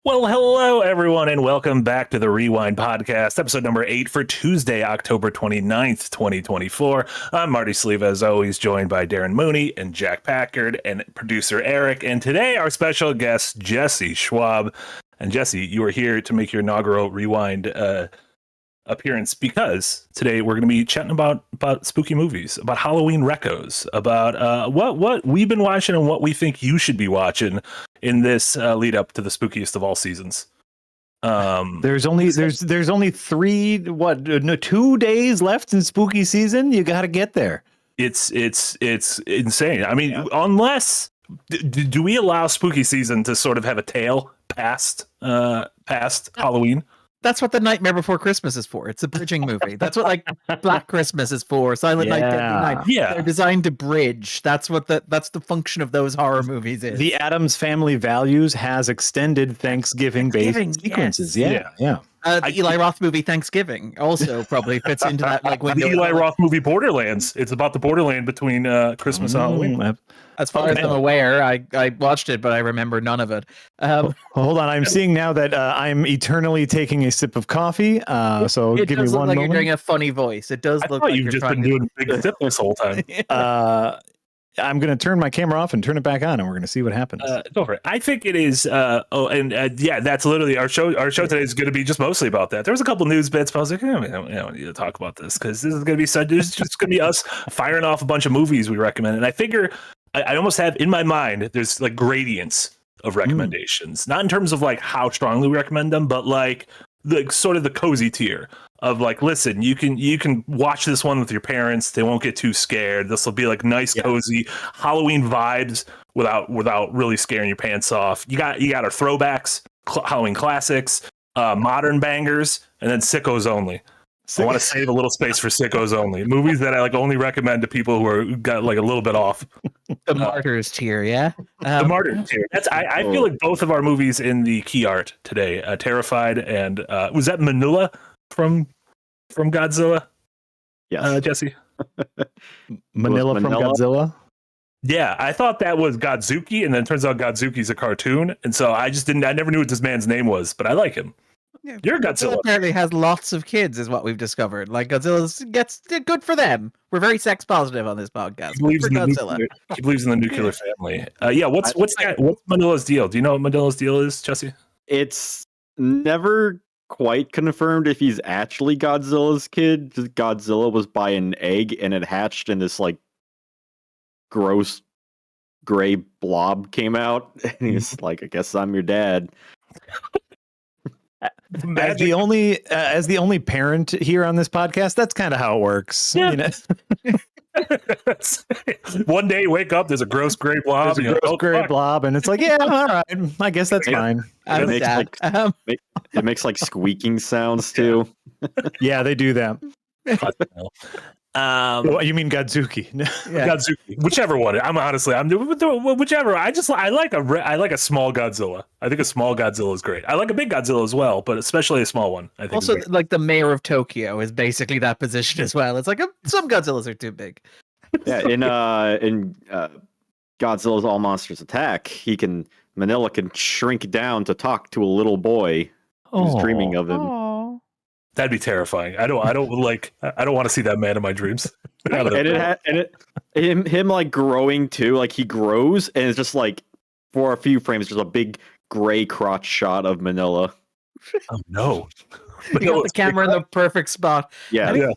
Well, hello, everyone, and welcome back to the Rewind Podcast, episode number 8 for Tuesday, October 29th, 2024. I'm Marty Sleeve, as always, joined by Darren Mooney and Jack Packard and producer Eric. And today, our special guest, Jesse Schwab. And Jesse, you are here to make your inaugural Rewind appearance because today we're going to be chatting about spooky movies, about Halloween recos, about what we've been watching and what we think you should be watching in this lead up to the spookiest of all seasons. There's only 2 days left in spooky season. You got to get there. It's insane. I mean, unless do we allow spooky season to sort of have a tail past Halloween? That's what The Nightmare Before Christmas is for. It's a bridging movie. That's what like Black Christmas is for. Silent Night, Deadly Night. Yeah, they're designed to bridge. That's the function of those horror movies is. The Addams Family Values has extended Thanksgiving-based sequences. Yes. Yeah. The Eli Roth movie Thanksgiving also probably fits into that. Like the Eli Roth movie Borderlands. It's about the borderland between Christmas and Halloween. As far as I'm aware, I watched it, but I remember none of it. Hold on, I'm seeing now that I'm eternally taking a sip of coffee. So give me one moment. You're doing a funny voice. It does look like you've just been doing a big sip this whole time. I'm going to turn my camera off and turn it back on, and we're going to see what happens. Go for it. I think it is. That's literally our show. Our show today is going to be just mostly about that. There was a couple news bits, but I was like, we don't need to talk about this because this is going to be such. It's just going to be us firing off a bunch of movies we recommend, and I figure I almost have in my mind there's like gradients of recommendations, not in terms of like how strongly we recommend them, but like sort of the cozy tier of like, listen, you can watch this one with your parents. They won't get too scared. This will be like nice, cozy Halloween vibes without really scaring your pants off. You got our throwbacks, Halloween classics, modern bangers, and then Sickos-only. I want to save a little space for Sickos-only movies that I like only recommend to people who got like a little bit off. The Martyrs tier, yeah. The Martyrs tier. I feel like both of our movies in the key art today, Terrified and was that Manila from Godzilla? Yes, Jesse. Manila from Godzilla. Yeah, I thought that was Godzuki, and then it turns out Godzuki's a cartoon, and so I never knew what this man's name was, but I like him. Yeah, You're Godzilla. Apparently has lots of kids, is what we've discovered. Like Godzilla gets good for them. We're very sex positive on this podcast. He believes in the nuclear family. What's Manila's deal? Do you know what Manila's deal is, Jesse? It's never quite confirmed if he's actually Godzilla's kid. Godzilla was by an egg and it hatched and this like gross gray blob came out and he's like, I guess I'm your dad. As the only parent here on this podcast, that's kind of how it works. Yeah. You know? One day you wake up, there's a gross gray blob. And it's like, yeah, all right, I guess that's fine. It makes like squeaking sounds too. Yeah, they do that. You mean Godzuki? Yeah. Godzuki, whichever one. Whichever. I like a small Godzilla. I think a small Godzilla is great. I like a big Godzilla as well, but especially a small one. I think also like the mayor of Tokyo is basically that position as well. It's like some Godzillas are too big. Yeah, in Godzilla's All Monsters Attack, Manila can shrink down to talk to a little boy who's dreaming of him. Aww. That'd be terrifying. I don't want to see that man in my dreams. Him like growing too, like he grows and it's just like for a few frames, just a big gray crotch shot of Manila. Oh no! You got the camera in the perfect spot. Yeah.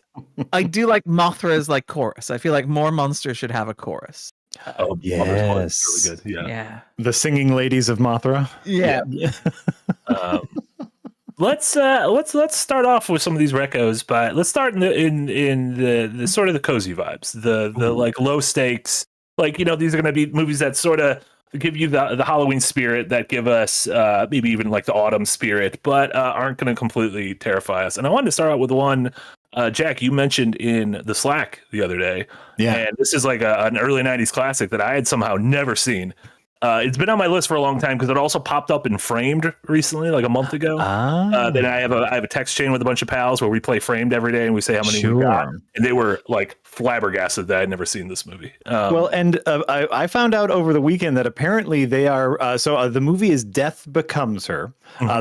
I do like Mothra's like chorus. I feel like more monsters should have a chorus. Oh yes, really good. Yeah. The singing ladies of Mothra. Yeah. Let's start off with some of these recos, but let's start in the sort of the cozy vibes, the like low stakes, like these are going to be movies that sort of give you the Halloween spirit, that give us maybe even like the autumn spirit, but aren't going to completely terrify us. And I wanted to start out with one, Jack, you mentioned in the Slack the other day, and this is like an early '90s classic that I had somehow never seen. It's been on my list for a long time because it also popped up in Framed recently, like a month ago. Then I have a text chain with a bunch of pals where we play Framed every day and we say how many we got. And they were like flabbergasted that I'd never seen this movie. Well, and I found out over the weekend that apparently they are. The movie is Death Becomes Her.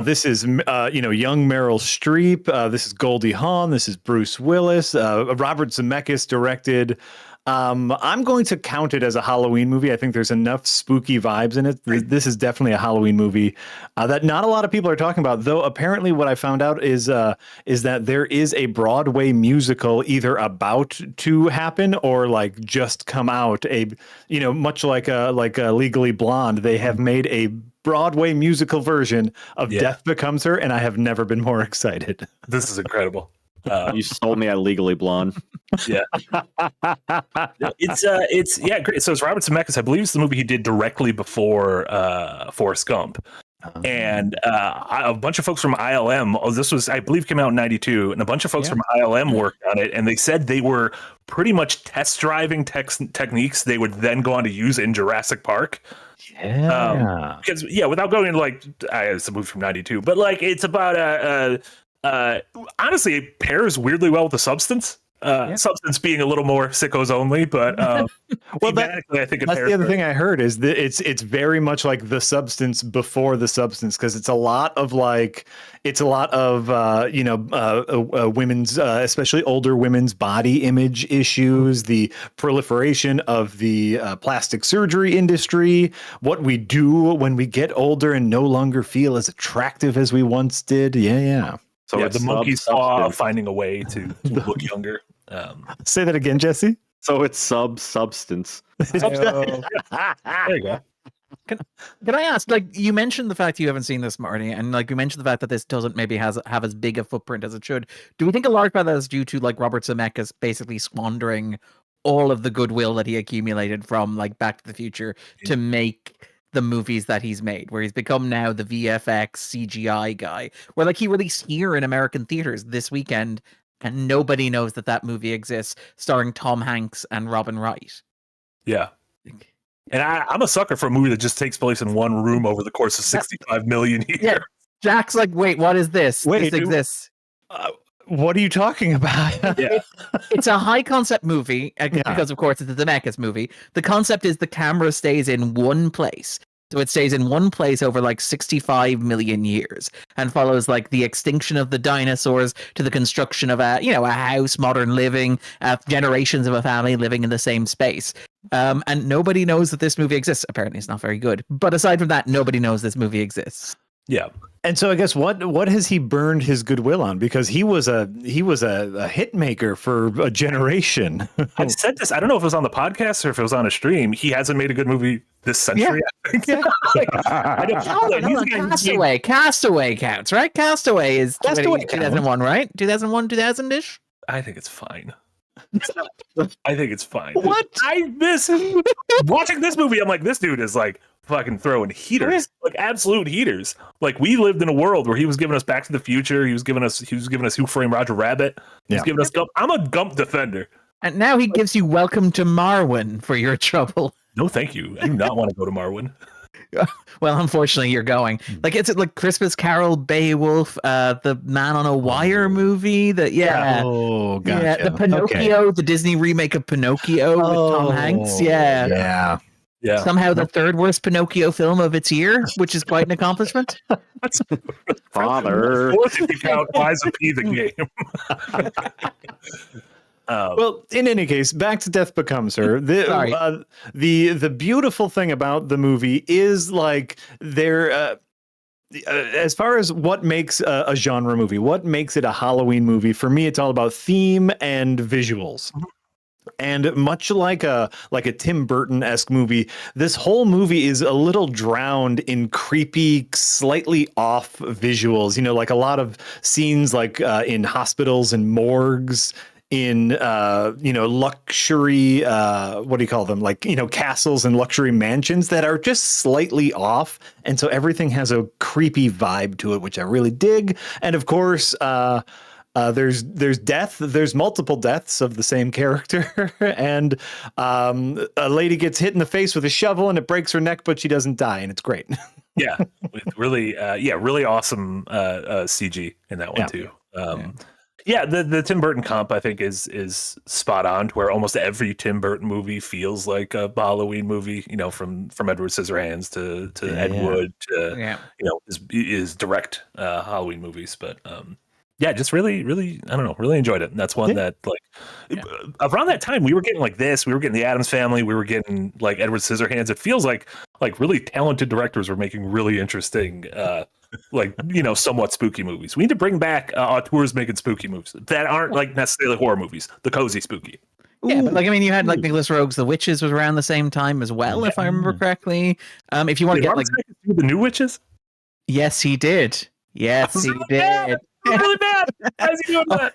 This is young Meryl Streep. This is Goldie Hawn. This is Bruce Willis. Robert Zemeckis directed. I'm going to count it as a Halloween movie. I think there's enough spooky vibes in it. This is definitely a Halloween movie that not a lot of people are talking about, though. Apparently what I found out is that there is a Broadway musical either about to happen or like just come out, much like a Legally Blonde. They have made a Broadway musical version of Death Becomes Her, and I have never been more excited. This is incredible. You sold me at Legally Blonde. Yeah. It's great. So it's Robert Zemeckis. I believe it's the movie he did directly before Forrest Gump. And a bunch of folks from ILM, this was, I believe, came out in 92, and a bunch of folks from ILM worked on it, and they said they were pretty much test driving techniques they would then go on to use in Jurassic Park. Because without going into it's a movie from 92, but like it's about honestly, it pairs weirdly well with the Substance. Substance being a little more Sickos-only, but well, I think that's the other thing I heard is that it's very much like the Substance before the Substance, because it's a lot of women's, especially older women's body image issues, the proliferation of the plastic surgery industry, what we do when we get older and no longer feel as attractive as we once did. So the monkey's paw finding a way to look younger. Say that again, Jesse. So it's substance. There you go. Can I ask, you mentioned the fact you haven't seen this, Marty, and you mentioned the fact that this doesn't maybe have as big a footprint as it should. Do we think a large part of that is due to Robert Zemeckis basically squandering all of the goodwill that he accumulated from Back to the Future to make the movies that he's made, where he's become now the VFX CGI guy, where he released here in American theaters this weekend and nobody knows that movie exists, starring Tom Hanks and Robin Wright. Yeah. And I'm a sucker for a movie that just takes place in one room over the course of 65 million years. Yeah. Jack's wait, what is this? This exists. What are you talking about? It's a high concept movie because, of course, it's a Zemeckis movie. The concept is the camera stays in one place. So it stays in one place over 65 million years and follows the extinction of the dinosaurs to the construction of a house, modern living, generations of a family living in the same space. And nobody knows that this movie exists. Apparently it's not very good. But aside from that, nobody knows this movie exists. Yeah. And so I guess what has he burned his goodwill on? Because he was a hit maker for a generation. I said this. I don't know if it was on the podcast or if it was on a stream. He hasn't made a good movie this century. Yeah. Castaway counts, right? Castaway is 2001, right? 2001, 2000-ish. I think it's fine. I think it's fine. What? I miss watching this movie. I'm like, this dude is fucking throwing heaters, absolute heaters. We lived in a world where he was giving us Back to the Future. He was giving us Who Framed Roger Rabbit. He was giving us Gump. I'm a Gump defender. And now he gives you Welcome to Marwen for your trouble. No, thank you. I do not want to go to Marwen. Well, unfortunately, you're going. Is it Christmas Carol, Beowulf, the Man on a Wire movie? Oh, gotcha. The Pinocchio, the Disney remake of Pinocchio with Tom Hanks. Yeah. Somehow the third worst Pinocchio film of its year, which is quite an accomplishment. Father. If you count Lies of P the game. Well, in any case, back to Death Becomes Her. The beautiful thing about the movie is as far as what makes a genre movie, what makes it a Halloween movie, for me, it's all about theme and visuals. And much like a Tim Burton-esque movie, this whole movie is a little drowned in creepy, slightly off visuals. A lot of scenes in hospitals and morgues, in luxury what do you call them, castles and luxury mansions that are just slightly off, and so everything has a creepy vibe to it, which I really dig. And of course There's death. There's multiple deaths of the same character, and a lady gets hit in the face with a shovel and it breaks her neck, but she doesn't die, and it's great. Yeah, with really, really awesome CG in that one too. Yeah, the Tim Burton comp I think is spot on, to where almost every Tim Burton movie feels like a Halloween movie. You know, from Edward Scissorhands to Ed Wood to is direct Halloween movies, but yeah, just really, I don't know, really enjoyed it. And that's one that around that time we were getting like this, we were getting the Addams Family, we were getting like Edward Scissorhands. It feels like really talented directors were making really interesting, somewhat spooky movies. We need to bring back auteurs making spooky movies that aren't like necessarily horror movies, the cozy spooky. Yeah, but you had like Nicholas Rogue's The Witches was around the same time as well, if I remember correctly. If you want to get the New Witches, yes, he did. Yes, he did. Really bad. How's he doing that?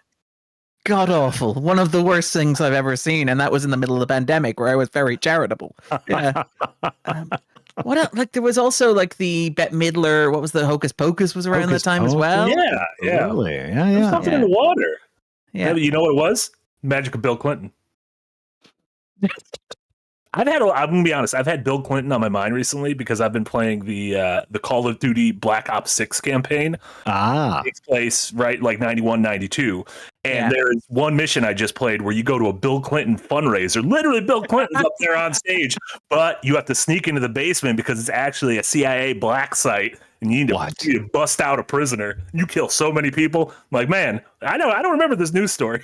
God awful. One of the worst things I've ever seen, and that was in the middle of the pandemic where I was very charitable. Yeah. What else? Like there was also like the Bette Midler. What was the Hocus Pocus was around that time as well? Yeah. Really? Yeah. Something in the water. Yeah. You know what it was? Magic of Bill Clinton. I'm gonna be honest. I've had Bill Clinton on my mind recently because I've been playing the Call of Duty Black Ops 6 campaign. It takes place right like 91, 92. And there is one mission I just played where you go to a Bill Clinton fundraiser. Literally, Bill Clinton's up there on stage, but you have to sneak into the basement because it's actually a CIA black site, and you need to bust out a prisoner. You kill so many people. I'm like, man, I don't remember this news story.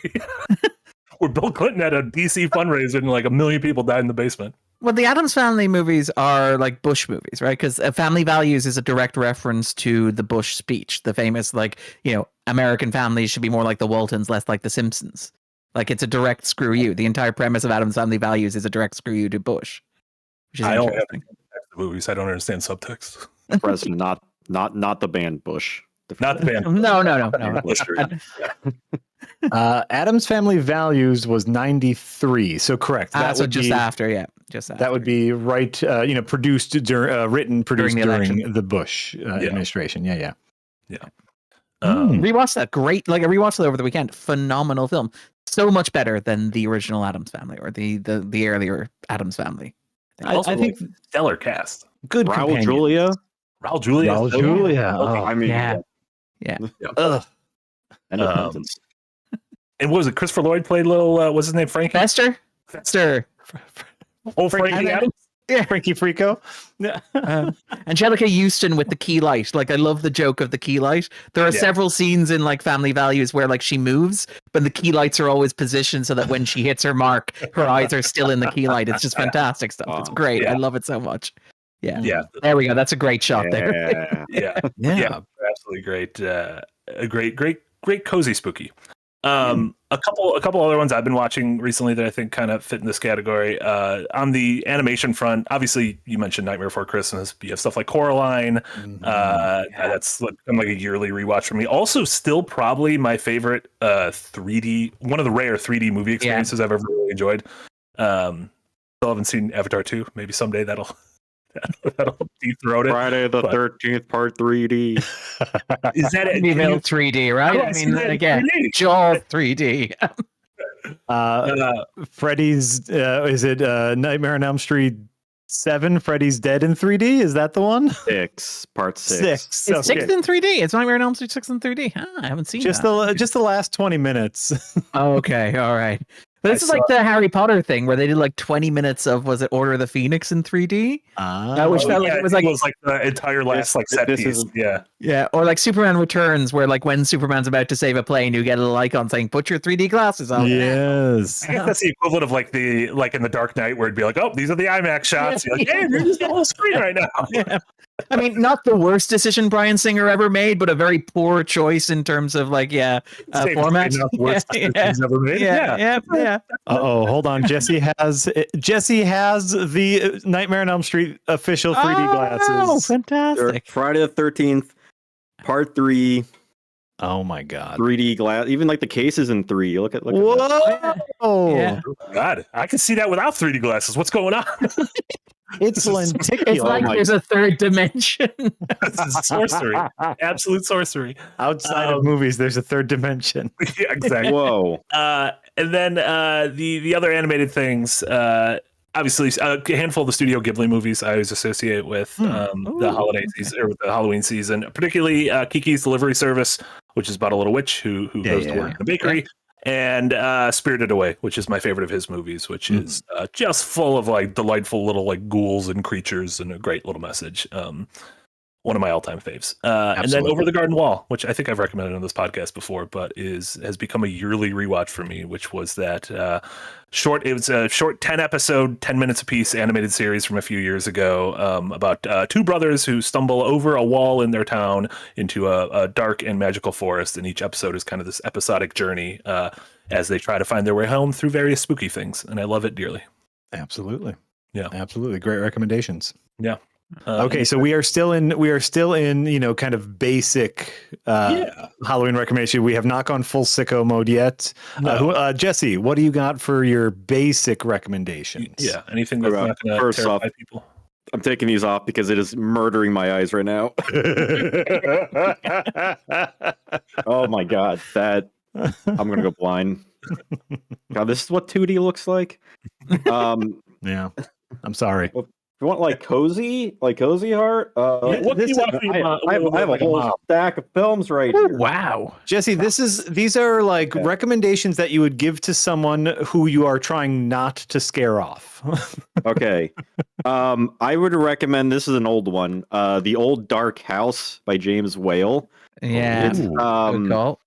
Where Bill Clinton had a DC fundraiser and like 1 million people died in the basement. Well, the Addams Family movies are like Bush movies, right? Because Family Values is a direct reference to the Bush speech, the famous American families should be more like the Waltons, less like the Simpsons. Like it's a direct screw you. The entire premise of Addams Family Values is a direct screw you to Bush. Which is I don't have the movies. I don't understand subtext. President, not the band Bush. Not the band. No. Addams Family Values was 93, so correct. That would just after. That would be right. Produced during the Bush administration. Yeah. Rewatched that. Great. Like I rewatched it over the weekend. Phenomenal film. So much better than the original Addams Family or the earlier Addams Family. I think stellar cast. Good. Raul Julia. Oh, I mean, yeah. Ugh. And what was it? Christopher Lloyd played little. What's his name? Frankie. Fester. Oh, Frankie Adams. Yeah, Frankie Frico. Angelica Houston with the key light. Like I love the joke of the key light. There are several scenes in like Family Values where like she moves, but the key lights are always positioned so that when she hits her mark, her eyes are still in the key light. It's just fantastic stuff. It's great. I love it so much. Yeah. There we go. That's a great shot there. Yeah. Absolutely great. A great cozy spooky. A couple other ones I've been watching recently that I think kind of fit in this category. On the animation front, obviously you mentioned Nightmare Before Christmas. You have stuff like Coraline. That's like a yearly rewatch for me. Also, still probably my favorite 3D, one of the rare 3D movie experiences I've ever really enjoyed. Still haven't seen Avatar 2. Maybe someday that'll dethrone it. Friday the 13th part 3D. Is that it? 3D, right? I mean, again, Jaws 3D. Freddy's, is it Nightmare on Elm Street 7? Freddy's Dead in 3D? Is that the one? Part 6. It's 6 in 3D. It's Nightmare on Elm Street 6 in 3D. I haven't seen just the last 20 minutes. Okay, all right. But this is like the Harry Potter thing where they did like 20 minutes of, was it Order of the Phoenix in 3D? Which it was like the entire last set piece. Yeah. Or like Superman Returns, where like when Superman's about to save a plane, you get a little icon saying, put your 3D glasses on. Yes. I guess that's the equivalent of like in the Dark Knight where it'd be like, oh, these are the IMAX shots. You're like, hey, you're just the whole screen right now. Yeah. I mean, not the worst decision Bryan Singer ever made, but a very poor choice in terms of like, format. Not the worst decisions ever made. Yeah. Hold on. Jesse has the Nightmare on Elm Street official 3D glasses. Oh, fantastic! Friday the 13th, part 3. Oh my god! 3D glass. Even like the cases in 3. Look at Whoa! Yeah. God, I can see that without 3D glasses. What's going on? It's lenticular. It's like there's a third dimension. This is sorcery, absolute sorcery. Outside of movies, there's a third dimension. Yeah, exactly. Whoa. And then the other animated things, obviously, a handful of the Studio Ghibli movies I always associate with the holiday season or the Halloween season, particularly Kiki's Delivery Service, which is about a little witch who goes to work in a bakery, and Spirited Away, which is my favorite of his movies, which is just full of like delightful little like ghouls and creatures and a great little message. One of my all-time faves. And then Over the Garden Wall, which I think I've recommended on this podcast before, but has become a yearly rewatch for me, which was that short 10 episode, 10 minutes apiece animated series from a few years ago about two brothers who stumble over a wall in their town into a dark and magical forest. And each episode is kind of this episodic journey as they try to find their way home through various spooky things. And I love it dearly. Absolutely. Yeah. Absolutely. Great recommendations. Yeah. Okay, so we are still in kind of basic Halloween recommendation. We have not gone full sicko mode yet. No. Jesse, what do you got for your basic recommendations? Yeah, anything that's not going to terrify people. I'm taking these off because it is murdering my eyes right now. Oh my god, that I'm gonna go blind. God, this is what 2D looks like. Yeah, I'm sorry. You want like cozy heart? What can you watch? I have a whole stack of films right here. Wow, Jesse, these are like recommendations that you would give to someone who you are trying not to scare off. Okay, I would recommend. This is an old one. The Old Dark House by James Whale. yeah, It's, good call.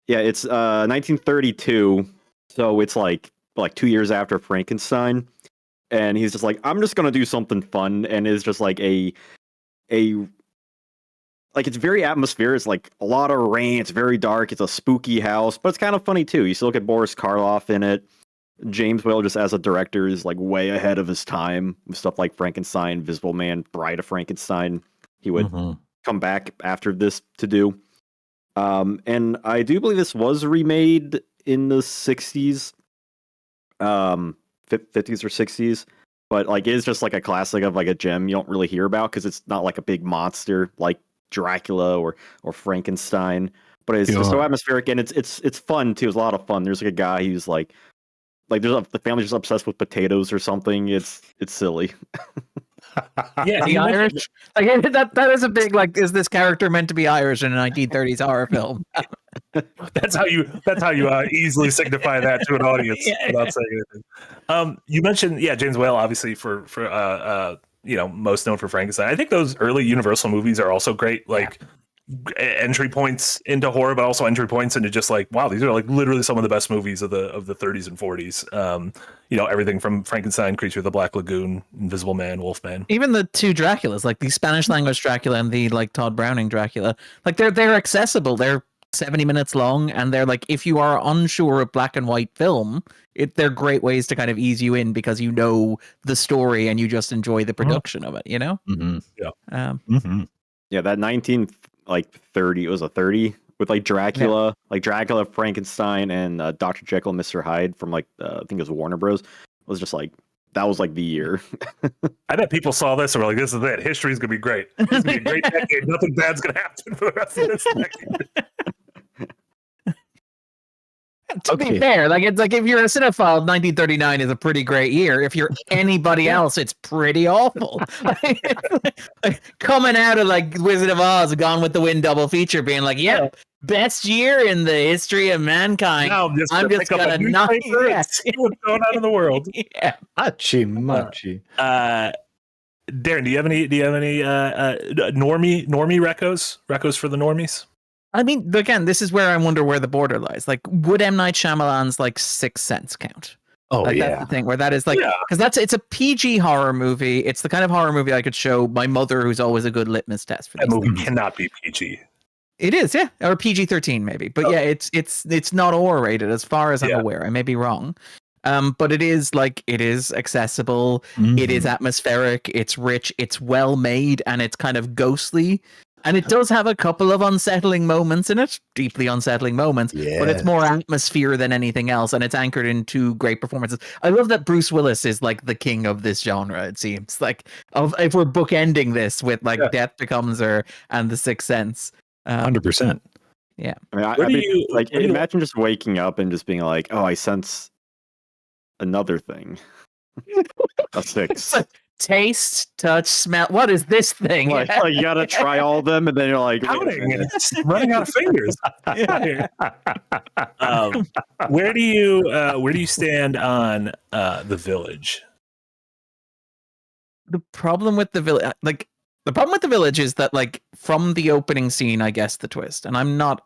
yeah, it's 1932, so it's like 2 years after Frankenstein. And he's just like, I'm just gonna do something fun, and it's just like like it's very atmospheric. It's like a lot of rain. It's very dark. It's a spooky house, but it's kind of funny too. You still get Boris Karloff in it. James Whale, just as a director, is like way ahead of his time with stuff like Frankenstein, Invisible Man, Bride of Frankenstein. He would come back after this to do. And I do believe this was remade in the 60s. 50s or 60s, but like it's just like a classic of like a gem you don't really hear about because it's not like a big monster like Dracula or Frankenstein, but it's just so atmospheric, and it's fun too. It's a lot of fun. There's like a guy who's like the family's just obsessed with potatoes or something. It's silly. Yeah, the Irish. Like that is a big like. Is this character meant to be Irish in a 1930s horror film? That's how you easily signify that to an audience without saying anything. You mentioned James Whale, obviously for most known for Frankenstein. I think those early Universal movies are also great, like entry points into horror, but also entry points into just like, wow, these are like literally some of the best movies of the 30s and 40s. Everything from Frankenstein, Creature of the Black Lagoon, Invisible Man, Wolfman. Even the two Draculas, like the Spanish language Dracula and the like Todd Browning Dracula, like they're accessible. They're 70 minutes long, and they're like, if you are unsure of black and white film, they're great ways to kind of ease you in because you know the story and you just enjoy the production of it, you know? Yeah, that 1930, it was a 30 with like Dracula, Frankenstein, and Dr. Jekyll and Mr. Hyde from like I think it was Warner Bros. It was just like that was like the year. I bet people saw this and were like, this is it. History's gonna be great. This is gonna be a great decade. Nothing bad's gonna happen for the rest of this decade. To be fair, like it's like if you're a cinephile, 1939 is a pretty great year. If you're anybody else, it's pretty awful. Like, coming out of like Wizard of Oz, Gone with the Wind double feature, being like, best year in the history of mankind. Now I'm just gonna knock and see what's going on in the world. Yeah, Hachi. Darren, do you have any normie recos for the normies? I mean, again, this is where I wonder where the border lies. Like, would M. Night Shyamalan's like Sixth Sense count? Oh, like, that's the thing where that is like, because it's a PG horror movie. It's the kind of horror movie I could show my mother, who's always a good litmus test for that these movie. things. Cannot be PG. It is, or PG-13 maybe, but it's not R-rated as far as I'm aware. I may be wrong, but it is accessible. It is atmospheric. It's rich. It's well made, and it's kind of ghostly. And it does have a couple of unsettling moments in it, deeply unsettling moments, but it's more atmosphere than anything else, and it's anchored in two great performances. I love that Bruce Willis is like the king of this genre, it seems. Like, if we're bookending this with like Death Becomes Her and The Sixth Sense. 100%. Yeah. I mean, imagine just waking up and just being like, oh, I sense another thing. A six. Taste, touch, smell. What is this thing? Like you gotta try all of them, and then you're like counting, running out of fingers. Where do you stand on The Village? The problem with The Village, is that, like, from the opening scene, I guess the twist, and I'm not.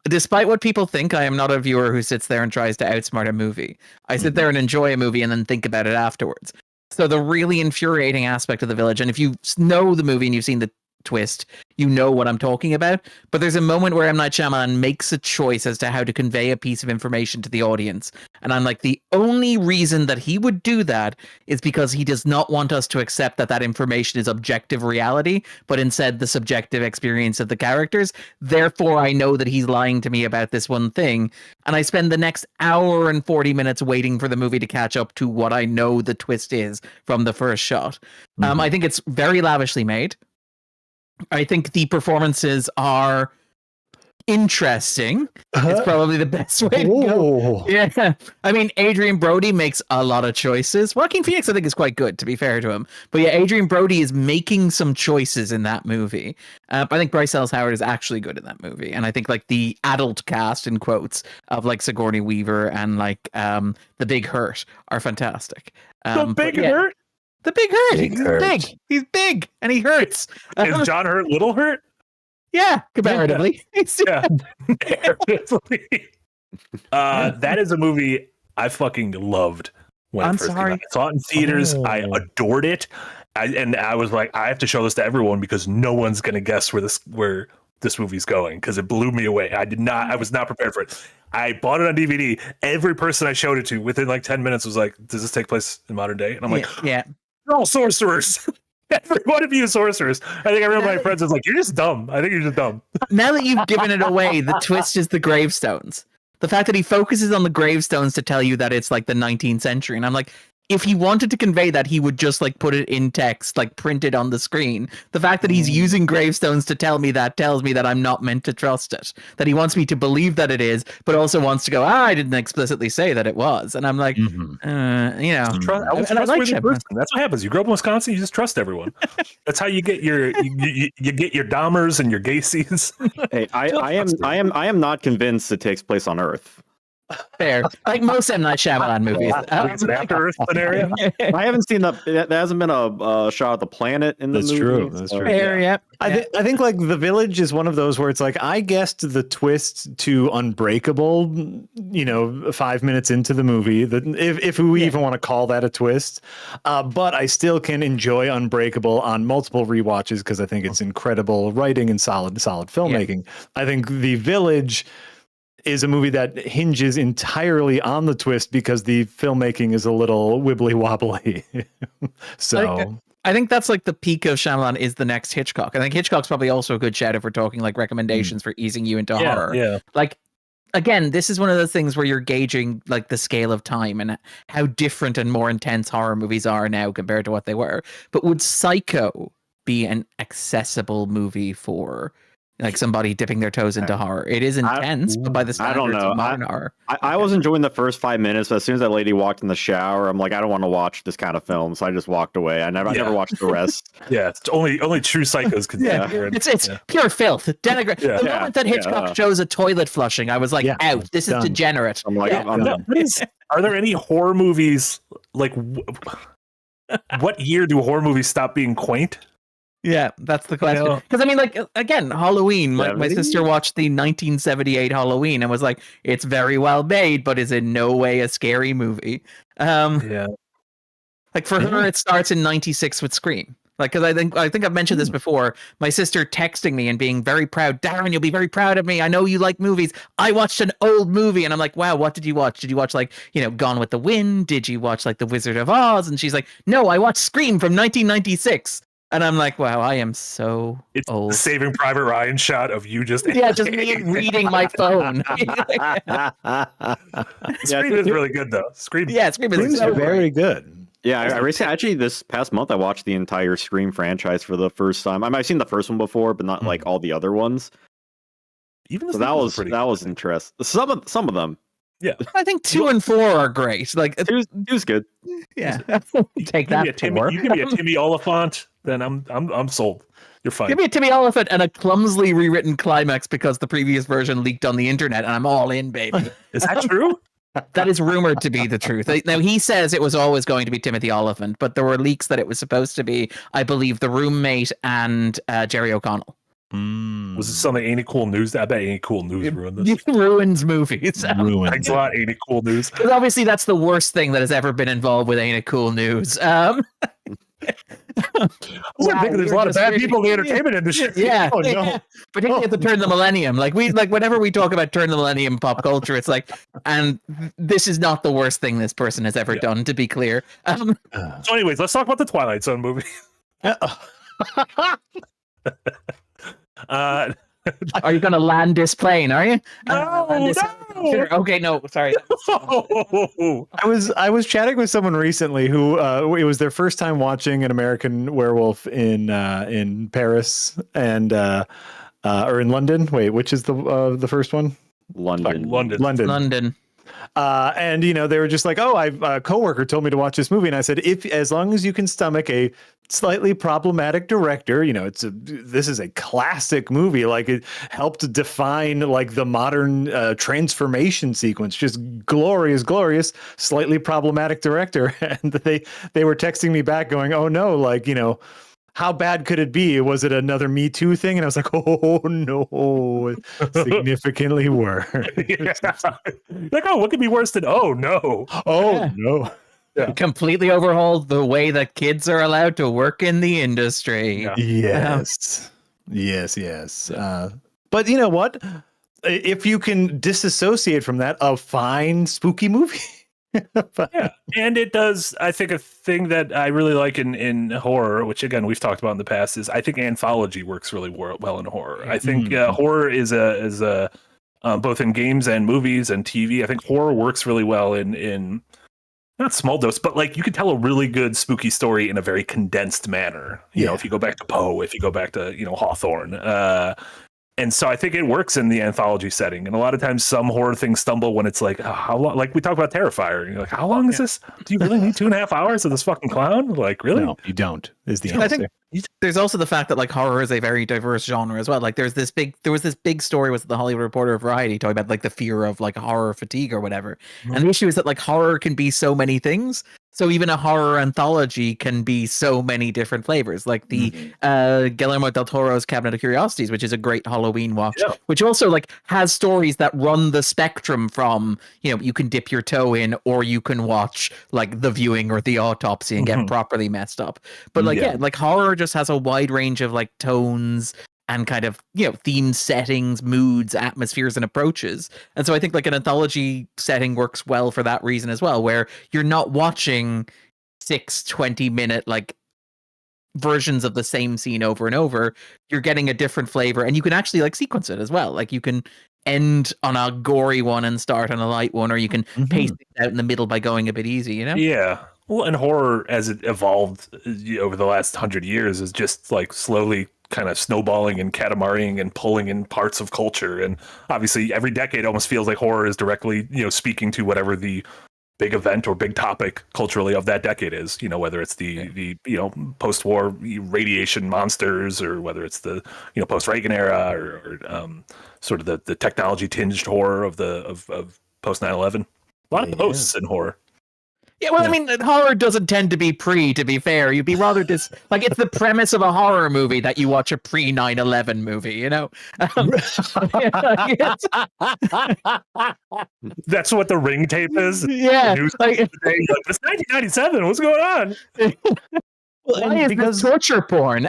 Despite what people think, I am not a viewer who sits there and tries to outsmart a movie. I sit there and enjoy a movie and then think about it afterwards. So the really infuriating aspect of The Village, and if you know the movie and you've seen the twist, you know what I'm talking about. But there's a moment where M. Night Shyamalan makes a choice as to how to convey a piece of information to the audience. And I'm like, the only reason that he would do that is because he does not want us to accept that that information is objective reality, but instead the subjective experience of the characters. Therefore, I know that he's lying to me about this one thing. And I spend the next hour and 40 minutes waiting for the movie to catch up to what I know the twist is from the first shot. I think it's very lavishly made. I think the performances are interesting. It's probably the best way to go. Yeah. I mean, Adrian Brody makes a lot of choices. Joaquin Phoenix, I think, is quite good, to be fair to him. But yeah, Adrian Brody is making some choices in that movie. I think Bryce Dallas Howard is actually good in that movie. And I think, like, the adult cast, in quotes, of, like, Sigourney Weaver and, like, The Big Hurt are fantastic. The Big Hurt? The Big Hurt. He's big, and he hurts. Is John Hurt Little Hurt? Yeah, comparatively. Yeah. That is a movie I fucking loved when I first came out. I saw it in theaters. I adored it. I was like, I have to show this to everyone because no one's gonna guess where this movie's going, because it blew me away. I was not prepared for it. I bought it on DVD. Every person I showed it to within like 10 minutes was like, does this take place in modern day? And I'm like, yeah. You're all sorcerers. Every one of you is sorcerers. I think every one of my friends is like, you're just dumb. I think you're just dumb. Now that you've given it away, the twist is the gravestones. The fact that he focuses on the gravestones to tell you that it's like the 19th century. And I'm like, if he wanted to convey that, he would just like put it in text, like print it on the screen. The fact that he's using gravestones to tell me that tells me that I'm not meant to trust it. That he wants me to believe that it is, but also wants to go, I didn't explicitly say that it was. And I'm like, you know. And I like person. That's what happens. You grow up in Wisconsin, you just trust everyone. That's how you get your you get your Dahmers and your Gacy's. Hey, I am not convinced it takes place on Earth. Fair, like most M. Night Shyamalan movies. It's an after-Earth scenario. I haven't seen that. There hasn't been a shot of the planet in the movie. That's true. Fair, yeah. I think like The Village is one of those where it's like, I guessed the twist to Unbreakable, 5 minutes into the movie. If we even want to call that a twist, but I still can enjoy Unbreakable on multiple rewatches because I think it's incredible writing and solid filmmaking. Yeah. I think The Village is a movie that hinges entirely on the twist because the filmmaking is a little wibbly wobbly. So I think that's like the peak of Shyamalan is the next Hitchcock. I think Hitchcock's probably also a good shout if we're talking like recommendations for easing you into horror. Yeah. Like, again, this is one of those things where you're gauging like the scale of time and how different and more intense horror movies are now compared to what they were. But would Psycho be an accessible movie for like somebody dipping their toes into horror? It is intense, but by the standards of modern horror. I was enjoying the first 5 minutes, but as soon as that lady walked in the shower, I'm like, I don't want to watch this kind of film, so I just walked away. I never watched the rest. Yeah, it's only true psychos can. It's pure filth. The moment that Hitchcock shows a toilet flushing, I was like, out. This is degenerate. I'm like, I'm done. Are there any horror movies like? What year do horror movies stop being quaint? Yeah, that's the question. Because I mean, like, again, Halloween. My sister watched the 1978 Halloween and was like, "It's very well made, but is in no way a scary movie." Like for her, it starts in '96 with Scream. Like, because I think I've mentioned this before. My sister texting me and being very proud. Darren, you'll be very proud of me. I know you like movies. I watched an old movie, and I'm like, wow, what did you watch? Did you watch like Gone with the Wind? Did you watch like The Wizard of Oz? And she's like, no, I watched Scream from 1996. And I'm like, wow, I am so It's old. the Saving Private Ryan shot of you just Yeah, just me reading my phone. Scream is really good though. Scream Scream is Scream's so very great. good. Yeah, I recently, actually, this past month, I watched the entire Scream franchise for the first time. I mean, I've seen the first one before, but not like all the other ones. Even the So sequels are pretty that good. was interesting. Some of them. Yeah. I think 2 and 4 are great. Like, It was good. yeah, take Give me a that Timmy, 4. you give me a Timmy Oliphant, then I'm sold. You're fine. Give me a Timmy Elephant and a clumsily rewritten climax because the previous version leaked on the internet, and I'm all in, baby. Is that true? That is rumored to be the truth. Now, he says it was always going to be Timothy Oliphant, but there were leaks that it was supposed to be, I believe, the roommate and Jerry O'Connell. Was this something Ain't It Cool News? I bet Ain't It Cool News ruined this. It ruins movies. Ruined. Thanks a lot, Ain't It Cool News. Because obviously that's the worst thing that has ever been involved with Ain't It Cool News. Wow, there's a lot of bad really- people in the entertainment industry. Yeah, Oh, no. yeah. Particularly at the turn of the millennium. Like whenever we talk about turn of the millennium pop culture, it's like, and this is not the worst thing this person has ever done. To be clear. So, anyways, let's talk about the Twilight Zone movie. Are you going to land this plane? Are you? No. Sure. Okay, no, sorry. I was chatting with someone recently who it was their first time watching an American Werewolf in Paris and or in London. Wait, which is the first one? London. London. And they were just like, "Oh, a coworker told me to watch this movie," and I said, as long as you can stomach a slightly problematic director, this is a classic movie. Like, it helped define like the modern transformation sequence. Just glorious, slightly problematic director. And they were texting me back, going, "Oh no, like how bad could it be? Was it another Me Too thing?" And I was like, "Oh no, significantly worse." Yeah. Like, oh, what could be worse than? Oh no. Oh Yeah. no. Yeah. Completely overhauled the way that kids are allowed to work in the industry. Yeah. Yes. Yes. But you know what? If you can disassociate from that, a fine spooky movie. Yeah, and it does. I think a thing that I really like in horror, which again we've talked about in the past, is I think anthology works really well in horror. I think horror is a both in games and movies and TV. I think horror works really well in not small dose, but like you can tell a really good spooky story in a very condensed manner. You know, if you go back to Poe, if you go back to Hawthorne. And so I think it works in the anthology setting. And a lot of times some horror things stumble when it's like, oh, how long? Like we talk about Terrifier. And you're like, how long is this? Do you really need 2.5 hours of this fucking clown? Like, really? No, you don't, is the I answer. think there's also the fact that like horror is a very diverse genre as well. Like there was this big story with the Hollywood Reporter Variety talking about like the fear of like horror fatigue or whatever. And the issue is that like horror can be so many things. So even a horror anthology can be so many different flavors, like the Guillermo del Toro's Cabinet of Curiosities, which is a great Halloween watch, which also like has stories that run the spectrum from, you can dip your toe in, or you can watch like The Viewing or The Autopsy and get properly messed up. But like horror just has a wide range of like tones and kind of, theme settings, moods, atmospheres, and approaches. And so I think like an anthology setting works well for that reason as well, where you're not watching 6 20-minute like versions of the same scene over and over. You're getting a different flavor, and you can actually like sequence it as well. Like you can end on a gory one and start on a light one, or you can pace it out in the middle by going a bit easy, Yeah. Well, and horror as it evolved over the last 100 years is just like slowly kind of snowballing and catamaring and pulling in parts of culture. And obviously every decade almost feels like horror is directly, speaking to whatever the big event or big topic culturally of that decade is, whether it's the post-war radiation monsters, or whether it's the, post-Reagan era, or sort of the technology tinged horror of post 9/11. A lot of posts in horror. Yeah, well, I mean, horror doesn't tend to be to be fair. You'd be rather like it's the premise of a horror movie that you watch a pre 9/11 movie, That's what the Ring tape is. Yeah. Like, it's 1997. What's going on? Why is this torture porn?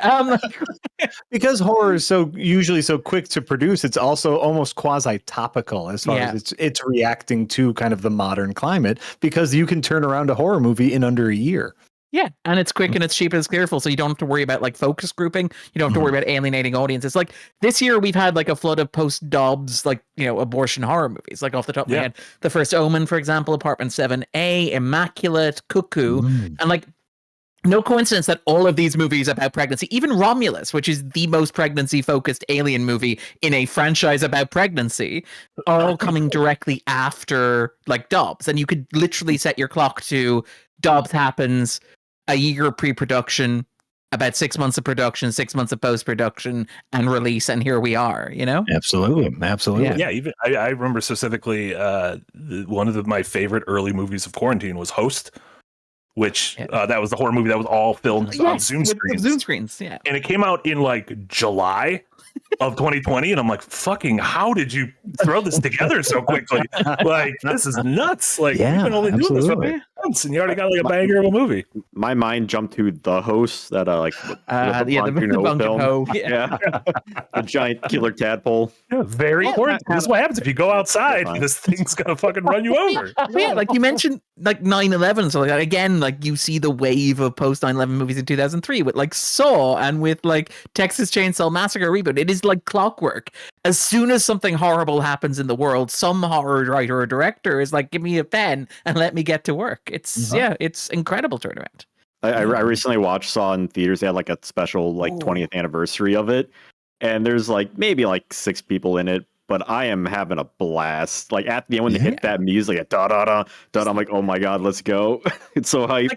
Because horror is usually so quick to produce, it's also almost quasi topical as far as it's reacting to kind of the modern climate, because you can turn around a horror movie in under a year. Yeah, and it's quick and it's cheap and it's careful, so you don't have to worry about like focus grouping. You don't have to worry about alienating audiences. Like this year, we've had like a flood of post Dobbs, like abortion horror movies. Like off the top of my head, The First Omen, for example, Apartment 7A, Immaculate, Cuckoo, and like no coincidence that all of these movies about pregnancy, even Romulus, which is the most pregnancy-focused alien movie in a franchise about pregnancy, are all coming directly after like Dobbs, and you could literally set your clock to Dobbs happens. A year pre-production, about 6 months of production, 6 months of post-production, and release, and here we are. Absolutely. Yeah, even I remember specifically one of my favorite early movies of quarantine was Host, which that was the horror movie that was all filmed on Zoom screens. Zoom screens, yeah. And it came out in like July of 2020, and I'm like, fucking, how did you throw this together so quickly? Like, this is nuts. Like, we've been only doing this for like months, and you already got like a banger of a movie. My mind jumped to The Host, that the Bunker film. Yeah. The giant killer tadpole. Yeah, very important. This is what happens if you go outside. This thing's gonna fucking run you over. Yeah, like you mentioned, like 9/11. So like again, like you see the wave of post 9/11 movies in 2003 with like Saw and with like Texas Chainsaw Massacre reboot. It is like clockwork. As soon as something horrible happens in the world, some horror writer or director is like, give me a pen and let me get to work. It's it's incredible turnaround. I recently watched Saw in theaters. They had like a special like 20th anniversary of it, and there's like maybe like 6 people in it, but I am having a blast. Like at the end when they hit that music, like da da da da, I'm like, oh my god, let's go! It's so hype.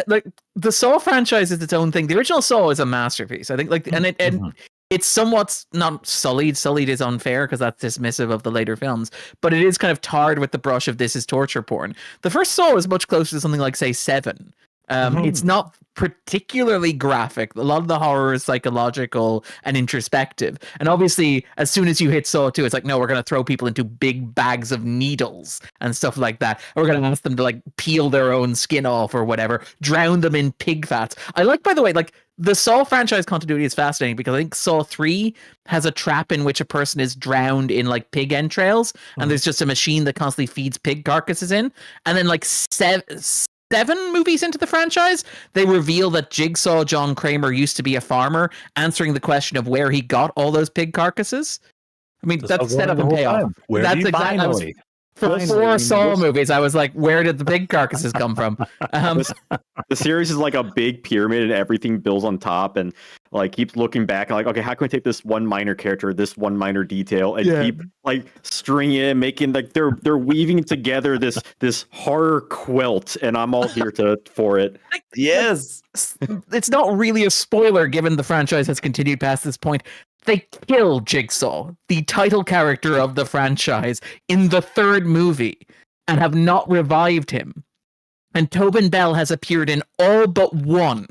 Like the Saw franchise is its own thing. The original Saw is a masterpiece, I think. Like, and it's somewhat not sullied. Sullied is unfair because that's dismissive of the later films, but it is kind of tarred with the brush of this is torture porn. The first Saw is much closer to something like, say, Seven. It's not particularly graphic. A lot of the horror is psychological and introspective. And obviously, as soon as you hit Saw 2, it's like, no, we're going to throw people into big bags of needles and stuff like that. And we're going to ask them to like peel their own skin off or whatever, drown them in pig fat. I like, by the way, like the Saw franchise continuity is fascinating because I think Saw 3 has a trap in which a person is drowned in like pig entrails, and there's just a machine that constantly feeds pig carcasses in. And then like 7 movies into the franchise, they reveal that Jigsaw John Kramer used to be a farmer, answering the question of where he got all those pig carcasses. I mean, that's set up and payoff. That's exactly. For 4 Saw movies, I was like, where did the pig carcasses come from? The series is like a big pyramid and everything builds on top, and like keeps looking back and like, okay, how can we take this one minor character, this one minor detail, and keep like stringing it, making like they're weaving together this horror quilt, and I'm all here for it. Yes. It's not really a spoiler given the franchise has continued past this point. They kill Jigsaw, the title character of the franchise, in the 3rd movie and have not revived him. And Tobin Bell has appeared in all but one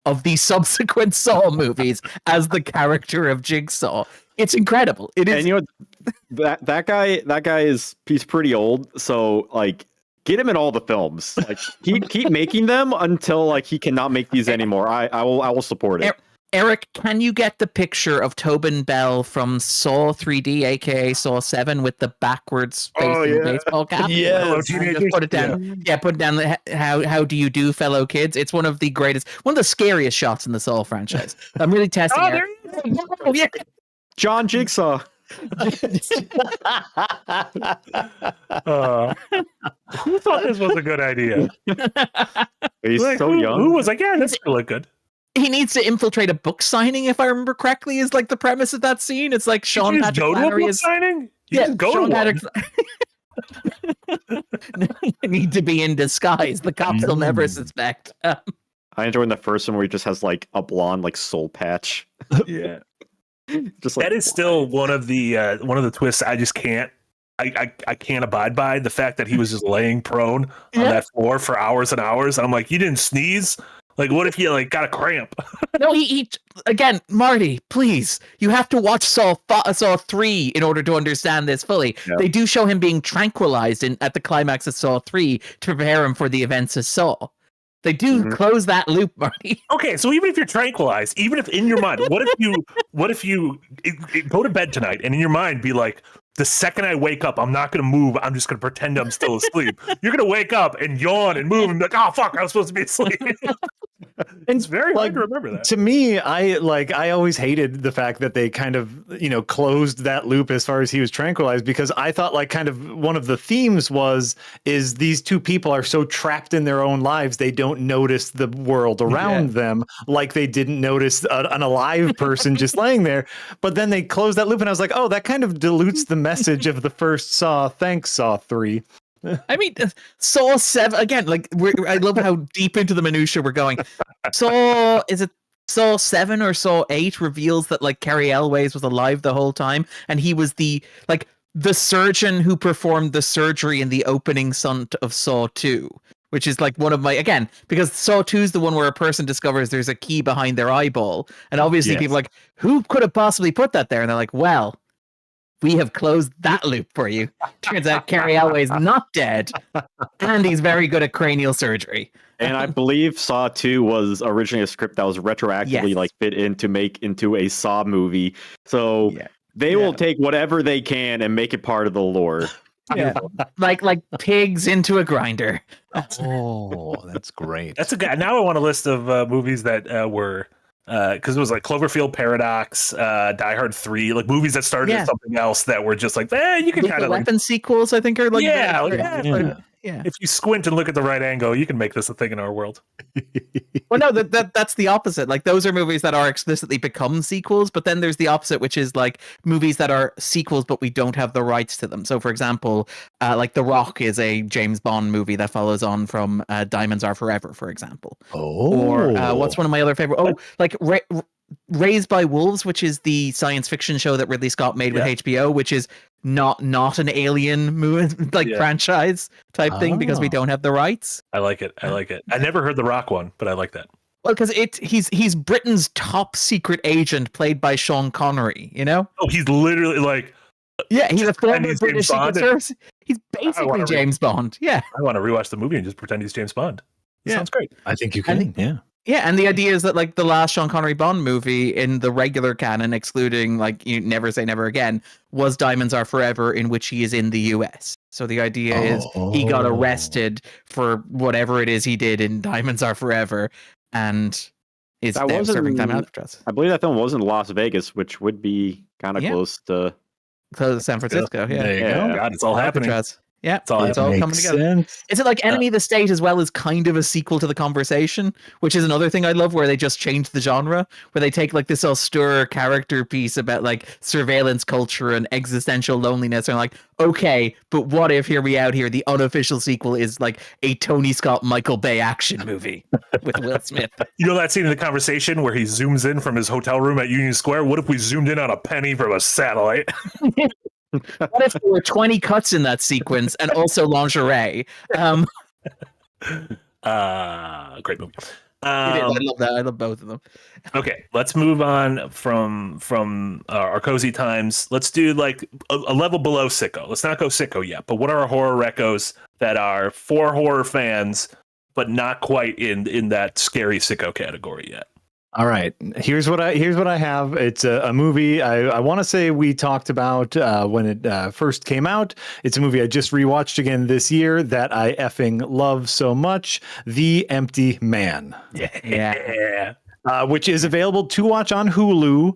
of the subsequent Saw movies as the character of Jigsaw. It's incredible. It is. And that guy he's pretty old, so like get him in all the films. Like keep making them until like he cannot make these anymore. I will support it. Eric, can you get the picture of Tobin Bell from Saw 3D, aka Saw 7, with the backwards facing baseball cap? Yes. Just put it down. Yeah, put it down. How do you do, fellow kids? It's one of the scariest shots in the Saw franchise. I'm really testing it. John Jigsaw. Who thought this was a good idea? He's like, so young. Who was like, yeah, this could look good. He needs to infiltrate a book signing, if I remember correctly, is like the premise of that scene. It's like Sean Patrick Flannery is signing. Sean Patrick. You need to be in disguise. The cops will never suspect. I enjoy in the first one where he just has like a blonde like soul patch. Yeah, just like, that is still one of the twists I just can't. I can't abide by the fact that he was just laying prone on that floor for hours and hours. I'm like, you didn't sneeze. Like, what if you like got a cramp? No, he again, Marty, please. You have to watch Saw 3 in order to understand this fully. Yeah. They do show him being tranquilized at the climax of Saw 3 to prepare him for the events of Saw. They do close that loop, Marty. Okay, so even if you're tranquilized, even if in your mind, what if you go to bed tonight and in your mind be like, the second I wake up, I'm not going to move. I'm just going to pretend I'm still asleep. You're going to wake up and yawn and move and be like, oh, fuck, I was supposed to be asleep. It's very hard to remember that. To me, I always hated the fact that they kind of, closed that loop as far as he was tranquilized, because I thought like kind of one of the themes is these two people are so trapped in their own lives, they don't notice the world around them like they didn't notice an alive person just laying there. But then they closed that loop and I was like, oh, that kind of dilutes the message of the first Saw. Thanks, Saw 3. I mean, Saw 7 again. Like, I love how deep into the minutia we're going. Is it Saw 7 or Saw 8 reveals that like Cary Elwes was alive the whole time, and he was the surgeon who performed the surgery in the opening stunt of Saw 2, which is like one of my, again, because Saw 2 is the one where a person discovers there's a key behind their eyeball, and obviously people are like, who could have possibly put that there? And they're like, well, we have closed that loop for you. Turns out Cary Elwes not dead, and he's very good at cranial surgery. And I believe Saw 2 was originally a script that was retroactively fit in to make into a Saw movie. So they will take whatever they can and make it part of the lore. Yeah, like pigs into a grinder. Oh, that's great. That's a good. Now I want a list of movies that were. Because it was like Cloverfield Paradox, Die Hard 3, like movies that started as something else that were just like, you can kind of weapon sequels, I think, are like if you squint and look at the right angle, you can make this a thing in our world. Well, no, that's the opposite. Like those are movies that are explicitly become sequels, but then there's the opposite, which is like movies that are sequels, but we don't have the rights to them. So, for example, like The Rock is a James Bond movie that follows on from Diamonds Are Forever, for example. Or what's one of my other favorite? Oh, like Raised by Wolves, which is the science fiction show that Ridley Scott made with HBO, which is not an alien movie, franchise type thing, because we don't have the rights. I like it. I never heard the Rock one, but I like that. Well, because he's Britain's top secret agent, played by Sean Connery. Oh, he's literally like. Yeah, he's a former British Secret Service. He's basically James Bond. Yeah, I want to rewatch the movie and just pretend he's James Bond. Sounds great. I think you can. Yeah, and the idea is that like the last Sean Connery Bond movie in the regular canon, excluding like You Never Say Never Again, was Diamonds Are Forever, in which he is in the US. So the idea is he got arrested for whatever it is he did in Diamonds Are Forever, and is now serving time out. I believe that film was in Las Vegas, which would be kind of close to San Francisco. Yeah, there you go. God, it's all happening. Yeah, it's all coming together. Is it like Enemy of the State as well as kind of a sequel to The Conversation, which is another thing I love, where they just change the genre, where they take like this austere character piece about like surveillance culture and existential loneliness, and like, okay, but what if, hear me out here, the unofficial sequel is like a Tony Scott, Michael Bay action movie with Will Smith. You know that scene in The Conversation where he zooms in from his hotel room at Union Square? What if we zoomed in on a penny from a satellite? What if there were 20 cuts in that sequence and also lingerie? Great movie. I love that. I love both of them. Okay, let's move on from our cozy times. Let's do like a level below Sicko. Let's not go Sicko yet, but what are our horror recos that are for horror fans, but not quite in that scary Sicko category yet? All right. Here's what I have. It's a movie I want to say we talked about when it first came out. It's a movie I just rewatched again this year that I effing love so much. The Empty Man. Yeah. Which is available to watch on Hulu.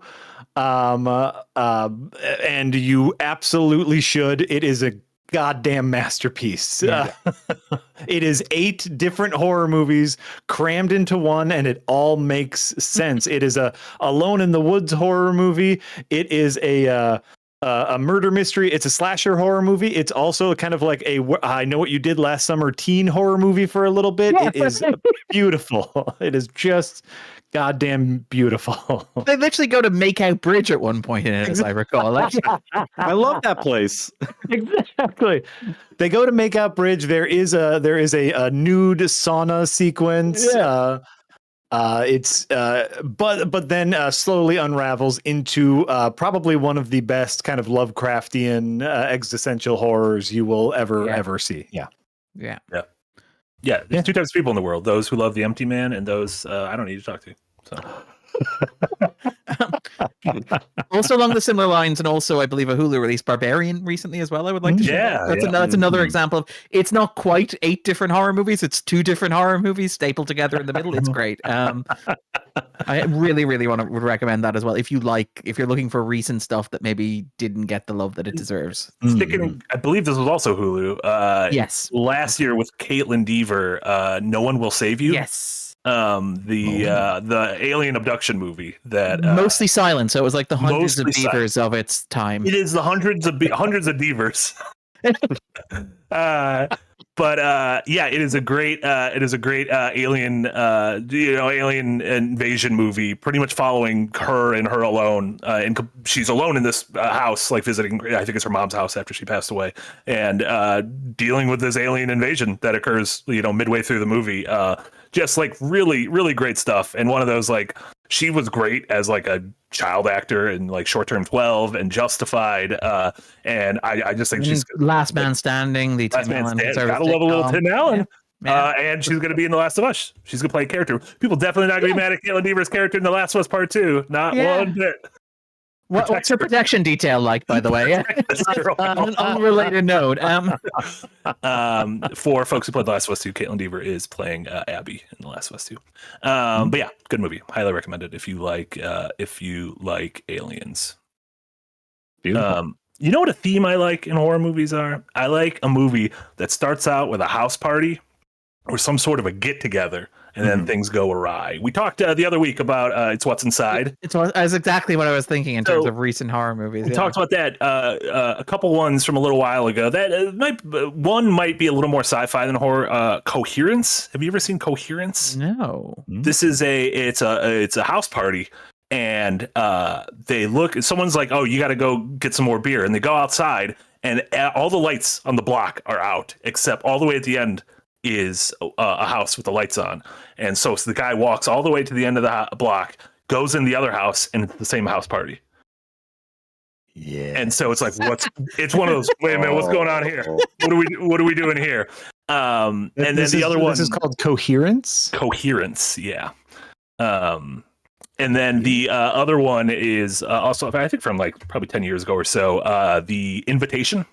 And you absolutely should. It is a goddamn masterpiece. It is 8 different horror movies crammed into one, and it all makes sense. It is a Alone in the Woods horror movie. It is a murder mystery. It's a slasher horror movie. It's also kind of like a I Know What You Did Last Summer teen horror movie for a little bit. It is beautiful. It is just goddamn beautiful. They literally go to Makeout Bridge at one point in it, as I recall. I love that place. Exactly. They go to Makeout Bridge. There is a nude sauna sequence. But then slowly unravels into probably one of the best kind of Lovecraftian existential horrors you will ever see. Yeah. There's 2 types of people in the world: those who love The Empty Man and those I don't need to talk to. So Also along the similar lines, and also I believe a Hulu released Barbarian recently as well. I would like to share. Yeah, That's another example of it's not quite 8 different horror movies. It's 2 different horror movies stapled together in the middle. It's great. I really, really would recommend that as well. If you're looking for recent stuff that maybe didn't get the love that it deserves. Sticking, I believe this was also Hulu. Yes. Last year with Caitlin Dever, No One Will Save You. Yes. The alien abduction movie that mostly silent, so it was like the hundreds of mostly beavers of its time. it is the hundreds of beavers. But it is a great alien alien invasion movie, pretty much following her and her alone, and she's alone in this house, like visiting, I think it's her mom's house after she passed away, and dealing with this alien invasion that occurs midway through the movie. Just like really, really great stuff. And one of those, like, she was great as like a child actor in like Short Term 12 and Justified. And I just think she's Last Man Standing. The Last Man Standing. Gotta love a little Tim Allen. Yeah. And she's going to be in The Last of Us. She's going to play a character. People definitely not going to be mad at Caitlin Dever's character in The Last of Us Part 2. Not one bit. What's her protection detail like, by the way? On an unrelated note. For folks who played The Last of Us 2, Caitlin Dever is playing Abby in The Last of Us 2. But yeah, good movie. Highly recommended if you like aliens. Beautiful. You know what a theme I like in horror movies are? I like a movie that starts out with a house party or some sort of a get together, and then things go awry. We talked the other week about It's What's Inside. That's exactly what I was thinking in terms of recent horror movies. We talked about that a couple ones from a little while ago. That might be a little more sci-fi than horror. Coherence. Have you ever seen Coherence? No. This is it's a house party, and someone's like, oh, you got to go get some more beer, and they go outside, and all the lights on the block are out except all the way at the end is a house with the lights on. And so the guy walks all the way to the end of the block, goes in the other house, and it's the same house party. Yeah. And so it's like, it's one of those, wait a minute, what's going on here? What are we doing here? And then the other one, this is called Coherence. Coherence. Yeah. And then the other one is also, I think from like probably 10 years ago or so, The Invitation.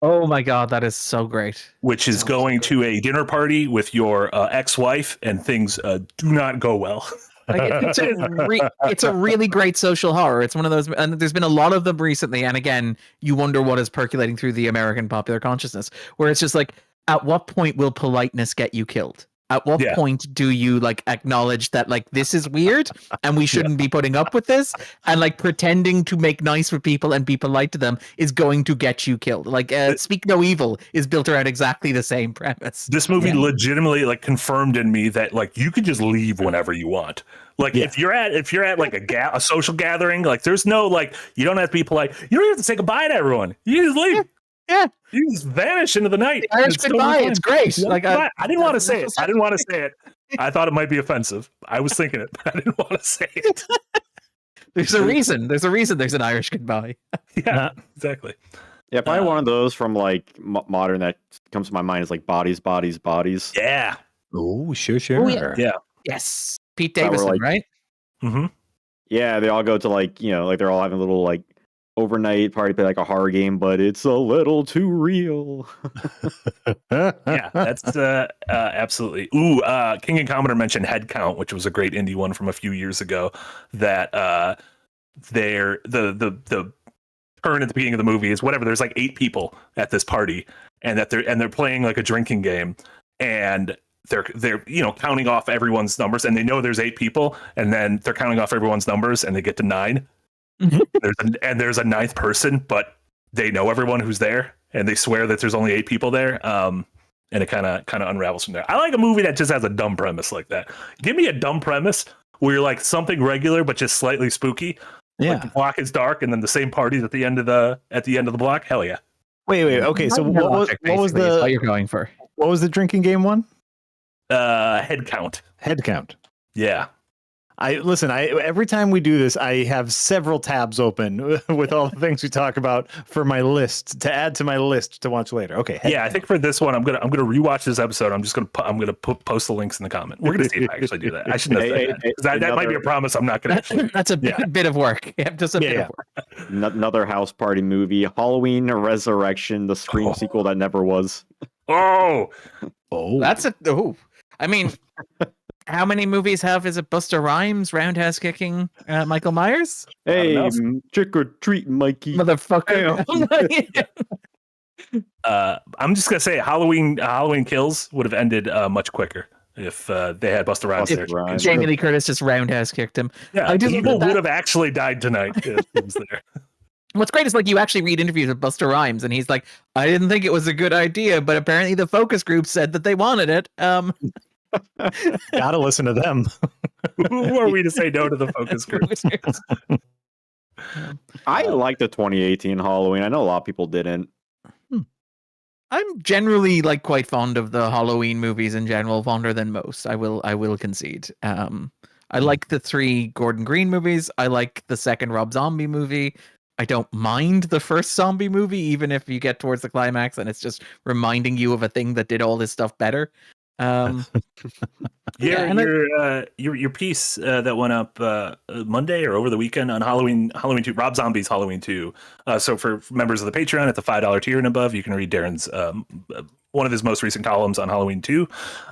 Oh my God, that is so great. Which is going to a dinner party with your ex-wife, and things do not go well. It's a really great social horror. It's one of those, and there's been a lot of them recently. And again, you wonder what is percolating through the American popular consciousness, where it's just like, at what point will politeness get you killed? At what point do you like acknowledge that like this is weird and we shouldn't be putting up with this, and like pretending to make nice with people and be polite to them is going to get you killed? Like Speak No Evil is built around exactly the same premise. This movie legitimately like confirmed in me that like you can just leave whenever you want. Like if you're at like a social gathering, like there's no like, you don't have to be polite. You don't have to say goodbye to everyone. You just leave. Yeah. You just vanish into the night. The Irish goodbye. It's great. Like I didn't want to say it. I thought it might be offensive. I was thinking it, but I didn't want to say it. There's a reason. There's an Irish goodbye. Yeah, exactly. Yeah, probably one of those from like modern that comes to my mind is like Bodies, Bodies, Bodies. Yeah. Oh, sure. Oh, yeah. Yes. Pete Davidson, right? Mm-hmm. Yeah, they all go to like, like they're all having a little like overnight party, play like a horror game, but it's a little too real. Yeah, that's absolutely. Ooh, King and Commodore mentioned Head Count, which was a great indie one from a few years ago. That they're the turn at the beginning of the movie is whatever. There's like 8 people at this party, and they're playing like a drinking game, and they're counting off everyone's numbers, and they know there's 8 people, and then they're counting off everyone's numbers, and they get to 9. There's a 9th person, but they know everyone who's there, and they swear that there's only 8 people there. And it kind of unravels from there. I like a movie that just has a dumb premise like that. Give me a dumb premise where you're like something regular but just slightly spooky. Yeah, like the block is dark, and then the same party's at the end of the block. Hell yeah. Wait. Okay, so what was what you're going for? What was the drinking game one? Head Count. Head Count. Yeah. Every time we do this, I have several tabs open with all the things we talk about for my list to add to my list to watch later. Okay. Yeah, I think for this one, I'm gonna rewatch this episode. I'm gonna post the links in the comment. We're gonna see if I actually do that. I shouldn't have said that. That might be a promise. I'm not gonna. Actually. That's a bit of work. Yeah, just a bit of work. Another house party movie, Halloween Resurrection, the Scream sequel that never was. Oh, I mean, how many movies is it Busta Rhymes roundhouse kicking Michael Myers? Hey, trick or treat, Mikey, motherfucker! I'm just gonna say Halloween Kills would have ended much quicker if they had Busta Rhymes there. Jamie Lee Curtis just roundhouse kicked him. Yeah, people would have actually died tonight if he was there. What's great is like you actually read interviews with Busta Rhymes and he's like, I didn't think it was a good idea, but apparently the focus group said that they wanted it. Gotta listen to them. Who are we to say no to the focus group? I like the 2018 Halloween. I know a lot of people didn't. I'm generally like quite fond of the Halloween movies in general, fonder than most. I will concede. I like the 3 Gordon Green movies. I like the second Rob Zombie movie. I don't mind the first zombie movie, even if you get towards the climax and it's just reminding you of a thing that did all this stuff better. Your piece that went up Monday or over the weekend on Halloween 2, Rob Zombie's Halloween 2. So for members of the Patreon at the $5 tier and above, you can read Darren's one of his most recent columns on Halloween 2.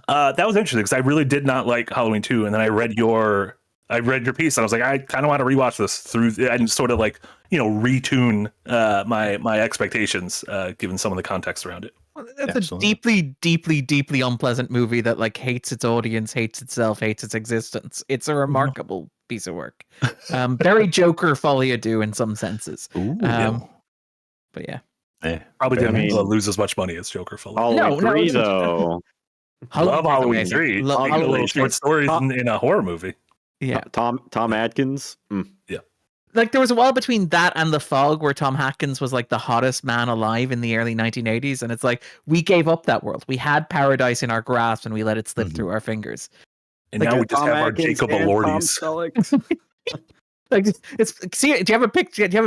That was interesting because I really did not like Halloween 2, and then I read your piece and I was like, I kind of want to rewatch this through and sort of like, retune my expectations given some of the context around it. Well, that's a deeply, deeply, deeply unpleasant movie that like hates its audience, hates itself, hates its existence. It's a remarkable piece of work. Very Joker folie à deux in some senses. But yeah. Probably didn't lose as much money as Joker folie. Halloween 3 though. Love Halloween 3. Love short stories in a horror movie. Yeah. Tom Atkins. Yeah. Like there was a while between that and The Fog where Tom Atkins was like the hottest man alive in the early 1980s, and it's like we gave up that world. We had paradise in our grasp and we let it slip through our fingers. And like now we just have our Jacob Elordi's. Like do you have a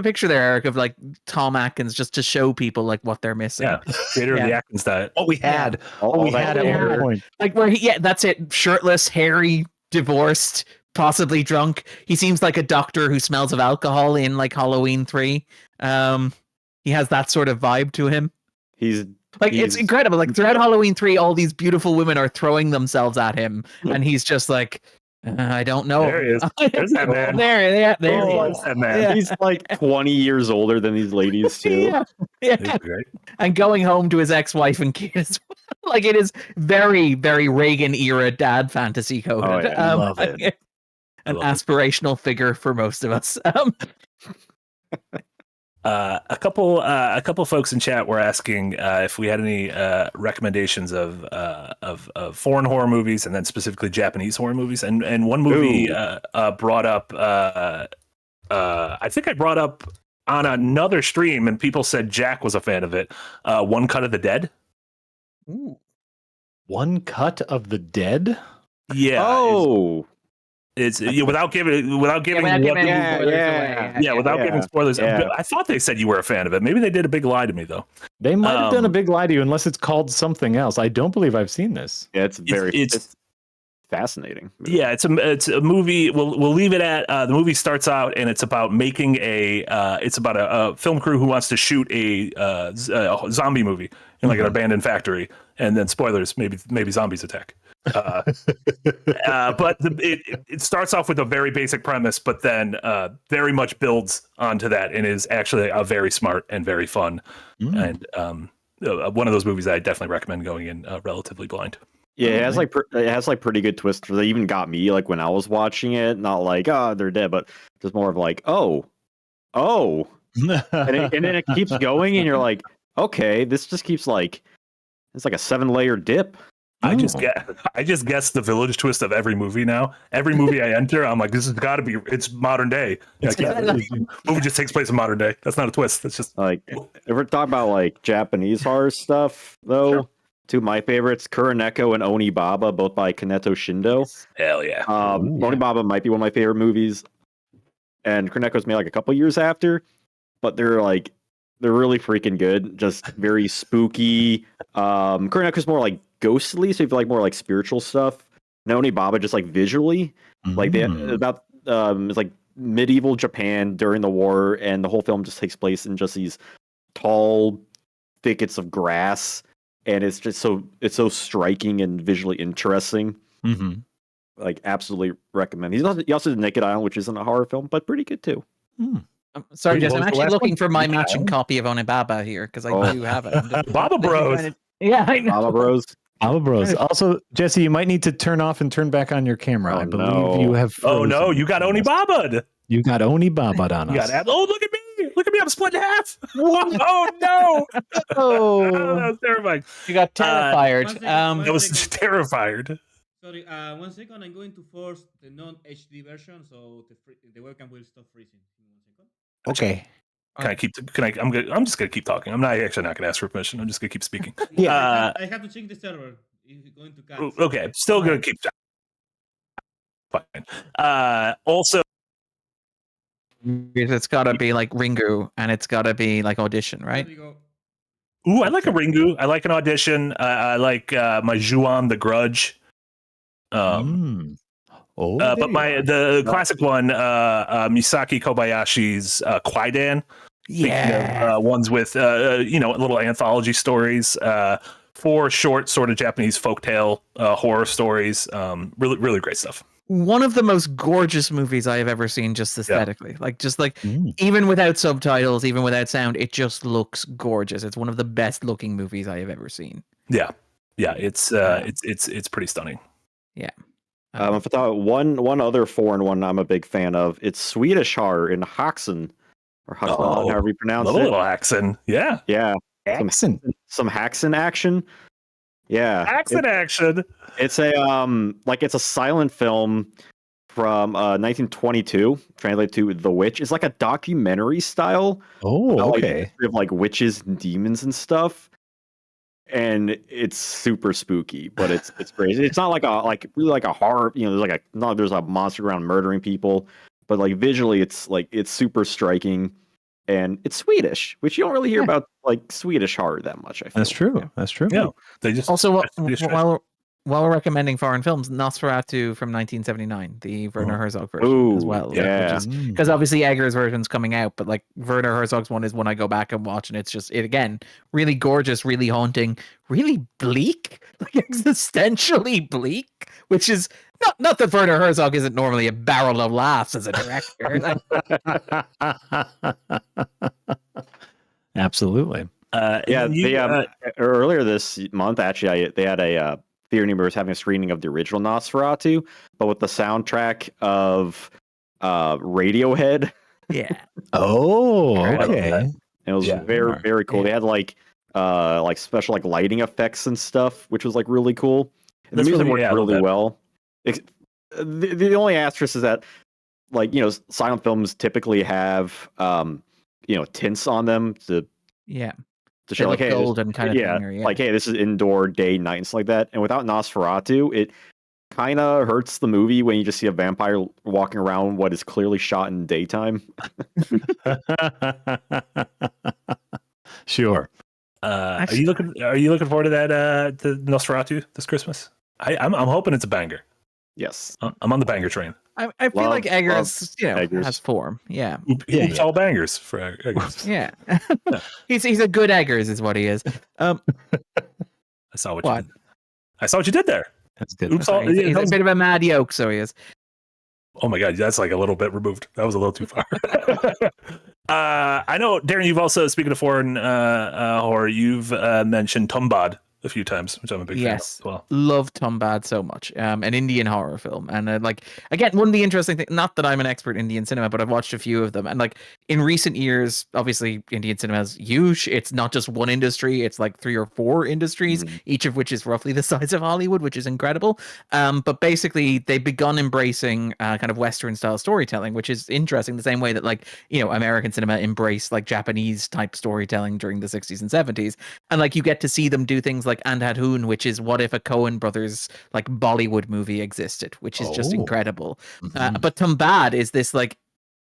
picture there, Eric, of like Tom Atkins just to show people like what they're missing? Yeah, creator of the Atkins diet. What we had. What we had at one point. Like where that's it. Shirtless, hairy, divorced, possibly drunk. He seems like a doctor who smells of alcohol in like Halloween 3. He has that sort of vibe to him. It's incredible. Like throughout Halloween 3, all these beautiful women are throwing themselves at him, and he's just like, I don't know. There he is. There's that man. There he is. That man. Yeah. He's like 20 years older than these ladies too. Yeah. And going home to his ex-wife and kids. Like it is very, very Reagan era dad fantasy coded. I love it. An aspirational figure for most of us. A couple folks in chat were asking if we had any recommendations of foreign horror movies, and then specifically Japanese horror movies. And one movie brought up. I think I brought up on another stream, and people said Jack was a fan of it. One Cut of the Dead. Ooh. One Cut of the Dead. Yeah. Oh. It's without giving spoilers. Yeah. I thought they said you were a fan of it. Maybe they did a big lie to me though. They might have done a big lie to you, unless it's called something else. I don't believe I've seen this. Yeah, it's fascinating. Yeah, it's a movie. We'll leave it at the movie starts out and it's about making it's about a film crew who wants to shoot a zombie movie in like an abandoned factory, and then spoilers, maybe zombies attack. But it starts off with a very basic premise, but then very much builds onto that and is actually a very smart and very fun and one of those movies that I definitely recommend going in relatively blind. Yeah, it has like pretty good twists. They even got me like when I was watching it, not like they're dead, but just more of like and then it keeps going, and you're like, okay, this just keeps like it's like a 7-layer dip. I just guess the village twist of every movie now. Every movie I enter, I'm like, this has got to be. It's modern day. Movie just takes place in modern day. That's not a twist. That's just like if we're talking about like Japanese horror stuff, though. Sure. Two of my favorites, Kuroneko and Onibaba, both by Kaneto Shindo. Hell yeah. Onibaba might be one of my favorite movies, and Kuroneko's made like a couple years after, but they're really freaking good. Just very spooky. Kuroneko's more like ghostly, so if you like more like spiritual stuff. And Onibaba just like visually, like they about it's like medieval Japan during the war, and the whole film just takes place in just these tall thickets of grass. And it's just so striking and visually interesting. Like, absolutely recommend. He also did Naked Island, which isn't a horror film, but pretty good too. Sorry, Wait, Jess, what I'm was the actually last looking one? for my Naked matching Island? copy of Onibaba here because I do have it. Baba Bros. Yeah, I know. Baba Bros. Baba Bros. Also, Jesse, you might need to turn off and turn back on your camera. Oh, I believe no. you have. Oh no, frozen you got us. Onibaba. You got Onibaba on You us. got oh look at me. Look at me, I'm split in half. Oh no. Oh, that was terrifying. You got terrified. one second, That was second. terrified. Sorry, 1 second. I'm going to force the non-HD version, so the webcam will stop freezing. Give me 1 second. Okay. I'm just gonna keep talking. I'm not actually not gonna ask for permission. I'm just gonna keep speaking. Yeah. I have to check the server. If it's going to cut. Okay, still gonna keep fine. Also It's got to be like Ringu, and it's got to be like Audition, right? There you go. ooh, I like a Ringu. I like an Audition. I like my Juon the Grudge. Oh, But there you the classic one, Misaki Kobayashi's Kwaidan. Yeah. Ones with little anthology stories. 4 short sort of Japanese folktale horror stories. Really, really great stuff. One of the most gorgeous movies I have ever seen, just aesthetically. Even without subtitles, even without sound, it just looks gorgeous. It's one of the best looking movies I have ever seen. Yeah, it's pretty stunning. Yeah. If I thought one other foreign one I'm a big fan of, it's Swedish horror in Haxen, or Haxen, however you pronounce Love a it. little accent. Yeah, Yeah, Accent. some Haxen action. Yeah, accent action. It's a it's a silent film from 1922, translated to The Witch. It's like a documentary style. Oh, about, like, the okay. history of like witches and demons and stuff. And it's super spooky, but it's crazy. It's not really like a horror, there's a monster around murdering people, but like visually it's super striking, and it's Swedish, which you don't really hear about like Swedish horror that much, I feel. That's true. That's true. Yeah, they just Also, Swedish while we're recommending foreign films, Nosferatu from 1979, the Werner Herzog version as Ooh, well. yeah. Because obviously Egger's version's coming out, but like Werner Herzog's one is one I go back and watch, and it's just again really gorgeous, really haunting, really bleak, like existentially bleak. Which is not that Werner Herzog isn't normally a barrel of laughs as a director. Absolutely. Earlier this month, actually, they had a theater was having a screening of the original Nosferatu, but with the soundtrack of Radiohead. Yeah. Oh, I love okay. that. It was very, very cool. They had like special like lighting effects and stuff, which was like really cool. And the That's music really- worked I love really that. well. The only asterisk is that, silent films typically have tints on them to Yeah. show They like, look hey, golden kind of thing. Or, like, hey, this is indoor, day, night, and stuff like that. And without Nosferatu, it kind of hurts the movie when you just see a vampire walking around what is clearly shot in daytime. Sure. Are you looking forward to that to Nosferatu this Christmas? I'm hoping it's a banger. Yes. I'm on the banger train. I feel like Eggers, Eggers. has form. Yeah. Oops, all bangers for Eggers. Yeah. he's a good Eggers is what he is. I saw what What? you did. I saw what you did there. That's good. Oops, all, He's a bit of a mad yoke, so he is. oh my god, that's like a little bit removed. That was a little too far. I know, Darren. You've also, speaking of foreign horror, you've mentioned Tumbad a few times, which I'm a big fan of as well. Love Tumbad so much. An Indian horror film, and again, one of the interesting things. Not that I'm an expert in Indian cinema, but I've watched a few of them, and like in recent years, obviously Indian cinema is huge. It's not just one industry; it's like 3 or 4 industries, each of which is roughly the size of Hollywood, which is incredible. But basically, they've begun embracing kind of Western style storytelling, which is interesting. The same way that American cinema embraced like Japanese type storytelling during the 60s and 70s, and like you get to see them do things like like Andhadhun, which is what if a Coen Brothers like Bollywood movie existed, which is just incredible. But Tumbad is this like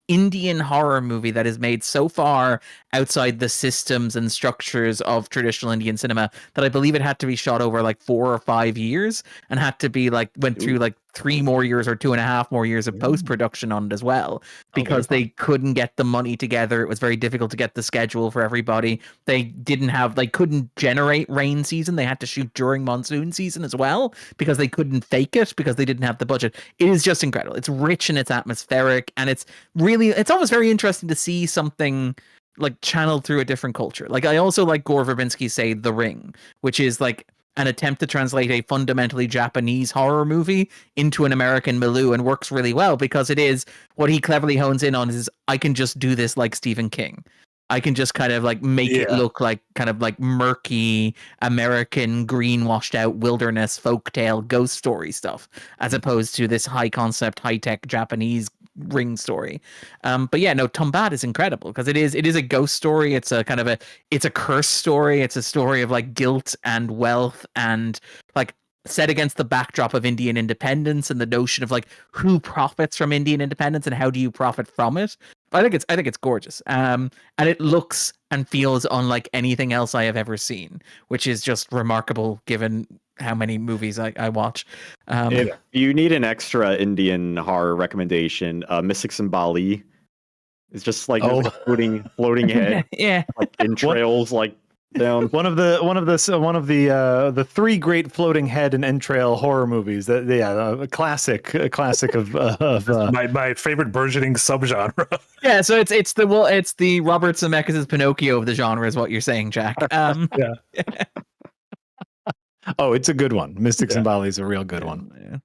Indian horror movie that is made so far outside the systems and structures of traditional Indian cinema that I believe it had to be shot over like 4 or 5 years and had to be like went through like 3 more years or 2.5 more years of post-production on it as well, because they couldn't get the money together. It was very difficult to get the schedule for everybody. They couldn't generate rain season. They had to shoot during monsoon season as well because they couldn't fake it because they didn't have the budget. It is just incredible. It's rich and it's atmospheric, and it's almost very interesting to see something like channeled through a different culture. Like I also like Gore Verbinski's say The Ring, which is like an attempt to translate a fundamentally Japanese horror movie into an American milieu, and works really well because it is what he cleverly hones in on is I can just do this like Stephen King. I can just kind of like make it look like kind of like murky American green washed out wilderness folktale ghost story stuff, as opposed to this high concept, high tech Japanese Ring story. But yeah, no, Tumbad is incredible because it is a ghost story. It's a kind of it's a curse story. It's a story of like guilt and wealth and like set against the backdrop of Indian independence and the notion of like who profits from Indian independence and how do you profit from it. I think it's gorgeous. And it looks and feels unlike anything else I have ever seen, which is just remarkable given how many movies I watch. If you need an extra Indian horror recommendation, Mystics in Bali. It's just like this floating head, like entrails, like down. One of the 3 great floating head and entrail horror movies. A classic of my favorite burgeoning subgenre. Yeah, so it's the Robert Zemeckis' Pinocchio of the genre, is what you're saying, Jack. Yeah. Oh, it's a good one. Mystics in Bali is a real good one.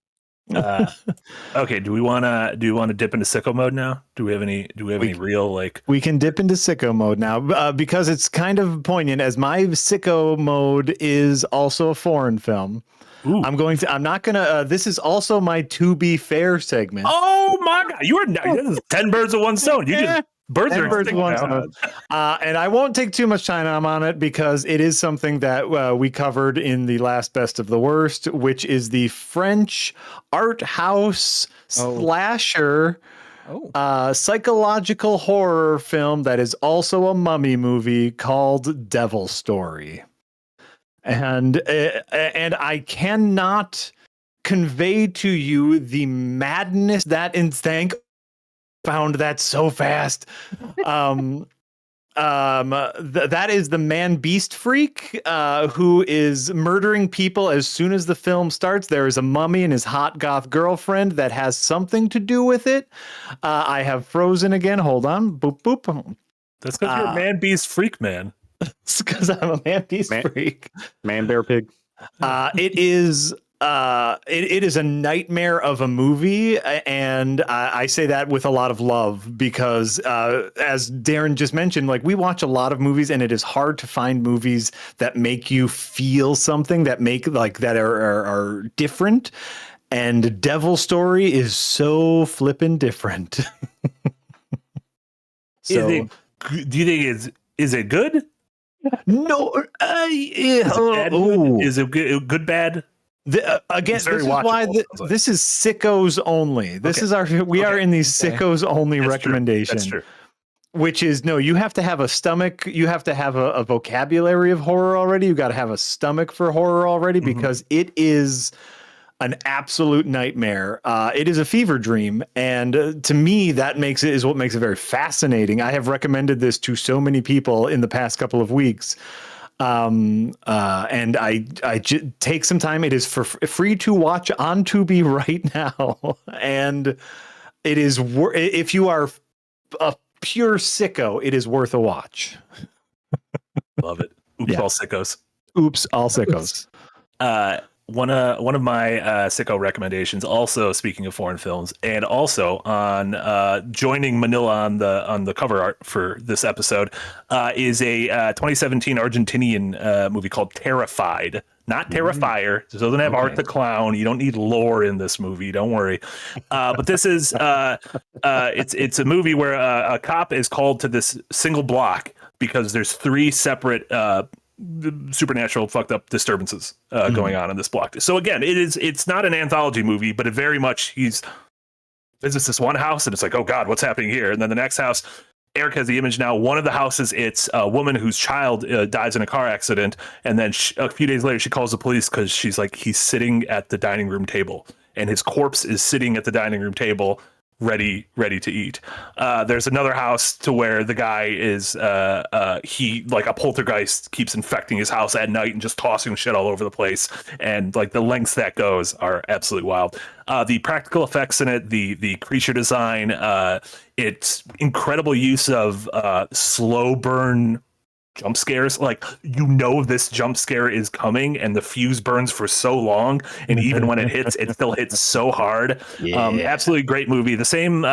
Okay, do we want to dip into sicko mode now? Do we have any real like? We can dip into sicko mode now because it's kind of poignant, as my sicko mode is also a foreign film. Ooh. I'm not gonna this is also my To Be Fair segment. Oh my god, this is 10 birds with one stone. You just birds are birds with one stone. And I won't take too much time on it because it is something that we covered in the last Best of the Worst, which is the French art house slasher psychological horror film that is also a mummy movie called Devil Story. And I cannot convey to you the madness that found that so fast. That is the man beast freak who is murdering people as soon as the film starts. There is a mummy and his hot goth girlfriend that has something to do with it. I have frozen again. Hold on. Boop boop. That's because you're a man beast freak, man. It's because I'm a man beast freak. Man bear pig. It is a nightmare of a movie, and I say that with a lot of love because as Darren just mentioned, like we watch a lot of movies and it is hard to find movies that make you feel something, that make like that are different, and Devil Story is so flippin' different. So do you think is it good? No, is it good bad? Again, this is why this is Sickos only. This is we are in these Sickos only recommendation. That's true. Which is you have to have a stomach, you have to have a vocabulary of horror already. You got to have a stomach for horror already because it is an absolute nightmare. It is a fever dream, and to me, that is what makes it very fascinating. I have recommended this to so many people in the past couple of weeks. And I take some time. It is free to watch on Tubi right now, and it is if you are a pure sicko, it is worth a watch. Love it. Oops, all sickos. Oops, all sickos. One of my sicko recommendations, also speaking of foreign films, and also on joining Manila on the cover art for this episode, is a 2017 Argentinian movie called Terrified. Not Terrifier. It doesn't have Art the Clown. You don't need lore in this movie. Don't worry. But this is it's a movie where a cop is called to this single block because there's 3 separate supernatural fucked up disturbances going on in this block. So again, it's not an anthology movie, but it very much visits this one house and it's like, oh God, what's happening here? And then the next house, Eric has the image now. One of the houses, it's a woman whose child dies in a car accident. And then a few days later, she calls the police because she's like, he's sitting at the dining room table and his corpse is sitting at the dining room table, ready to eat. There's another house to where the guy is he like a poltergeist keeps infecting his house at night and just tossing shit all over the place, and like the lengths that goes are absolutely wild. The practical effects in it, the creature design, it's incredible use of slow burn jump scares. Like, this jump scare is coming and the fuse burns for so long, and even when it hits, it still hits so hard. Absolutely great movie. The same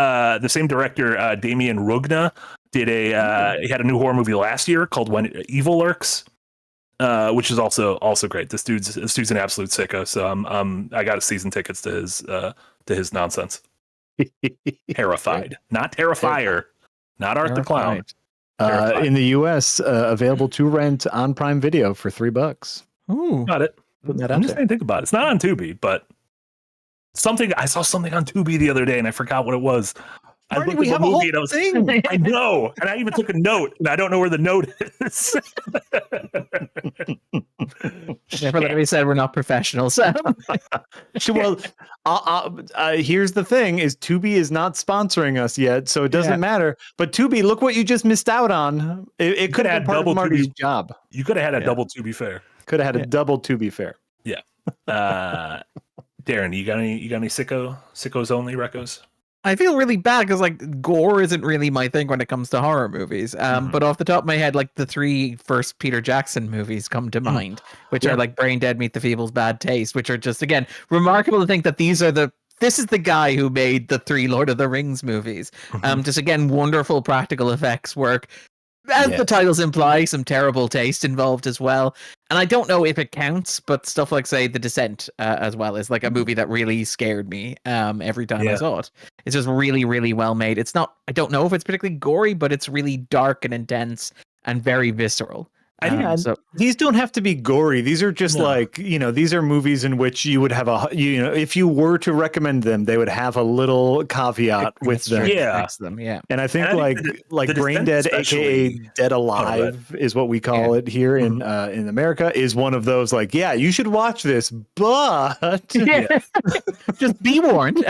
director, Damien Rugna, did he had a new horror movie last year called When Evil Lurks, which is also great. This dude's an absolute sicko, so I got season tickets to his nonsense. Terrified, not Terrifier, not Art the Clown. In the US, available to rent on Prime Video for $3. Ooh, Got it. I'm just saying, think about it. It's not on Tubi, but I saw something on Tubi the other day and I forgot what it was. Marty, we have a whole thing. I know, and I even took a note, and I don't know where the note is. Never let me say we're not professionals. Well, here's the thing: is Tubi is not sponsoring us yet, so it doesn't matter. But Tubi, look what you just missed out on. It could have been part of Marty's job. You could have had a double Tubi fare. Could have had a double Tubi fare. Yeah. Darren, you got any Sickos-only recos? I feel really bad because like gore isn't really my thing when it comes to horror movies. But off the top of my head, like the 3 first Peter Jackson movies come to mind, which are like Brain Dead, Meet the Feebles, Bad Taste, which are just, again, remarkable to think that this is the guy who made the 3 Lord of the Rings movies. Just again, wonderful practical effects work. As the titles imply, some terrible taste involved as well. And I don't know if it counts, but stuff like, say, The Descent as well is like a movie that really scared me every time I saw it. It's just really, really well made. It's not, I don't know if it's particularly gory, but it's really dark and intense and very visceral. So these don't have to be gory. These are just these are movies in which you would have if you were to recommend them, they would have a little caviat with them. And I think like Brain Dead, aka Dead Alive, is what we call it here in America, is one of those like, you should watch this, but just be warned.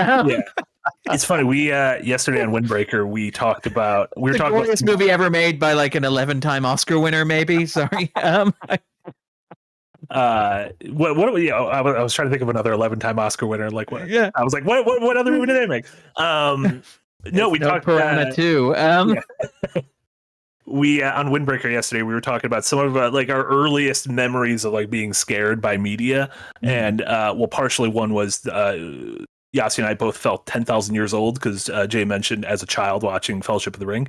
It's funny. We yesterday on Windbreaker we were talking about the movie ever made by like an 11-time Oscar winner, maybe. Sorry. I was trying to think of another 11-time Oscar winner. Like what? Yeah. I was like, what other movie did they make? No, we talked Piranha too. We on Windbreaker yesterday we were talking about some of like our earliest memories of like being scared by media, and partially one was Yasi and I both felt 10,000 years old because Jay mentioned as a child watching Fellowship of the Ring.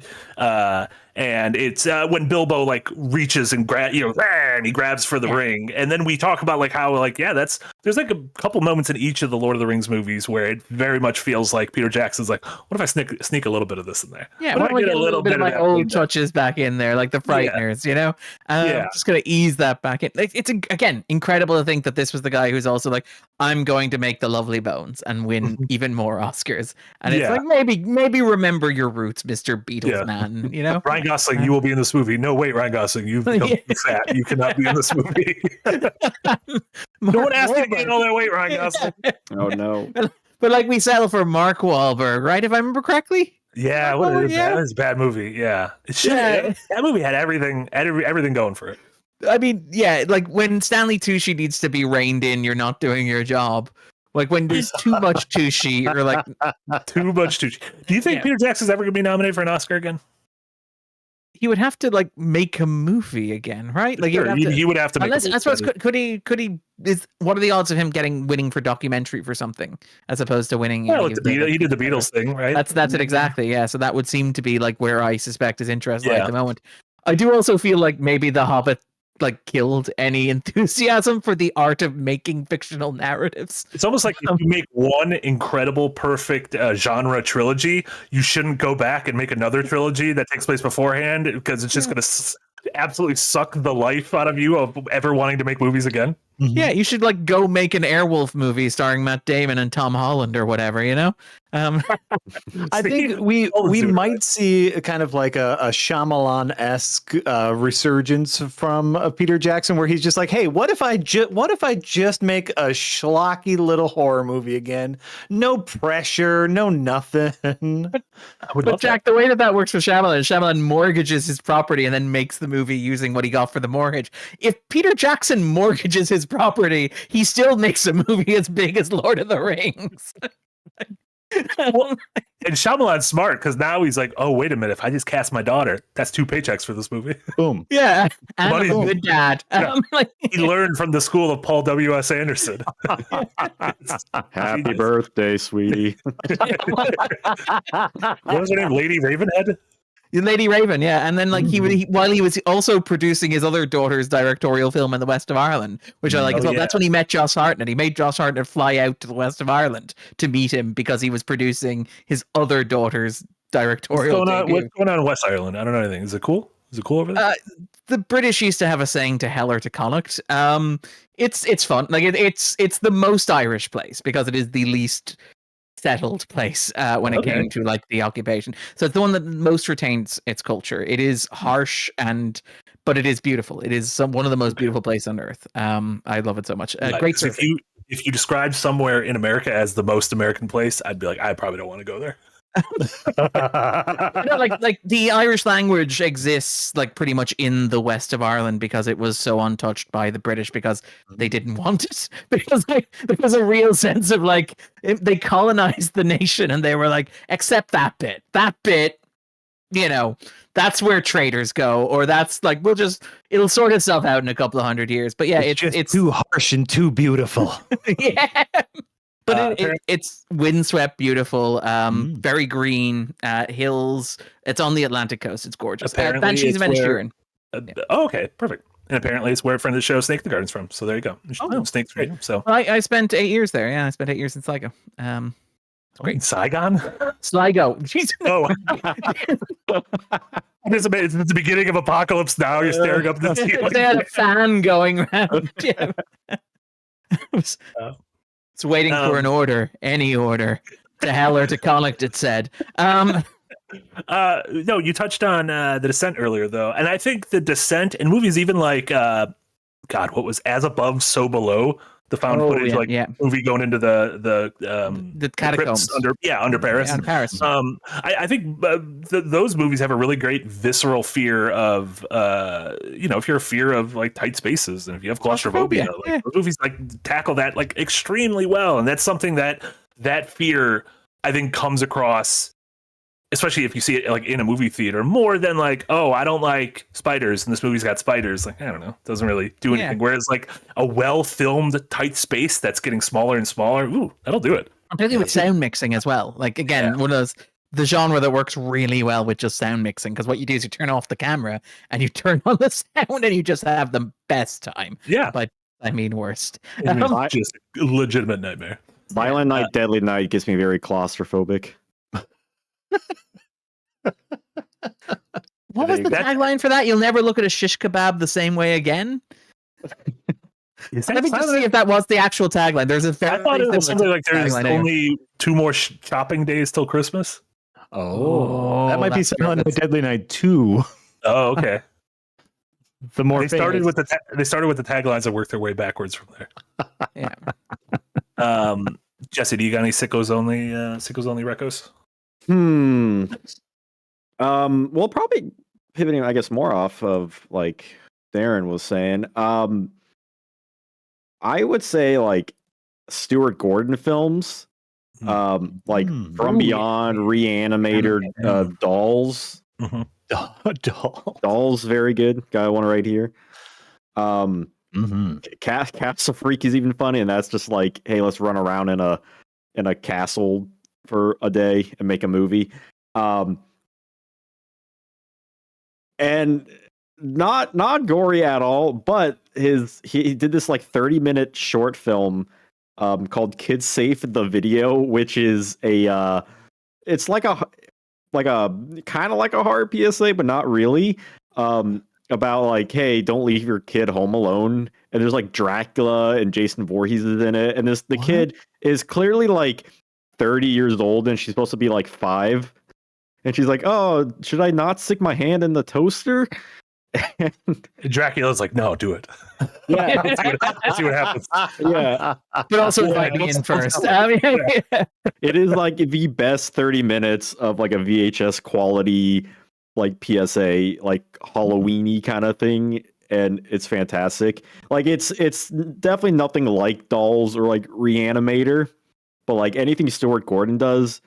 And it's when Bilbo like reaches and and he grabs for the ring. And then we talk about like how like, there's like a couple moments in each of the Lord of the Rings movies where it very much feels like Peter Jackson's like, what if I sneak a little bit of this in there? Yeah, what if I get a little bit of my old touches back in there, like the Frighteners, just gonna ease that back in. It's again incredible to think that this was the guy who's also like, I'm going to make The Lovely Bones and win even more Oscars. And it's like, maybe remember your roots, Mr. Beatles man, Ryan Gosling, you will be in this movie. No, wait, Ryan Gosling, you've become fat. You cannot be in this movie. No one asked you to gain all that weight, Ryan Gosling. Oh no! But like we settle for Mark Wahlberg, right? If I remember correctly. Yeah, that was a bad movie. Yeah, that movie had everything going for it. I mean, like when Stanley Tucci needs to be reined in, you're not doing your job. Like when there's too much Tucci, you're like too much Tucci. Do you think Peter Jackson's ever going to be nominated for an Oscar again? He would have to like make a movie again, right? Like he would have to. Make I suppose could he? What are the odds of him winning for documentary for something as opposed to winning? Well, he did the Beatles thing, right? That's it exactly. Yeah, so that would seem to be like where I suspect his interest at the moment. I do also feel like maybe The Hobbit like killed any enthusiasm for the art of making fictional narratives. It's almost like if you make one incredible, perfect genre trilogy, you shouldn't go back and make another trilogy that takes place beforehand because it's just going to absolutely suck the life out of you of ever wanting to make movies again. Yeah, you should like go make an Airwolf movie starring Matt Damon and Tom Holland or whatever, you know? I think we might see a kind of like a Shyamalan-esque resurgence from Peter Jackson, where he's just like, "Hey, what if I just make a schlocky little horror movie again? No pressure, no nothing." But Jack, the way that works for Shyamalan mortgages his property and then makes the movie using what he got for the mortgage. If Peter Jackson mortgages his property, he still makes a movie as big as Lord of the Rings. Well, and Shyamalan's smart because now he's like, oh, wait a minute. If I just cast my daughter, that's 2 paychecks for this movie. Boom. Yeah. And Money's a good dad. Yeah. He learned from the school of Paul W.S. Anderson. Happy birthday, sweetie. What was her name? Lady Ravenhead? Lady Raven, yeah, and then like while he was also producing his other daughter's directorial film in the West of Ireland, which I like as well. Yeah. That's when he met Josh Hartnett. He made Josh Hartnett fly out to the West of Ireland to meet him because he was producing his other daughter's directorial. What's going on in West Ireland? I don't know anything. Is it cool? Is it cool over there? The British used to have a saying to hell or to Connacht. It's fun. Like it's the most Irish place because it is the least settled place when it came to like the occupation. So it's the one that most retains its culture. It is harsh but it is beautiful. It is one of the most beautiful places on earth. I love it so much. Great surfing. If you describe somewhere in America as the most American place, I'd be like, I probably don't want to go there. like the Irish language exists like pretty much in the west of Ireland because it was so untouched by the British because they didn't want it, because like there was a real sense of like they colonized the nation and they were like, except that bit, you know, that's where traders go, or that's like it'll sort itself out in a couple of 100 years. But yeah, it's too harsh and too beautiful. Yeah. But it's windswept, beautiful, very green, hills. It's on the Atlantic coast. It's gorgeous. Banshees of Inisherin. Okay, perfect. And apparently it's where a friend of the show, Snake the Garden's from. So there you go. Snake's great. So I spent 8 years there. Yeah, I spent 8 years in Sligo. Great. In Saigon? Sligo. Oh. It's the beginning of Apocalypse Now. You're staring up the ceiling. They had a fan going around. Yeah. It's waiting for an order, any order, to hell or to Connacht, it said. No, you touched on The Descent earlier, though. And I think The Descent in movies even like, God, what was As Above, So Below? The found footage movie going into the catacombs under Paris. Yeah, under Paris. I think those movies have a really great visceral fear of, if you're a fear of like tight spaces and if you have claustrophobia, those movies like tackle that like extremely well, and that's something that fear I think comes across, especially if you see it like in a movie theater, more than like, oh, I don't like spiders and this movie's got spiders. Like, I don't know, doesn't really do anything. Whereas like a well-filmed tight space that's getting smaller and smaller, ooh, that'll do it. Particularly with sound mixing as well. Like again, one of those the genre that works really well with just sound mixing, because what you do is you turn off the camera and you turn on the sound and you just have the best time. Yeah, but I mean worst. It's just a legitimate nightmare. Violent Night, Deadly Night gets me very claustrophobic. What was the tagline for that? You'll never look at a shish kebab the same way again. Let me just see if that was the actual tagline. There's I thought it was something like there's only 2 more shopping days till Christmas. Oh, that might be something like Deadly Night 2. Oh, okay. The more they started with the taglines and worked their way backwards from there. Yeah. Jesse, do you got any Sickos-only recos? Well, probably pivoting, I guess, more off of like Darren was saying. I would say like Stuart Gordon films, like From Beyond, Reanimator, Dolls. Dolls, very good. Got one right here. Castle Freak is even funny, and that's just like, hey, let's run around in a castle for a day and make a movie. And not gory at all, but he did this like 30-minute short film called Kids Safe the Video, which is it's like a kind of like a hard PSA, but not really. about like, hey, don't leave your kid home alone. And there's like Dracula and Jason Voorhees is in it, and the kid is clearly like 30 years old, and she's supposed to be like 5, and she's like, oh, should I not stick my hand in the toaster? And Dracula's like, no, do it. Yeah, Let's see what happens. yeah. But also invite me in first. I mean, It is like the best 30 minutes of like a VHS quality, like PSA, like Halloweeny kind of thing, and it's fantastic. Like it's definitely nothing like Dolls or like Reanimator, but like anything Stuart Gordon does,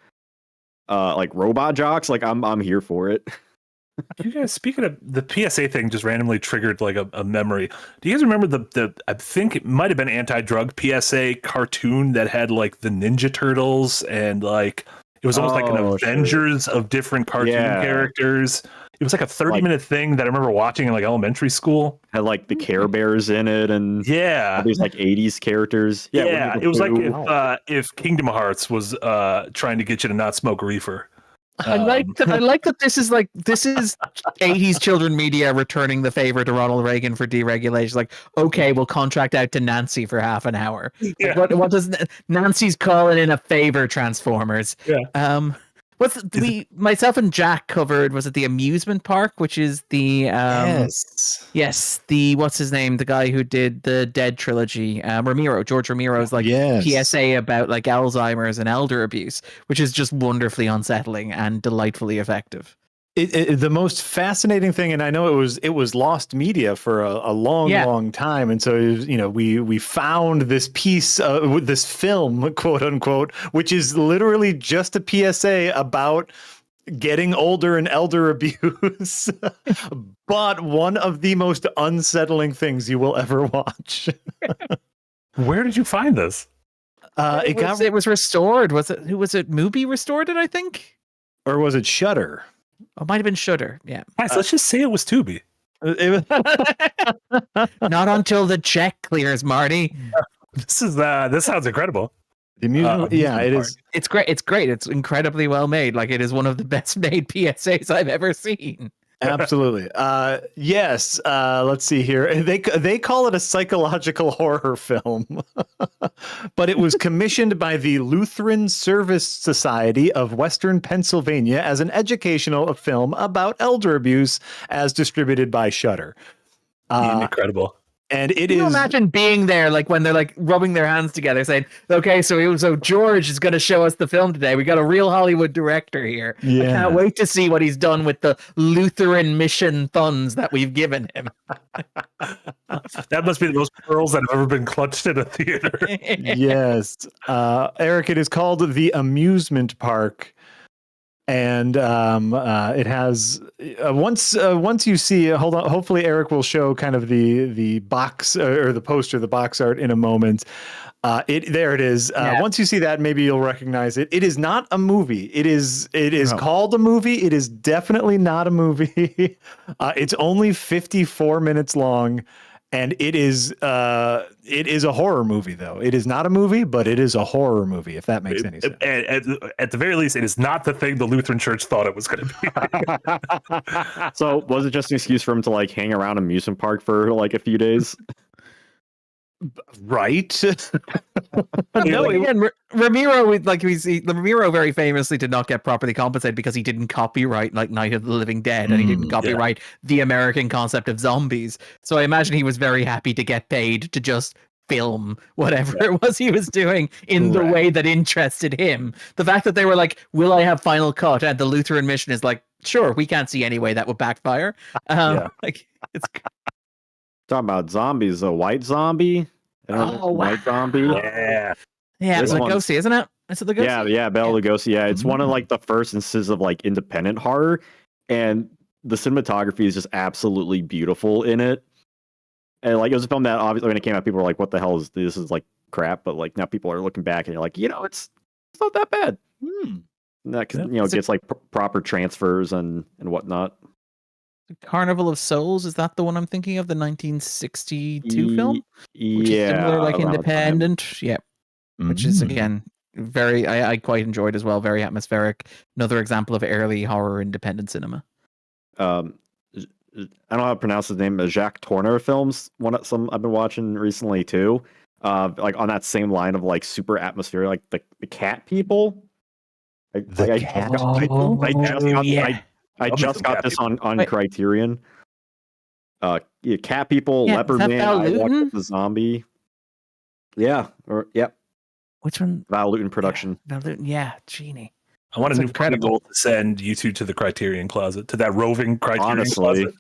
like Robot Jocks, like I'm here for it. You guys, speaking of the PSA thing, just randomly triggered like a memory. Do you guys remember the I think it might have been anti-drug PSA cartoon that had like the Ninja Turtles and like it was almost like an Avengers of different cartoon characters. It was like a 30-minute thing that I remember watching in like elementary school. Had like the Care Bears in it, and all these like 80s characters. Yeah, it was like if Kingdom Hearts was trying to get you to not smoke reefer. I like that this is 80s children media returning the favor to Ronald Reagan for deregulation. Like, okay, we'll contract out to Nancy for half an hour. Yeah. Like, what does Nancy's calling in a favor, Transformers? Yeah. Myself and Jack covered, was it the amusement park, which is the yes, the what's his name, the guy who did the Dead trilogy, George Romero's PSA about like Alzheimer's and elder abuse, which is just wonderfully unsettling and delightfully effective. The most fascinating thing, and I know it was lost media for a long time, and so it was, we found this piece, this film, quote unquote, which is literally just a PSA about getting older and elder abuse, but one of the most unsettling things you will ever watch. Where did you find this? It was restored. Was it Mubi restored it? I think, or was it Shudder? Oh, it might have been Shudder. Yeah. Guys, let's just say it was Tubi. Not until the check clears, Marty. This sounds incredible. The music, it is. It's great. It's great. It's incredibly well made. Like, it is one of the best made PSAs I've ever seen. Absolutely. Yes. Let's see here. They call it a psychological horror film, but it was commissioned by the Lutheran Service Society of Western Pennsylvania as an educational film about elder abuse, as distributed by Shudder. Incredible. And Can you imagine being there, like when they're like rubbing their hands together, saying, "Okay, so George is going to show us the film today. We got a real Hollywood director here. I can't wait to see what he's done with the Lutheran mission funds that we've given him." That must be the most pearls that have ever been clutched in a theater. Yes, Eric. It is called The Amusement Park. And it has once you see, hold on, hopefully Eric will show kind of the box or the poster, the box art in a moment. There it is. Once you see that, maybe you'll recognize it. It is not a movie. It is called a movie. It is definitely not a movie. It's only 54 minutes long. And it is a horror movie, though. It is not a movie, but it is a horror movie, if that makes any sense. At the very least, it is not the thing the Lutheran Church thought it was going to be. So was it just an excuse for him to like hang around amusement park for like a few days? Right. No, again, Ramiro very famously did not get properly compensated because he didn't copyright like Night of the Living Dead, and he didn't copyright the American concept of zombies. So I imagine he was very happy to get paid to just film whatever it was he was doing in the way that interested him. The fact that they were like, "Will I have final cut?" and the Lutheran mission is like, "Sure, we can't see any way that would backfire." Like, it's talking about zombies, a white zombie. White zombie. Yeah, it's Lugosi, isn't it? Is it Lugosi? Yeah, Bela Lugosi. Yeah, it's one of like the first instances of like independent horror, and the cinematography is just absolutely beautiful in it. And like it was a film that obviously when it came out, people were like, "What the hell is this? Is like crap." But like now people are looking back and you're like, it's not that bad. That gets like proper transfers and whatnot. Carnival of Souls, is that the one I'm thinking of, the 1962 film, which is similar, like independent, which is again very I quite enjoyed as well, very atmospheric, another example of early horror independent cinema. I don't know how to pronounce his name. Jacques Tourneur films. Some I've been watching recently too. Like on that same line of like super atmosphere, like the cat people. I just got this on Criterion. Yeah, cat people, leopard man, I watched the zombie. Yeah, Which one? Val Luton production. Val Luton, yeah, genie. I want a new goal to send you two to the Criterion closet, to that roving Criterion closet.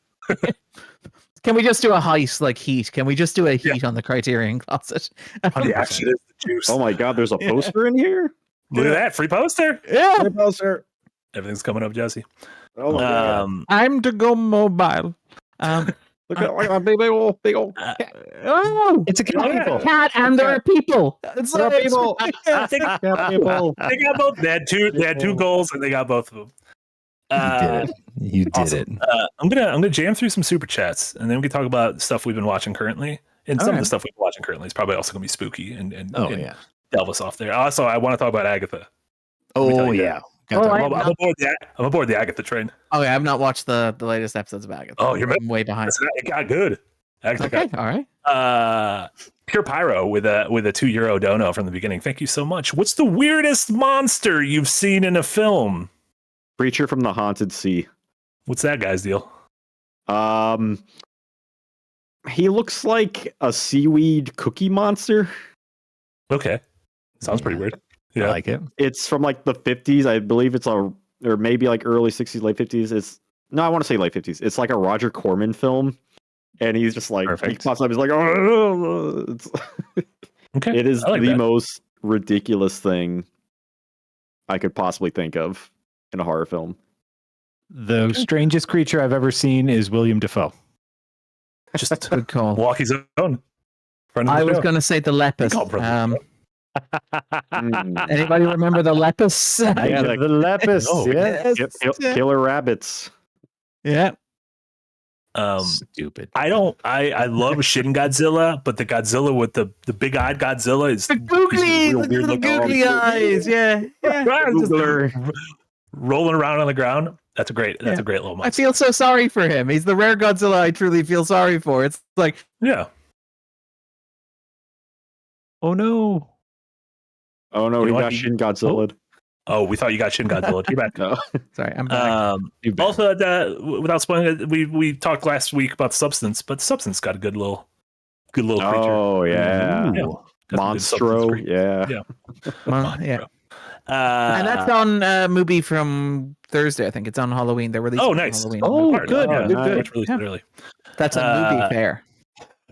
Can we just do a heist like Heat? Can we just do a Heat on the Criterion closet? The action is the juice. Oh my God, there's a poster in here. Look at that free poster. Yeah, free poster. Everything's coming up, Jesse. Oh my God. I'm to go mobile. Look at like a big old. Oh, It's a cat. Cat, and there are people. It's There are people. They got both. They had two goals, and they got both of them. You did awesome. it. I'm gonna jam through some super chats, and then we can talk about stuff we've been watching currently. And some of the stuff we've been watching currently is probably also gonna be spooky and delve us off there. Also, I want to talk about Agatha. Oh yeah. I'm aboard the Agatha train. Oh yeah, I've not watched the latest episodes of Agatha. Oh, you're way behind. It got good. Okay, all right. Pure Pyro with a €2 dono from the beginning. Thank you so much. What's the weirdest monster you've seen in a film? Creature from the Haunted Sea. What's that guy's deal? He looks like a seaweed cookie monster. Okay, sounds pretty weird. Yeah, I like it. It's from like the 50s, I believe. Or maybe like early 60s, late 50s. I want to say late 50s. It's like a Roger Corman film, and he's just like, he pops up. He's like, oh, okay. It is the most ridiculous thing I could possibly think of in a horror film. The strangest creature I've ever seen is William Dafoe. Just good call. Walkie's own. I was going to say the Lepus. Anybody remember the Lepus? The Lepus. Yes. Killer rabbits. Yeah. Stupid. I love Shin Godzilla, but the Godzilla with the big-eyed Godzilla is the googly eyes. Yeah. Rolling around on the ground. That's a great little monster. I feel so sorry for him. He's the rare Godzilla I truly feel sorry for. It's like, yeah. Oh no, he got Shin Godzilla. Oh, we thought you got Shin Godzilla. You're back. No. Sorry, I'm back. Also, without spoiling it, we talked last week about Substance, but Substance got a good little creature. Oh yeah, Monstro. Yeah. Yeah. And that's on movie from Thursday. I think it's on Halloween. They're releasing. Oh, nice. Halloween. Oh, good. Nice. Early. That's a movie fair.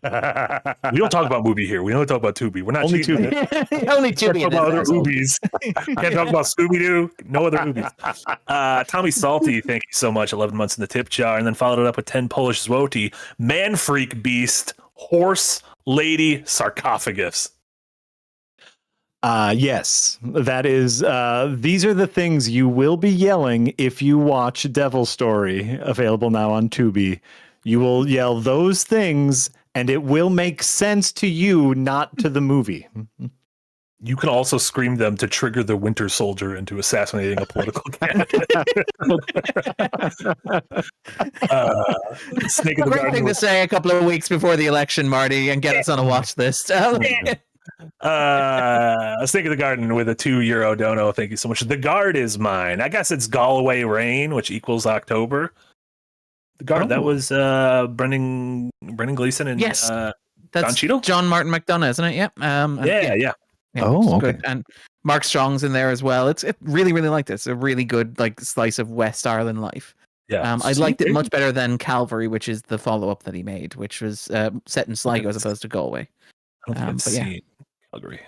We don't talk about movie here. We only talk about Tubi. We're not only Tubi. Only Tubi. Can't talk about other movies. Can't talk about Scooby Doo. No other movies. Tommy Salty, thank you so much. 11 months in the tip jar, and then followed it up with 10 Polish zloty. Man freak beast, horse lady sarcophagus. Yes, that is. These are the things you will be yelling if you watch Devil Story, available now on Tubi. You will yell those things, and it will make sense to you, not to the movie. You can also scream them to trigger the Winter Soldier into assassinating a political candidate. Snake in the Great thing to say a couple of weeks before the election, Marty, and get us on a watch list. Snake in the Garden with a €2 dono. Thank you so much. The Guard is mine. I guess it's Galway Rain, which equals October. The Guard, that was Brendan Gleeson and yes, Don that's Cheadle? John Martin McDonough, isn't it? Yeah. Yeah. Oh, okay. Good. And Mark Strong's in there as well. It really, really liked it. It's a really good like slice of West Ireland life. Yeah. I liked it much better than Calvary, which is the follow-up that he made, which was set in Sligo as opposed to Galway. I don't think I've seen Calgary.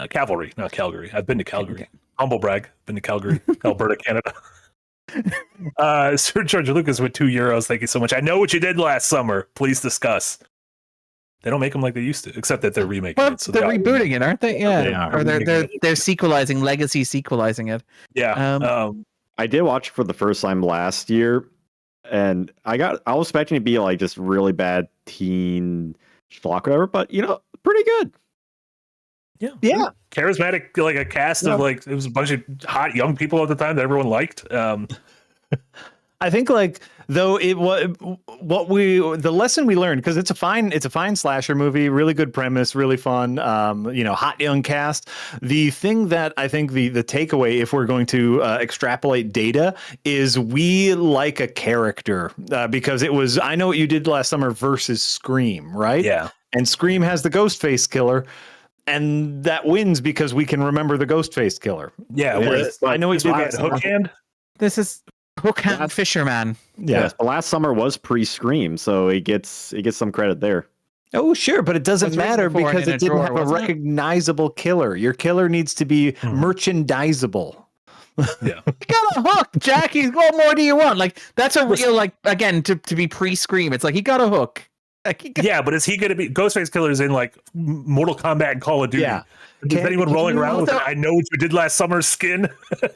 Cavalry, not Calgary. I've been to Calgary. Okay. Humble brag. Been to Calgary, Alberta, Canada. Sir George Lucas with €2. Thank you so much. I know what you did last summer. Please discuss. They don't make them like they used to, except that they're remaking it. So they're rebooting it, aren't they? Yeah. They are. Or they're sequelizing, legacy sequelizing it. Yeah. I did watch it for the first time last year, and I was expecting it to be like just really bad teen schlock, whatever, but pretty good. Yeah. Charismatic, like a cast of like, it was a bunch of hot young people at the time that everyone liked. I I think like though it was the lesson we learned, because it's a fine slasher movie, really good premise, really fun, hot young cast. The thing that I think the takeaway, if we're going to extrapolate data, is we like a character because it was I Know What You Did Last Summer versus Scream, right? Yeah. And Scream has the Ghostface killer. And that wins because we can remember the Ghostface killer. Yeah, whereas I Know What You Did Last Summer. Hook Hand. This is Hook Hand Fisherman. Yeah. Yes, but Last Summer was pre-Scream, so it gets some credit there. Oh, sure, but it doesn't It's written matter before and because in it a didn't drawer, have a wasn't it? recognizable killer. Your killer needs to be merchandisable. Yeah. He got a hook, Jackie. What more do you want? Like that's a real again to be pre-Scream. It's like he got a hook. Yeah, but is he going to be Ghostface Killer's in like Mortal Kombat and Call of Duty? Yeah. Is anyone rolling around with also- I Know What You Did Last Summer skin?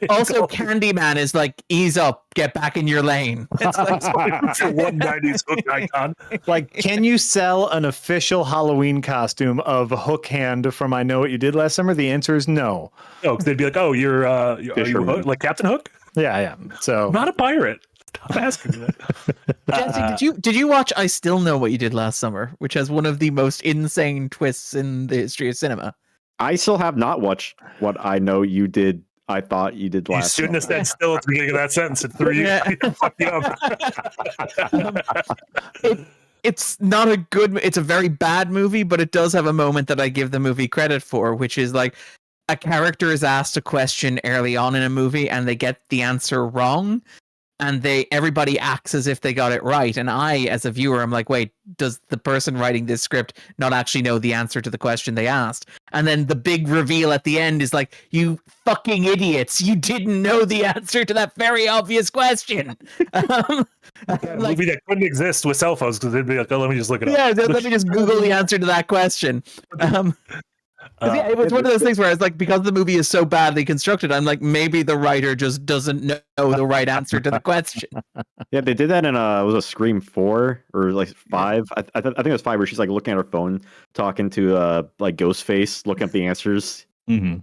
Also, Candyman is like, ease up, get back in your lane. It's like, It's a 190s hook icon. Like, can you sell an official Halloween costume of Hook Hand from I Know What You Did Last Summer? The answer is no. No, because they'd be like, "Oh, are you Hook? Like Captain Hook? Yeah. So I'm not a pirate." Stop asking me that. Jesse, did you watch I Still Know What You Did Last Summer, which has one of the most insane twists in the history of cinema? I still have not watched what I know you did. I thought you did You last. shouldn't have summer. said still at the beginning of that sentence. It threw you. Yeah. Fuck you up. It's not a good, it's a very bad movie, but it does have a moment that I give the movie credit for, which is like a character is asked a question early on in a movie and they get the answer wrong. And everybody acts as if they got it right. And I, as a viewer, I'm like, wait, does the person writing this script not actually know the answer to the question they asked? And then the big reveal at the end is like, you fucking idiots, you didn't know the answer to that very obvious question. A movie that couldn't exist with cell phones because they'd be like, "Oh, let me just look it up." Yeah, let me just Google the answer to that question. Yeah, it was one of those things where it's like, because the movie is so badly constructed, I'm like, maybe the writer just doesn't know the right answer to the question. Yeah, they did that in was a Scream 4 or like 5. I think it was 5 where she's like looking at her phone, talking to like Ghostface, looking up the answers. mm-hmm.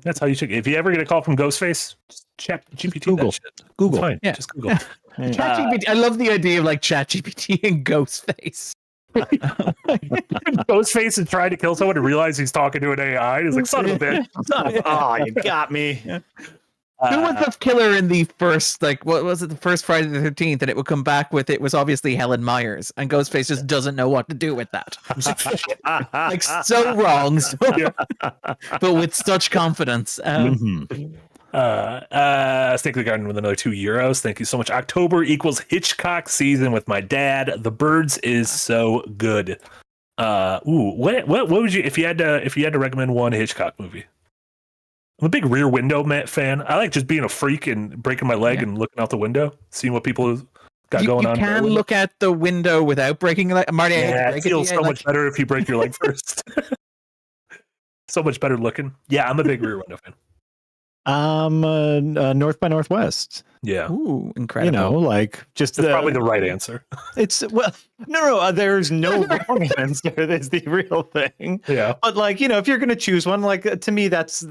That's how you should. If you ever get a call from Ghostface, just chat GPT. Google. That shit. Google. It's fine. Yeah. Just Google. ChatGPT, I love the idea of like ChatGPT and Ghostface. Ghostface and tried to kill someone and realized he's talking to an AI. He's like, "Son of a bitch." Oh, you got me. Who was the killer in the first, like, what was it, the first Friday the 13th? And it would come back with, it was obviously Helen Myers. And Ghostface just doesn't know what to do with that. Like, so wrong, but with such confidence. Mhm. Snake the Garden with another €2. Thank you so much. October equals Hitchcock season with my dad. The Birds is so good. What would you, if you had to recommend one Hitchcock movie? I'm a big Rear Window fan. I like just being a freak and breaking my leg and looking out the window, seeing what people got going on. You can look at the window without breaking the leg. Marty, I hate to Yeah, break it feels to you, so much better if you break your leg first. So much better looking. Yeah, I'm a big Rear Window fan. North by Northwest. Yeah. Ooh, incredible. Like just That's probably the right answer. It's no, there's no wrong answer. That's the real thing. Yeah. But like, if you're gonna choose one, like to me, that's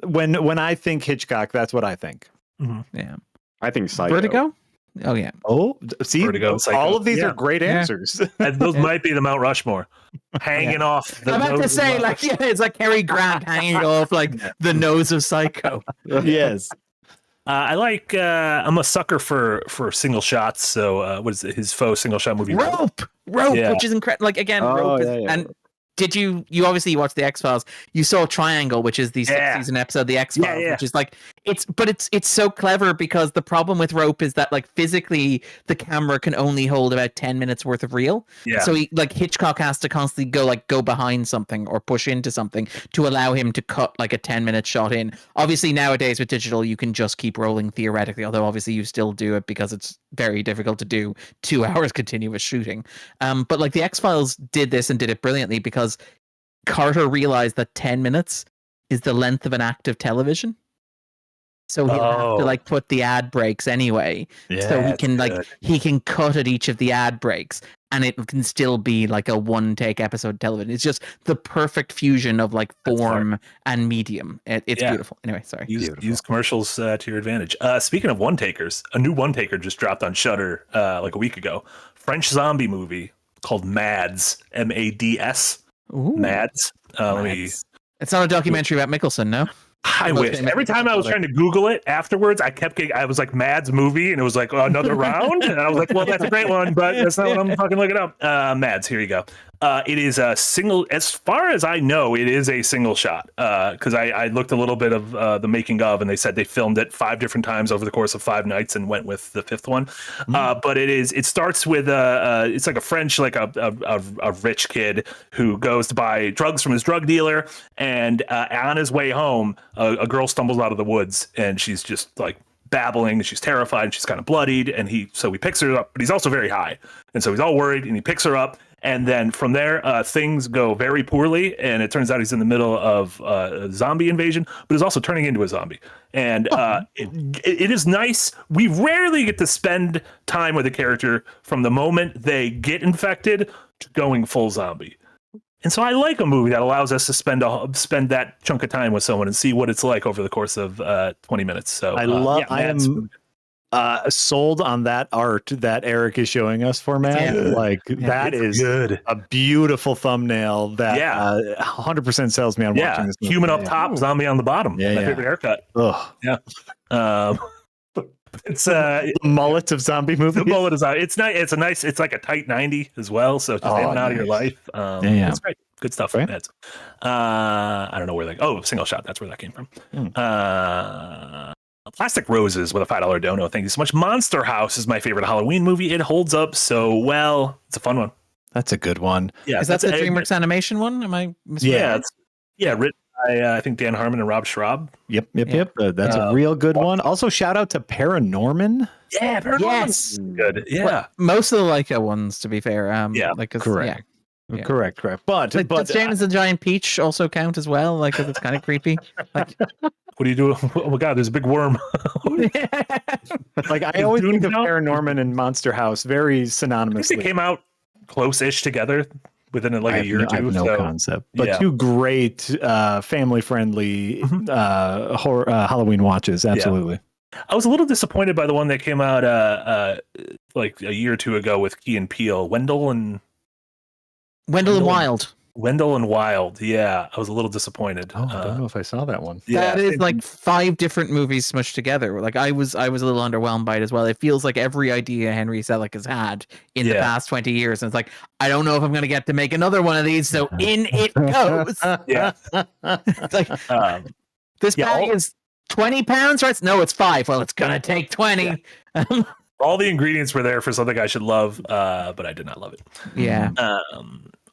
when I think Hitchcock, that's what I think. Mm-hmm. Yeah. I think Psycho. Vertigo? Oh, yeah. Oh, see, Vertigo, Psycho. all of these Yeah. are great answers. And those might be the Mount Rushmore, hanging off. I'm about to say, like, yeah, it's like Cary Grant hanging off like the nose of Psycho. Yes. I like. I'm a sucker for single shots. So, what is it? His faux single shot movie? Rope, Yeah. which is incredible. Like, again, Oh, Rope is, yeah, yeah. and did you obviously watched the X-Files? You saw Triangle, which is the 6th-season episode of the X-Files, Yeah. which is like it's so clever because the problem with Rope is that like physically the camera can only hold about 10 minutes worth of reel. Yeah. So Hitchcock has to constantly go behind something or push into something to allow him to cut like a 10-minute shot in. Obviously nowadays with digital you can just keep rolling theoretically, although obviously you still do it because it's very difficult to do 2 hours continuous shooting. But like the X-Files did this and did it brilliantly because Carter realized that 10 minutes is the length of an act of television. so he'll have to Oh. like put the ad breaks anyway. Yeah, So he that's can good. he can cut at each of the ad breaks, and it can still be like a one take episode television. It's just the perfect fusion of like That's smart. form and medium. It's Yeah. beautiful. Anyway, sorry. Use commercials to your advantage. Speaking of one takers, a new one taker just dropped on Shudder like a week ago. French zombie movie called Mads, MADS. Ooh, Mads. Let me. it's not a documentary about Mickelson, no? I Most wish. famous Every time I was trying to Google it afterwards, I was like Mads movie, and it was like another round, and I was like, well, that's a great one, but that's not what I'm fucking looking up. Mads, here you go. It is a single, as far as I know, it is a single shot. Because I looked a little bit of the making of, and they said they filmed it 5 different times over the course of 5 nights and went with the 5th one. But it starts with it's like a French, like a rich kid who goes to buy drugs from his drug dealer, and on his way home, a girl stumbles out of the woods, and she's just like babbling, and she's terrified, and she's kind of bloodied, and he picks her up, but he's also very high, and so he's all worried, and he picks her up. And then from there, things go very poorly, and it turns out he's in the middle of a zombie invasion, but is also turning into a zombie. And it is nice. We rarely get to spend time with a character from the moment they get infected to going full zombie. And so I like a movie that allows us to spend that chunk of time with someone and see what it's like over the course of 20 minutes. So I love. yeah, I am sold on that art that Eric is showing us for Matt. Yeah. Like that it's is good. a beautiful thumbnail that 100% sells me on watching this movie. Human up top, zombie on the bottom. Yeah, My yeah. favorite haircut. Ugh. It's The mullet of zombie movies. the bullet is out. It's nice. It's like a tight 90 as well. So it's just in and out of your nice. life. Yeah. It's great. Good stuff. Right. That's, I don't know where single shot. That's where that came from. Plastic Roses with a $5 dono. Thank you so much. Monster House is my favorite Halloween movie. It holds up so well. It's a fun one. That's a good one. Yeah. Is that the that's- DreamWorks animation one? Am I misreading? Written by I think Dan Harmon and Rob Schraub. Yep. That's a real good one. Also, shout out to Paranorman. Yeah, Yes. good. Yeah. Well, most of the Leica ones, to be fair. Yeah, like 'cause- correct. Yeah. Correct. But Like, does James the Giant Peach also count as well? Like, 'cause it's kind of creepy. Like, What do you do? Oh my God, there's a big worm. like I Is always Dune think of count? Paranorman and Monster House very I think synonymously. they came out close-ish together within like I a have year no, or two. I have no so, concept, but yeah. two great family-friendly horror Halloween watches. Absolutely. I was a little disappointed by the one that came out like a year or two ago with Key and Peele, Wendell and Wild. Wild. Yeah, I was a little disappointed. Oh, I don't know if I saw that one. Yeah, That is like 5 different movies smushed together. Like I was a little underwhelmed by it as well. It feels like every idea Henry Selick has had in the past 20 years, and it's like I don't know if I'm going to get to make another one of these. So in it goes. yeah. It's like this yeah, bag is 20 pounds, right? No, it's 5. Well, it's gonna take 20. All the ingredients were there for something I should love, but I did not love it. Yeah.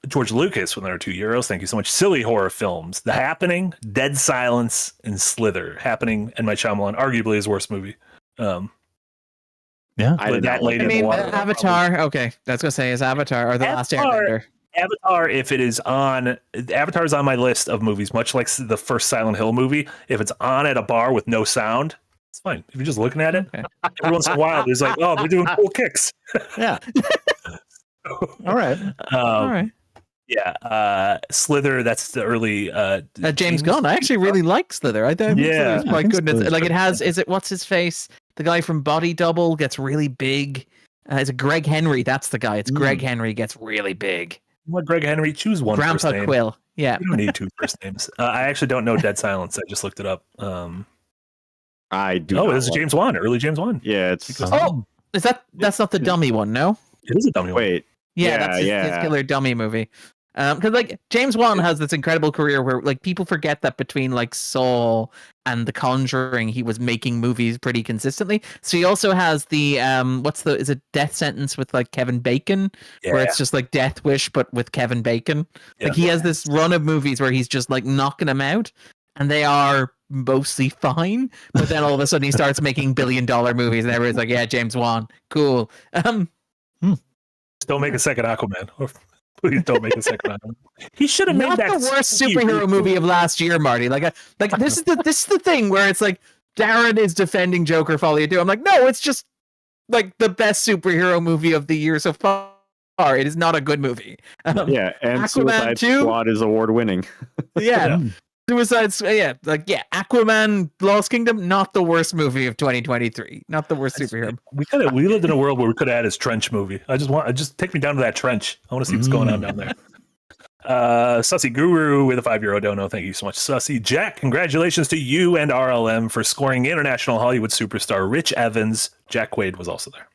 George Lucas with another €2. Thank you so much. Silly horror films: The Happening, Dead Silence, and Slither. Happening and my Shyamalan, arguably his worst movie. Yeah. I did that not lady I in the mean, water. Avatar. Okay, that's gonna say is Avatar or the Last Avatar. Airbender. Avatar, if it is on, Avatar is on my list of movies, much like the first Silent Hill movie. If it's on at a bar with no sound, it's fine. If you're just looking at it, Okay. every once in a while, there's like, oh, they're doing cool kicks. Yeah. All right. All right. Yeah, Slither. That's the early James Gunn. I actually really like Slither. I think Yeah. it's quite I think good. And it's- Slither's like it pretty has. Is it what's his face? The guy from Body Double gets really big. Is it Greg Henry? That's the guy. It's Greg Henry gets really big. What Greg Henry? Choose one first Grandpa name. Quill. Yeah. You don't need 2 first names. I actually don't know Dead Silence. I just looked it up. I do. Oh, not this is like- James Wan, early James Wan. Yeah, it's. Oh, is that's not the dummy one? No. It is a dummy one. Wait. Yeah, Yeah, that's his yeah. killer dummy movie. Because like James Wan has this incredible career where like people forget that between like Saw and The Conjuring, he was making movies pretty consistently. So he also has the is it Death Sentence with like Kevin Bacon, where Yeah. it's just like Death Wish but with Kevin Bacon. Yeah. Like he has this run of movies where he's just like knocking them out, and they are mostly fine. But then all of a sudden he starts making $1 billion movies, and everyone's like, "Yeah, James Wan, cool." Just don't make a second Aquaman. Or please don't make a second Aquaman. He should have made Not that the worst spooky superhero reboot. movie of last year, Marty. Like this is the thing where it's like Darren is defending Joker Folie à Deux. I'm like, no, it's just like the best superhero movie of the year so far. It is not a good movie. Yeah, and Aquaman Suicide 2? Squad is award winning. Yeah. Aquaman, Lost Kingdom, not the worst movie of 2023. Not the worst superhero. We lived in a world where we could have had his trench movie. Just take me down to that trench. I want to see what's going on down there. Sussy Guru with a €5 dono. Thank you so much, Sussy. Jack, congratulations to you and RLM for scoring international Hollywood superstar Rich Evans. Jack Quaid was also there.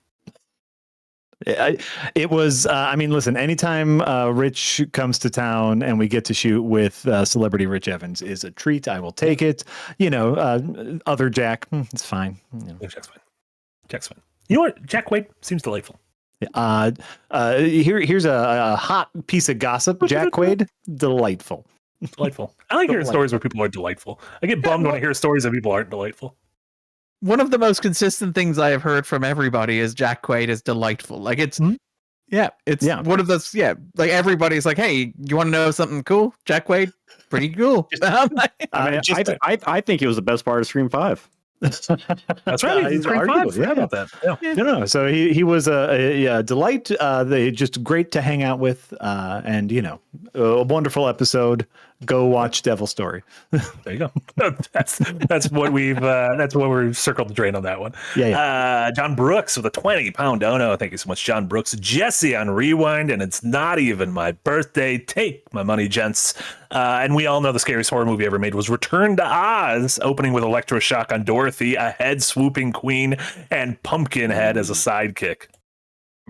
It was, I mean, listen, anytime Rich comes to town and we get to shoot with celebrity Rich Evans is a treat. I will take it. You know, other Jack, it's fine. You know. Jack's fine. Jack's fine. You know what? Jack Quaid seems delightful. Here's a hot piece of gossip. Jack Quaid, delightful. Delightful. I like hearing stories where people are delightful. I get bummed when I hear stories that people aren't delightful. One of the most consistent things I have heard from everybody is Jack Quaid is delightful. Like it's one of those, like everybody's like, hey, you want to know something cool? Jack Quaid, pretty cool. I think it was the best part of Scream 5. That's right. He's arguable, about that. Yeah. No. So he was a delight. They just great to hang out with, and you know, a wonderful episode. Go watch Devil Story. There you go. That's what we've circled the drain on that one. Yeah. John Brooks with a £20 dono. Thank you so much, John Brooks. Jesse on Rewind, and it's not even my birthday. Take my money, gents. And we all know the scariest horror movie ever made was Return to Oz, opening with electroshock on Dorothy, a head swooping queen, and Pumpkinhead as a sidekick.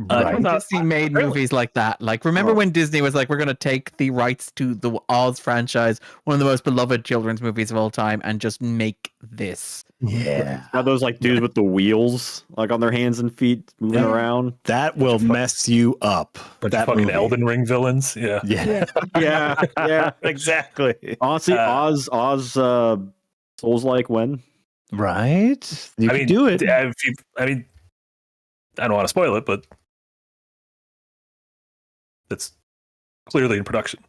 Disney made movies like that. Like, remember when Disney was like, we're going to take the rights to the Oz franchise, one of the most beloved children's movies of all time, and just make this. Yeah. Are those like dudes with the wheels, like on their hands and feet moving around? That will mess you up. That fucking movie. Elden Ring villains. Yeah. Yeah. Exactly. Honestly, Oz Souls like when? Right? You can do it. I don't want to spoil it, but it's clearly in production.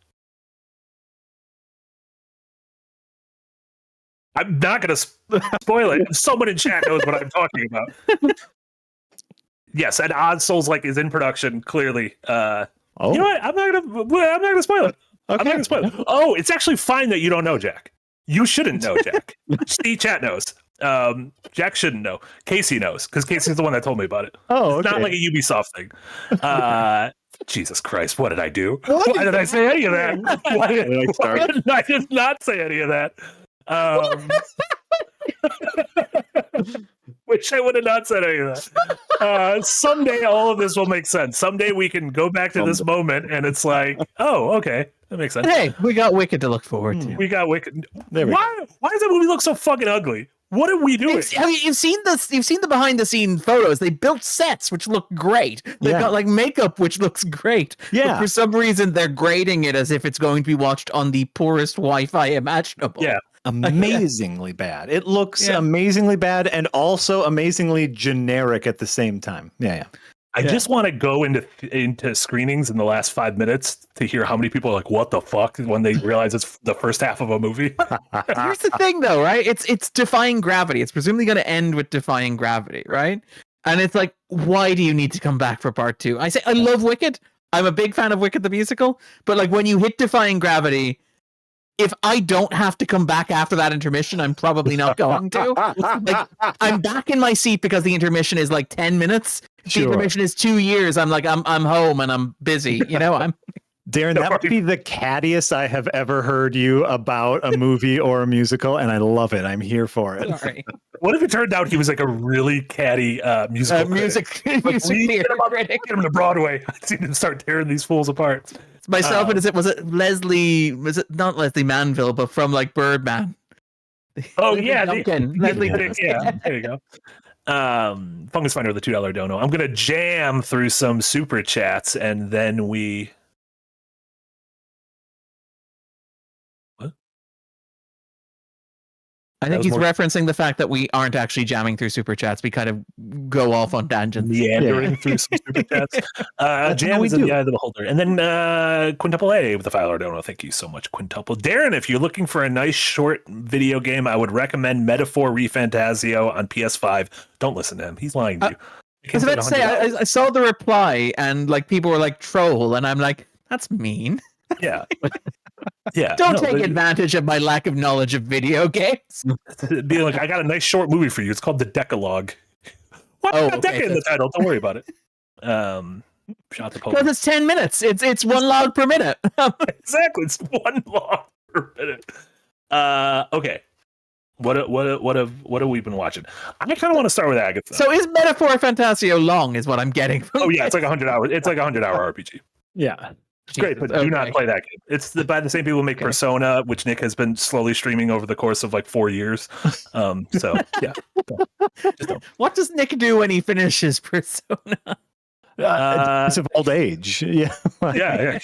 I'm not going to spoil it. Someone in chat knows what I'm talking about. Yes, and Oz Souls like is in production. Clearly, You know what? I'm not gonna spoil it. Okay. I'm not gonna spoil it. Oh, it's actually fine that you don't know, Jack. You shouldn't know, Jack. See, chat knows. Jack shouldn't know. Casey knows because Casey's the one that told me about it. Oh, okay. It's not like a Ubisoft thing. Jesus Christ, what did I do? Why did I say any of that? Why did I did not say any of that? Wish I would have not said any of that. Someday all of this will make sense. Someday we can go back to this moment and it's like, oh, okay, that makes sense. Hey, we got Wicked to look forward to. We got Wicked. Why does that movie look so fucking ugly? What are we doing? I mean, you've seen the behind the scene photos. They built sets which look great. They've got like makeup which looks great. Yeah. But for some reason they're grading it as if it's going to be watched on the poorest Wi-Fi imaginable. Yeah. Amazingly bad. It looks amazingly bad and also amazingly generic at the same time. Yeah. I just want to go into screenings in the last 5 minutes to hear how many people are like, what the fuck, when they realize it's the first half of a movie. Here's the thing though, right? It's Defying Gravity. It's presumably going to end with Defying Gravity, right? And it's like, why do you need to come back for part 2? I say, I love Wicked. I'm a big fan of Wicked the musical. But like when you hit Defying Gravity, if I don't have to come back after that intermission, I'm probably not going to. Like, I'm back in my seat because the intermission is like 10 minutes. If the intermission is 2 years, I'm like, I'm home and I'm busy. You know, Darren, that would be the cattiest I have ever heard you about a movie or a musical, and I love it. I'm here for it. Sorry. What if it turned out he was like a really catty musical music critic? Get him to Broadway. I see him start tearing these fools apart. Myself, and was it not Leslie Manville, but from like Birdman? Oh yeah, Leslie. Yeah, there you go. Fungus Finder with the $2 dono. I'm gonna jam through some super chats and then we. What? I think he's referencing the fact that we aren't actually jamming through super chats. We kind of go off on tangents. Meandering through some super chats. Jam is in the eye of the beholder. And then Quintuple A with the file dono. Thank you so much, Quintuple. Darren, if you're looking for a nice short video game, I would recommend Metaphor ReFantasio on PS5. Don't listen to him. He's lying to you. I was about to say, I saw the reply and like people were like troll, and I'm like, that's mean. Yeah. Yeah. Don't take advantage of my lack of knowledge of video games. Be like, I got a nice short movie for you. It's called The Decalogue. What? Oh, Decade in the title. Don't worry about it. Shot the because it's 10 minutes. It's one log per minute. Exactly. It's one log per minute. Okay. What have we been watching? I kind of want to start with Agatha. So is Metaphor Fantasio long? Is what I'm getting from. Oh yeah, it's like 100 hours. It's like 100-hour RPG. Yeah. It's great, but do not play that game. It's by the same people who make Persona, which Nick has been slowly streaming over the course of like 4 years. So yeah. Just don't. What does Nick do when he finishes Persona? It's of old age. Yeah. Yeah,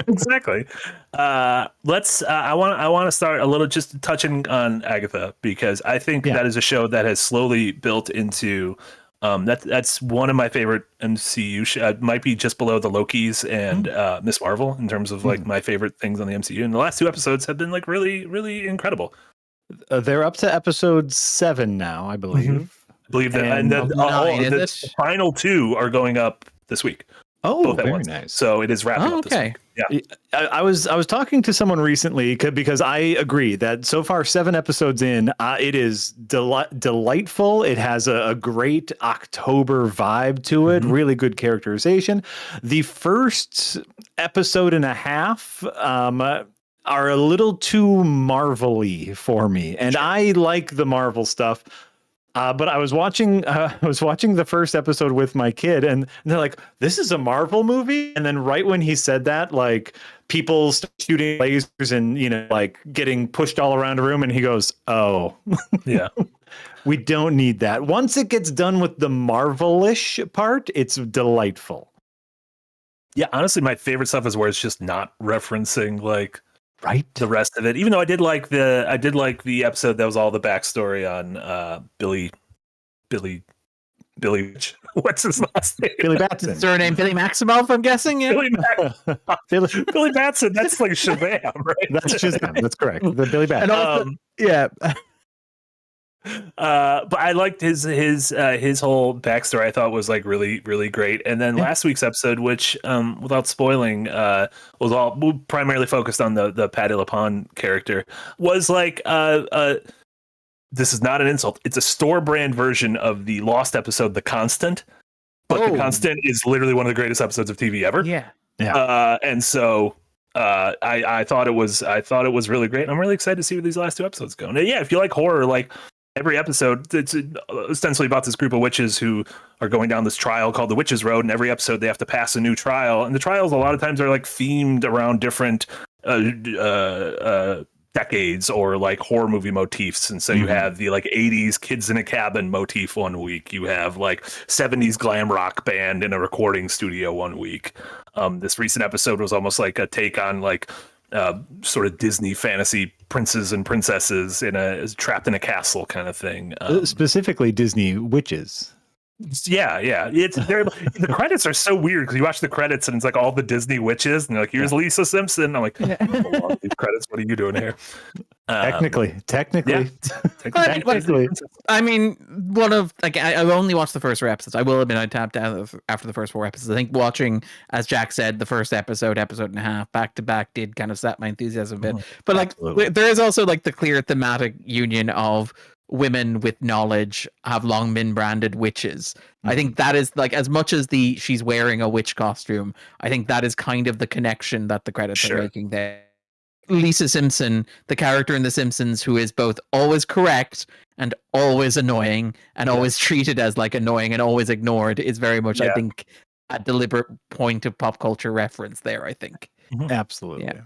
exactly. Let's. I want to start a little just touching on Agatha, because I think that is a show that has slowly built into. That's one of my favorite MCU. It might be just below the Lokis and Miss Marvel in terms of like my favorite things on the MCU. And the last 2 episodes have been like really, really incredible. They're up to episode 7 now, I believe. I believe that, and the final 2 are going up this week. Oh, very nice. So it is wrapping up this week. Yeah. I was talking to someone recently because I agree that so far 7 episodes in, it is delightful. It has a great October vibe to it. Really good characterization. The first episode and a half are a little too Marvel-y for me, and I like the Marvel stuff. But I was watching the first episode with my kid, and they're like, "This is a Marvel movie." And then right when he said that, like people start shooting lasers and like getting pushed all around a room, and he goes, "Oh, yeah, we don't need that." Once it gets done with the Marvel-ish part, it's delightful. Yeah, honestly, my favorite stuff is where it's just not referencing like. Right. The rest of it, even though I did like the episode that was all the backstory on Billy. What's his last name? Billy Batson. Surname Billy Maximoff, I'm guessing. Yeah. Billy Batson. That's like Shazam, right? That's Shazam. That's correct. The Billy Batson. And also, yeah. But I liked his whole backstory. I thought was like really, really great. And then last week's episode, which without spoiling, was all primarily focused on the Patti LuPone character, was like this is not an insult. It's a store brand version of the Lost episode, The Constant. But The Constant is literally one of the greatest episodes of TV ever. Yeah. And so I thought it was really great. And I'm really excited to see where these last 2 episodes go. And yeah, if you like horror, like every episode, it's ostensibly about this group of witches who are going down this trial called the Witches' Road. And every episode they have to pass a new trial. And the trials a lot of times are like themed around different decades or like horror movie motifs. And so you have the like 80s kids in a cabin motif one week. You have like 70s glam rock band in a recording studio one week. This recent episode was almost like a take on like sort of Disney fantasy princes and princesses trapped in a castle kind of thing. Specifically Disney witches. Yeah. It's the credits are so weird because you watch the credits and it's like all the Disney witches and they're like, here's Lisa Simpson. I'm like, these credits, what are you doing here? Technically. I mean, one of like I've only watched the first 4 episodes. I will admit I tapped out after the first 4 episodes. I think watching, as Jack said, the first episode and a half back to back did kind of sap my enthusiasm a bit. But like there is also like the clear thematic union of women with knowledge have long been branded witches. I think that is like, as much as she's wearing a witch costume, I think that is kind of the connection that the credits are making there. Lisa Simpson, the character in The Simpsons, who is both always correct and always annoying and always treated as like annoying and always ignored, is very much, I think, a deliberate point of pop culture reference there, I think. Absolutely. Yeah.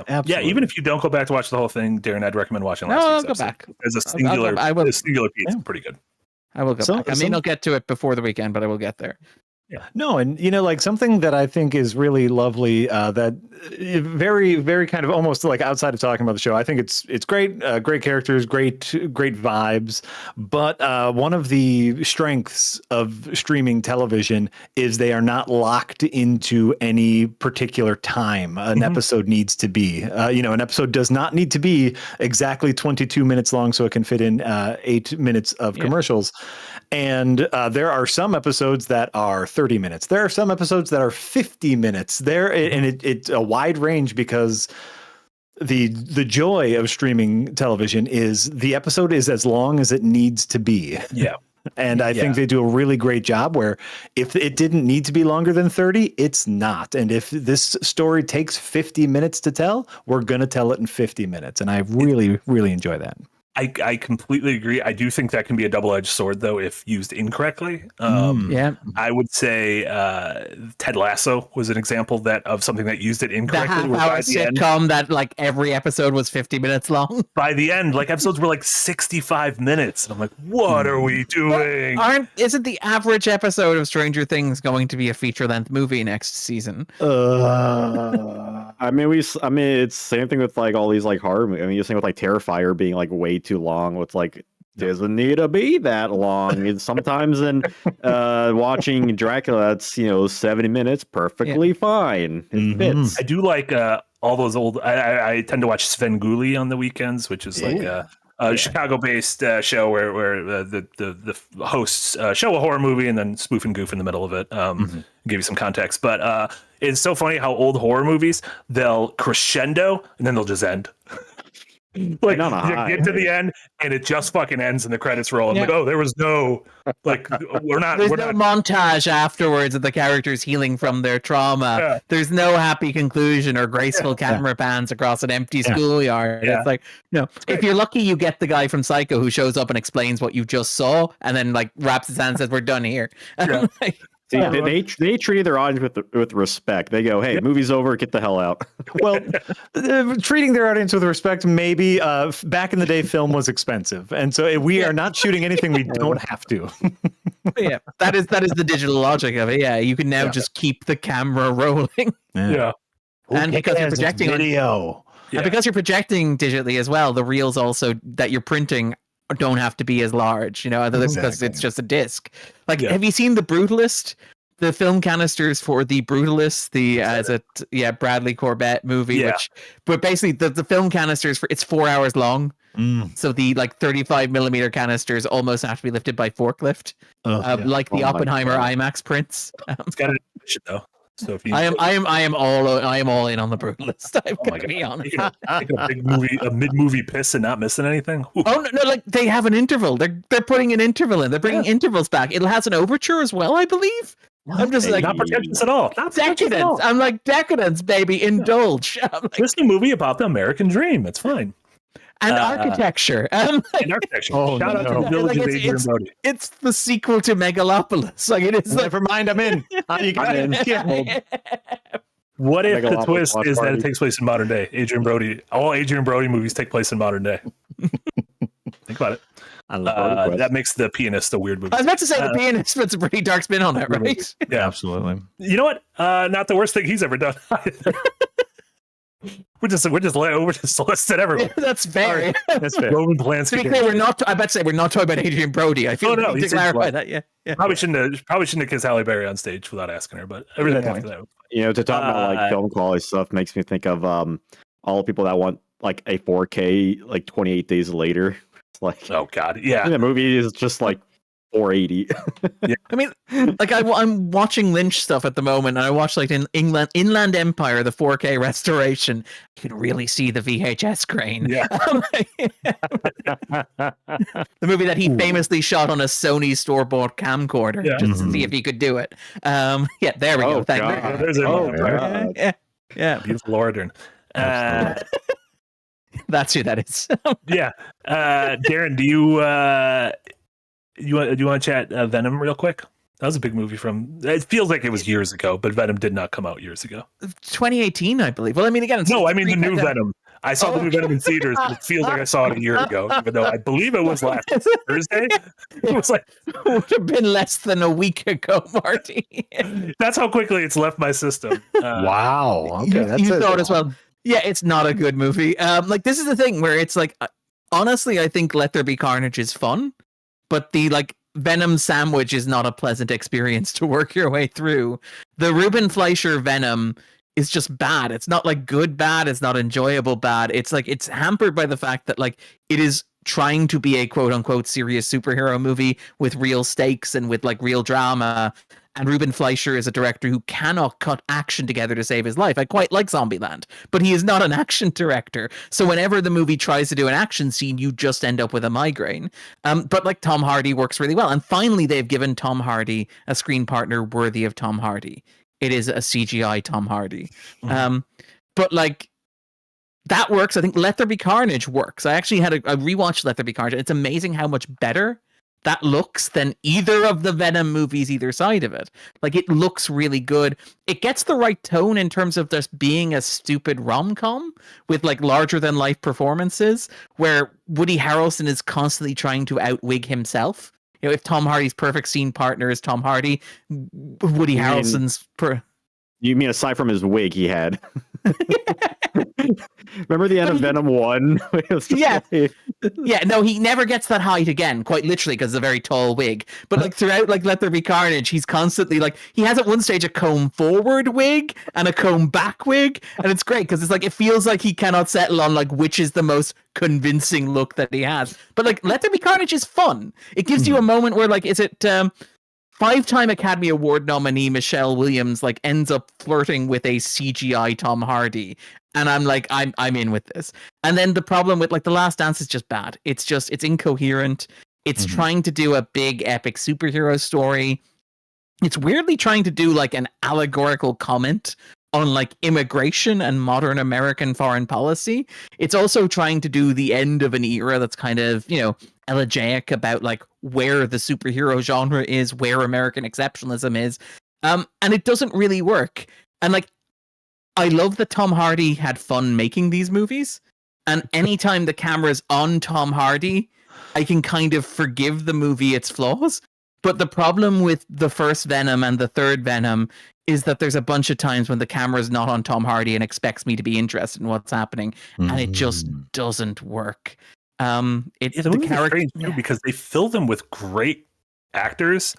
Absolutely. Yeah, even if you don't go back to watch the whole thing, Darren, I'd recommend watching last week's episode. Back. As a singular piece, it's pretty good. I will go back. I mean, I'll get to it before the weekend, but I will get there. No, and like something that I think is really lovely, that very, very kind of almost like outside of talking about the show. I think it's great, great characters, great vibes. But one of the strengths of streaming television is they are not locked into any particular time an episode needs to be. An episode does not need to be exactly 22 minutes long so it can fit in 8 minutes of commercials. And there are some episodes that are 30 minutes. There are some episodes that are 50 minutes. It's a wide range because the joy of streaming television is the episode is as long as it needs to be. Yeah. And I think they do a really great job where if it didn't need to be longer than 30, it's not. And if this story takes 50 minutes to tell, we're going to tell it in 50 minutes. And I really, really enjoy that. I completely agree. I do think that can be a double-edged sword, though, if used incorrectly. I would say Ted Lasso was an example of something that used it incorrectly. The half-hour sitcom that like every episode was 50 minutes long. By the end, like episodes were like 65 minutes. And I'm like, what are we doing? Isn't the average episode of Stranger Things going to be a feature-length movie next season? I mean, it's same thing with like all these like horror movies. I mean, you're saying with like Terrifier being like way too long. It's like doesn't need to be that long. And sometimes in watching Dracula, that's 70 minutes, perfectly fine. It fits. I do like all those old. I tend to watch Svengoolie on the weekends, which is like a Chicago-based show where the hosts show a horror movie and then spoof and goof in the middle of it. Give you some context, but it's so funny how old horror movies, they'll crescendo and then they'll just end. Like you get to the end and it just fucking ends and the credits roll. I'm like, oh, there was no we're not. There's no montage afterwards of the characters healing from their trauma. Yeah. There's no happy conclusion or graceful camera pans across an empty schoolyard. Yeah. It's like, if you're lucky, you get the guy from Psycho who shows up and explains what you just saw and then like wraps his hand and says, "We're done here." Yeah. See, they treat their audience with respect. They go, "Hey, movie's over. Get the hell out." Well, treating their audience with respect, maybe back in the day, film was expensive, and so we are not shooting anything we don't have to. Yeah, that is the digital logic of it. Yeah, you can now just keep the camera rolling. Yeah, and because you're projecting video, and because you're projecting digitally as well, the reels also that you're printing don't have to be as large, because it's just a disc. Like, have you seen The Brutalist? The film canisters for The Brutalist, Bradley Corbett movie, but basically the film canisters it's 4 hours long. So the 35 millimeter canisters almost have to be lifted by forklift, like the Oppenheimer IMAX prints. It's got an edition though. So if you I am all in on The Brutalist. I'm going to be honest. a mid-movie piss and not missing anything. Ooh. Oh no! Like they have an interval. They're putting an interval in. They're bringing intervals back. It has an overture as well, I believe. I'm just like not pretentious at all. Not decadence. I'm like decadence, baby. Indulge. This is a movie about the American dream. It's fine. And architecture. And architecture. Shout out to the Village of Adrian Brody. It's the sequel to Megalopolis. Like it is. Never mind. I'm in. You got in. What if the twist is that it takes place in modern day? Adrian Brody. All Adrian Brody movies take place in modern day. Think about it. That makes The Pianist a weird movie. I was about to say The Pianist puts a pretty dark spin on it, right? Yeah, absolutely. You know what? Not the worst thing he's ever done either. We're just listed everyone. That's fair. That's fair. Roman Polanski. To be clear, we're not talking about Adrian Brody. I feel like to clarify that. Yeah. Probably shouldn't have kissed Halle Berry on stage without asking her, but everything after that. To talk about like film quality stuff makes me think of all the people that want like a 4K like 28 days later. It's like, oh god, yeah. The movie is just like 480. Yeah. I mean, like I'm watching Lynch stuff at the moment, and I watched like in Inland Empire, the 4K restoration. You can really see the VHS grain. Yeah. The movie that he famously shot on a Sony store-bought camcorder just to see if he could do it. There we go. Thank you. There's yeah. Beautiful Lord. That's who that is. Yeah. Darren, do you want to chat Venom real quick? That was a big movie it feels like it was years ago, but Venom did not come out years ago. 2018, I believe. Well, I mean, again, the new Venom. I saw the new Venom in theaters, and it feels like I saw it a year ago, even though I believe it was last Thursday. It was like would have been less than a week ago, Marty. that's how quickly it's left my system. Wow. Okay, you saw it as well. Yeah, it's not a good movie. Like this is the thing where it's like, honestly, I think Let There Be Carnage is fun, but the like Venom sandwich is not a pleasant experience to work your way through. The Ruben Fleischer Venom is just bad. It's not like good bad. It's not enjoyable bad. It's like it's hampered by the fact that like it is trying to be a quote unquote serious superhero movie with real stakes and with like real drama. And Ruben Fleischer is a director who cannot cut action together to save his life. I quite like Zombieland, but he is not an action director. So whenever the movie tries to do an action scene, you just end up with a migraine. But like Tom Hardy works really well. And finally, they've given Tom Hardy a screen partner worthy of Tom Hardy. It is a CGI Tom Hardy. But like that works. I think Let There Be Carnage works. I actually had a rewatched Let There Be Carnage. It's amazing how much better that looks than either of the Venom movies either side of it. Like it looks really good. It gets the right tone in terms of just being a stupid rom-com with like larger than life performances where Woody Harrelson is constantly trying to outwig himself. You know, if Tom Hardy's perfect scene partner is Tom Hardy, Woody Harrelson's You mean aside from his wig he had? Remember the end of Venom 1? Yeah. Yeah, no, he never gets that height again, quite literally, because it's a very tall wig. But like throughout like Let There Be Carnage, he's constantly like, he has at one stage a comb forward wig and a comb back wig. And it's great because it's like, it feels like he cannot settle on like which is the most convincing look that he has. But like Let There Be Carnage is fun. It gives you a moment where like, is it 5-time Academy Award nominee Michelle Williams like ends up flirting with a CGI Tom Hardy, and I'm like, I'm in with this. And then the problem with like The Last Dance is just bad. It's incoherent. It's trying to do a big epic superhero story. It's weirdly trying to do like an allegorical comment on like immigration and modern American foreign policy. It's also trying to do the end of an era that's kind of, you know, elegiac about like where the superhero genre is, where American exceptionalism is. And it doesn't really work. And like, I love that Tom Hardy had fun making these movies. And anytime the camera's on Tom Hardy, I can kind of forgive the movie its flaws. But the problem with the first Venom and the third Venom is that there's a bunch of times when the camera's not on Tom Hardy and expects me to be interested in what's happening. And it just doesn't work. It's strange too because they fill them with great actors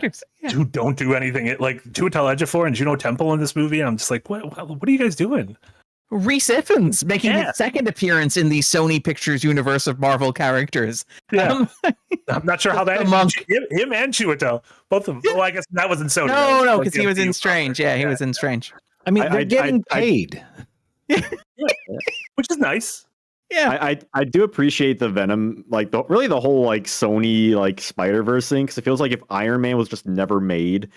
who don't do anything. Like Chiwetel Ejiofor and Juno Temple in this movie, and I'm just like, what are you guys doing? Reese Ifans making his second appearance in the Sony Pictures universe of Marvel characters. Yeah, I'm not sure how that him and Chiwetel, both of them. Well, I guess that was in Sony. No, because he was in Strange. Yeah, he was in Strange. I mean, they're getting paid, which is nice. Yeah, I do appreciate the Venom, like the whole like Sony like Spider-Verse thing, because it feels like if Iron Man was just never made,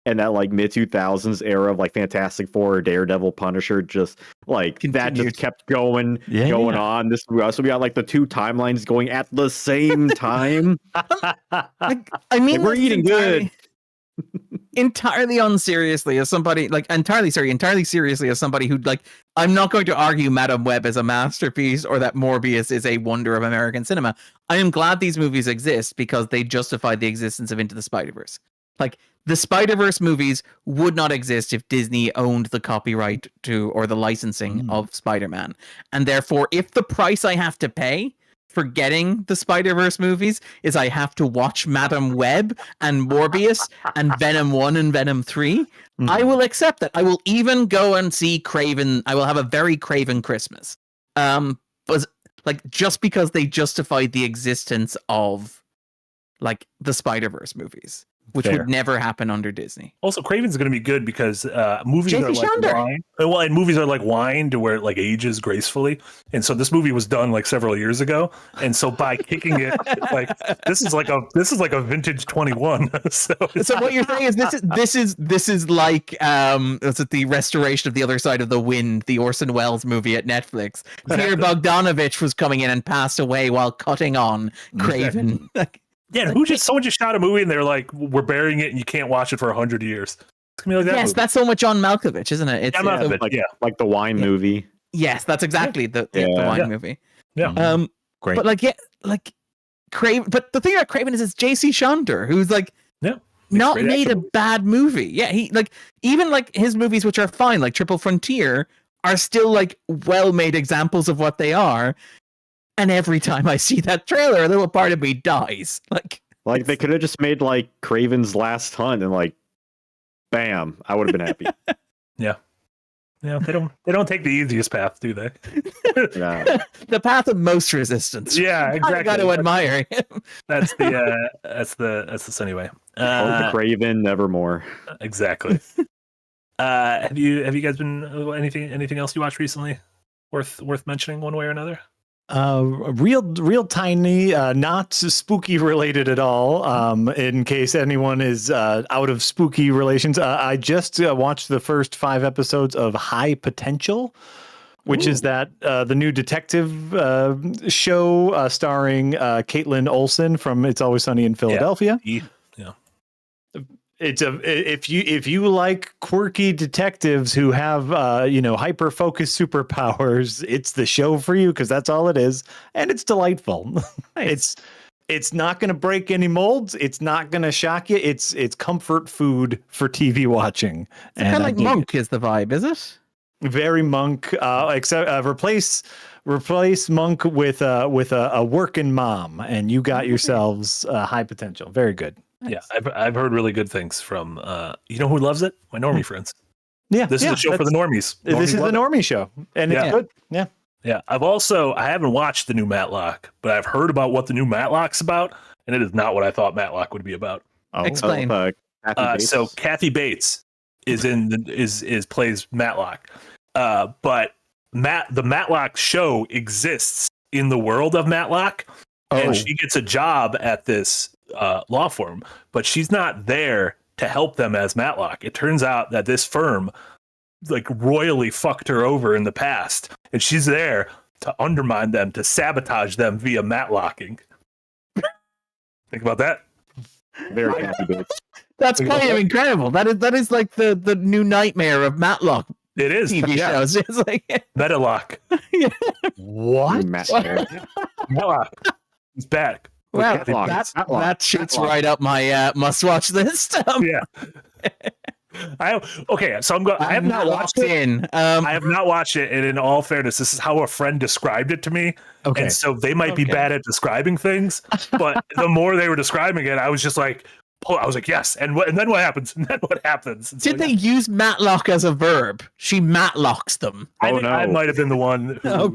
and that like mid 2000s era of like Fantastic Four, Daredevil, Punisher, just like that just kept going on. This so we got like the two timelines going at the same time. I mean, like, we're eating good. Entirely seriously as somebody who like, I'm not going to argue Madame Web is a masterpiece or that Morbius is a wonder of American cinema. I am glad these movies exist because they justify the existence of Into the Spider-Verse. Like the Spider-Verse movies would not exist if Disney owned the copyright to or the licensing of Spider-Man. And therefore, if the price I have to pay for getting the Spider-Verse movies is I have to watch Madame Web and Morbius and Venom 1 and Venom 3, I will accept that. I will even go and see Craven. I will have a very Craven Christmas. But like just because they justified the existence of like the Spider-Verse movies, which would never happen under Disney. Also, Craven's going to be good because movies are like wine. Well, and movies are like wine to where it like ages gracefully. And so this movie was done like several years ago. And so by kicking it, like this is like a vintage 21. So what you're saying is this is like is it the restoration of The Other Side of the Wind, the Orson Welles movie at Netflix? Peter Bogdanovich was coming in and passed away while cutting on Craven. Yeah, someone just shot a movie and they're like, we're burying it and you can't watch it for 100 years. It's gonna be like that. Yes, movie. That's so much John Malkovich, isn't it? It's like the wine movie. Yes, that's exactly the wine Yeah. movie. Yeah. Great. But like Craven. But the thing about Craven is J.C. Chandler, who's like Yeah. not great made a action bad movie. Yeah, he like even like his movies, which are fine, like Triple Frontier, are still like well-made examples of what they are. And every time I see that trailer, a little part of me dies. Like they could have just made like Craven's Last Hunt and like, bam, I would have been happy. Yeah, they don't take the easiest path, do they? Yeah. The path of most resistance. Yeah, exactly. I got to admire him. That's the Sunny way. Hold the Craven, nevermore. Exactly. Have you guys been anything else you watched recently worth mentioning one way or another? Real tiny, not spooky related at all. In case anyone is out of spooky relations, I just watched the first 5 episodes of High Potential, which is that the new detective show starring Caitlin Olsen from It's Always Sunny in Philadelphia. Yeah. If you like quirky detectives who have hyper focused superpowers, it's the show for you, because that's all it is, and it's delightful. Nice. It's not going to break any molds. It's not going to shock you. It's comfort food for TV watching. It's kind of like Monk is the vibe, is it? Very Monk. Except replace Monk with a working mom, and you got yourselves High Potential. Very good. Yeah, I've heard really good things from you know who loves it? My normie friends. Yeah, This is a show for the normies. This is the love it. normie show, and it's good. Yeah. Yeah, I haven't watched the new Matlock, but I've heard about what the new Matlock's about, and it is not what I thought Matlock would be about. Explain. So Kathy Bates is plays Matlock, but the Matlock show exists in the world of Matlock, and she gets a job at this law firm, but she's not there to help them as Matlock. It turns out that this firm like royally fucked her over in the past, and she's there to undermine them, to sabotage them via Matlocking. Think about that. Very happy Bates. That's kind of incredible. That is like the new nightmare of Matlock It is TV shows. It's like Metalock. What? Matlock. He's back. wow, Matlock. that shoots right up my must-watch list. Yeah. So I have not watched it. I have not watched it, and in all fairness, this is how a friend described it to me. Okay. And so they might be bad at describing things, but the more they were describing it, I was just like, yes. And then what happens? And then what happens? And Did they use Matlock as a verb? She Matlocks them. I might have been the one who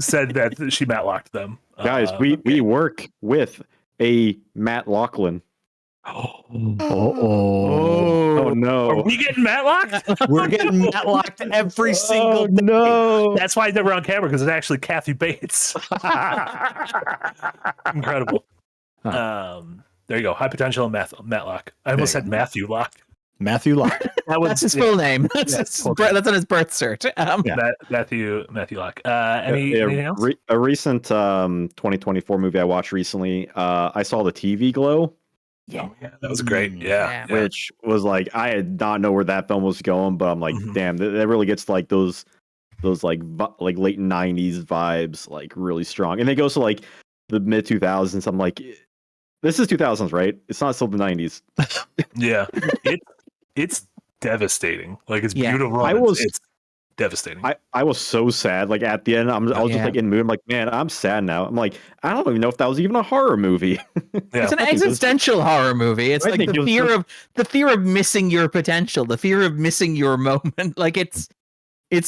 said that she Matlocked them. Guys, we work with a Matt Lachlan. Oh no. Are we getting Matlocked? We're getting Matlocked every single day. No. That's why he's never on camera, because it's actually Kathy Bates. Incredible. There you go. High Potential and Matlock. I almost said Matthew Lock. Matthew Locke. That's his full name. That's on his birth cert. Matthew Lock. Anything else? A recent 2024 movie I watched recently. I saw The TV Glow. Yeah, that was great. Yeah. Which was like, I did not know where that film was going, but I'm like, damn, that really gets like those like late 90s vibes, like really strong. And it goes to like the mid 2000s. I'm like, this is 2000s, right? It's not still the 90s. Yeah. It's devastating. Like, it's beautiful. It's devastating. I was so sad. Like at the end, I was just like in the mood. I'm like, man, I'm sad now. I'm like, I don't even know if that was even a horror movie. It's an existential horror movie. It's like the fear of missing your potential, the fear of missing your moment. Like it's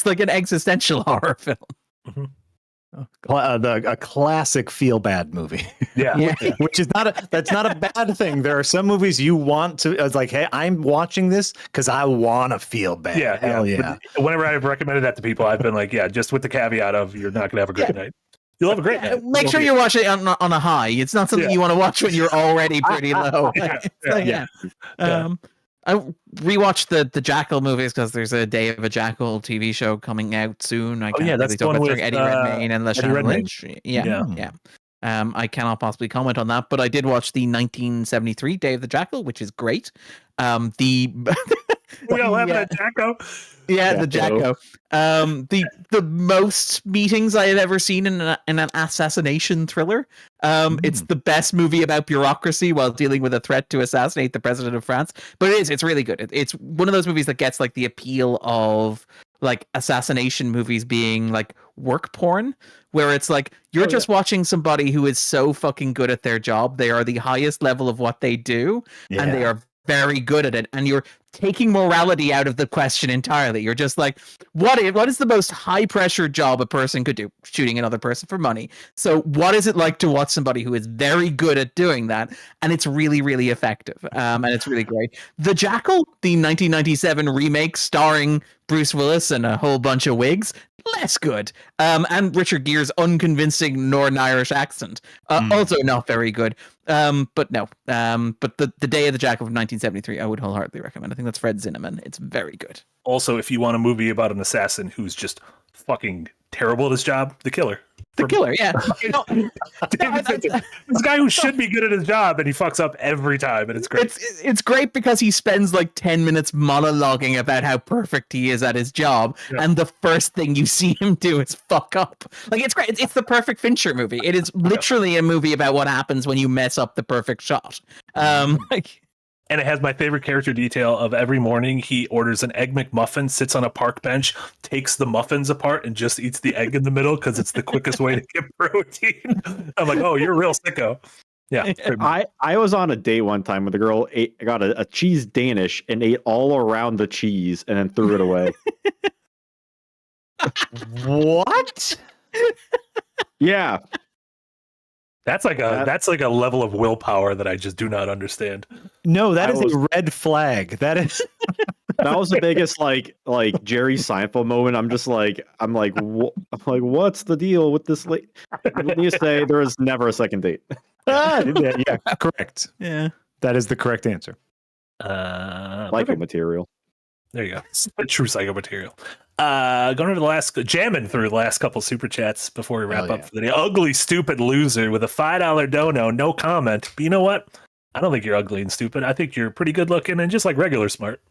like an existential horror film. Mm-hmm. A classic feel bad movie. Yeah. Which is that's not a bad thing. There are some movies you want to. It's like, hey, I'm watching this because I want to feel bad. Yeah, hell yeah. But whenever I've recommended that to people, I've been like, just with the caveat of you're not gonna have a great night. You'll have a great night. Make sure you watch it on a high. It's not something you want to watch when you're already pretty low. I rewatched the Jackal movies because there's a Day of a Jackal TV show coming out soon. I can't that's really talk about with Eddie Redmayne and LaShawn Lynch. Yeah. I cannot possibly comment on that, but I did watch the 1973 Day of the Jackal, which is great. The We all laughing Yeah. at Jacko. Yeah, the Jacko. Jacko. The most meetings I had ever seen in an assassination thriller. It's the best movie about bureaucracy while dealing with a threat to assassinate the president of France. But it's really good. It's one of those movies that gets like the appeal of like assassination movies being like work porn, where it's like you're just watching somebody who is so fucking good at their job. They are the highest level of what they do, and they are very good at it, and you're taking morality out of the question entirely. You're just like, what is the most high pressure job a person could do? Shooting another person for money. So what is it like to watch somebody who is very good at doing that? And it's really, really effective. And it's really great. The Jackal, the 1997 remake starring Bruce Willis and a whole bunch of wigs, less good. And Richard Gere's unconvincing Northern Irish accent, also not very good. But no. But the Day of the Jackal from 1973, I would wholeheartedly recommend. I think that's Fred Zinnemann. It's very good. Also, if you want a movie about an assassin who's just fucking terrible at his job, The Killer. The Killer, yeah. This guy who should be good at his job and he fucks up every time, and it's great. It's great because he spends like 10 minutes monologuing about how perfect he is at his job, and the first thing you see him do is fuck up. Like, it's great. It's the perfect Fincher movie. It is literally a movie about what happens when you mess up the perfect shot. And it has my favorite character detail of every morning he orders an Egg McMuffin, sits on a park bench, takes the muffins apart, and just eats the egg in the middle because it's the quickest way to get protein. I'm like, oh, you're a real sicko. Yeah. I was on a date one time with a girl, got a cheese Danish and ate all around the cheese and then threw it away. What? Yeah. That's like a level of willpower that I just do not understand. No, that is a red flag. That is that was the biggest like Jerry Seinfeld moment. I'm like, what's the deal with this? Let me say there was never a second date. yeah, correct. Yeah, that is the correct answer. Psycho material. There you go. True psycho material. Going over jamming through the last couple super chats before we wrap up for the day. Ugly, stupid loser with a $5 dono, no comment. But you know what? I don't think you're ugly and stupid. I think you're pretty good looking and just like regular smart.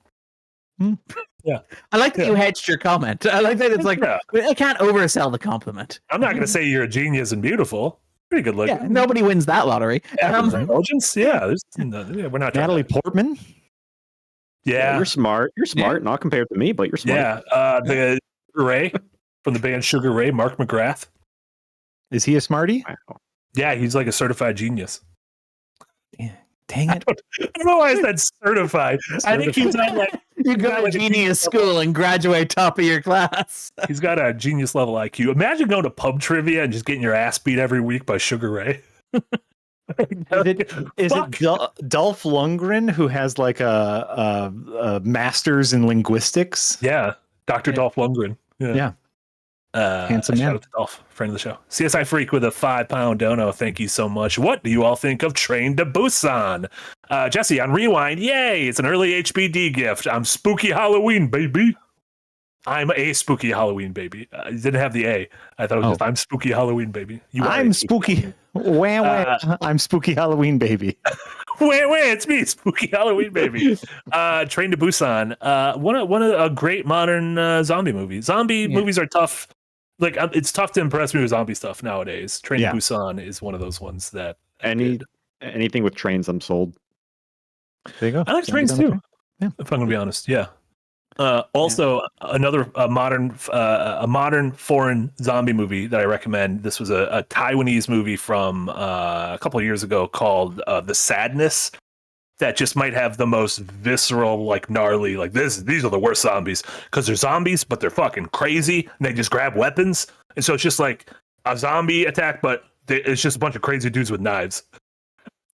Yeah. I like that you hedged your comment. I like that it's like, I can't oversell the compliment. I'm not going to say you're a genius and beautiful. Pretty good looking. Yeah, nobody wins that lottery. Indulgence? Yeah. We're not. Natalie Portman? Yeah. You're smart. You're smart, not compared to me, but you're smart. Yeah. The Ray from the band Sugar Ray, Mark McGrath. Is he a smarty? Wow. Yeah, he's like a certified genius. Yeah. Dang it. I don't know why I said certified. I think he's not like you go to genius school and graduate top of your class. He's got a genius level IQ. Imagine going to pub trivia and just getting your ass beat every week by Sugar Ray. Is it Dolph Lundgren who has like a master's in linguistics? Yeah, Dr. Dolph Lundgren. Yeah. Handsome man. Shout out to Dolph, friend of the show. CSI Freak with a £5 dono. Thank you so much. What do you all think of Train to Busan? Jesse on Rewind. Yay! It's an early HBD gift. I'm spooky Halloween, baby. I'm a spooky Halloween baby. You didn't have the A. I thought it was just I'm spooky Halloween baby. I'm spooky. Wah. I'm spooky Halloween baby. Wait, it's me, spooky Halloween baby. Train to Busan. One of a great modern zombie movie. Zombie movies are tough. Like it's tough to impress me with zombie stuff nowadays. Train to Busan is one of those ones that anything with trains, I'm sold. There you go. I like trains too. Yeah, if I'm gonna be honest. Yeah. Also, another modern foreign zombie movie that I recommend. This was a Taiwanese movie from a couple of years ago called The Sadness. That just might have the most visceral, like gnarly, like these are the worst zombies because they're zombies, but they're fucking crazy and they just grab weapons. And so it's just like a zombie attack, but it's just a bunch of crazy dudes with knives.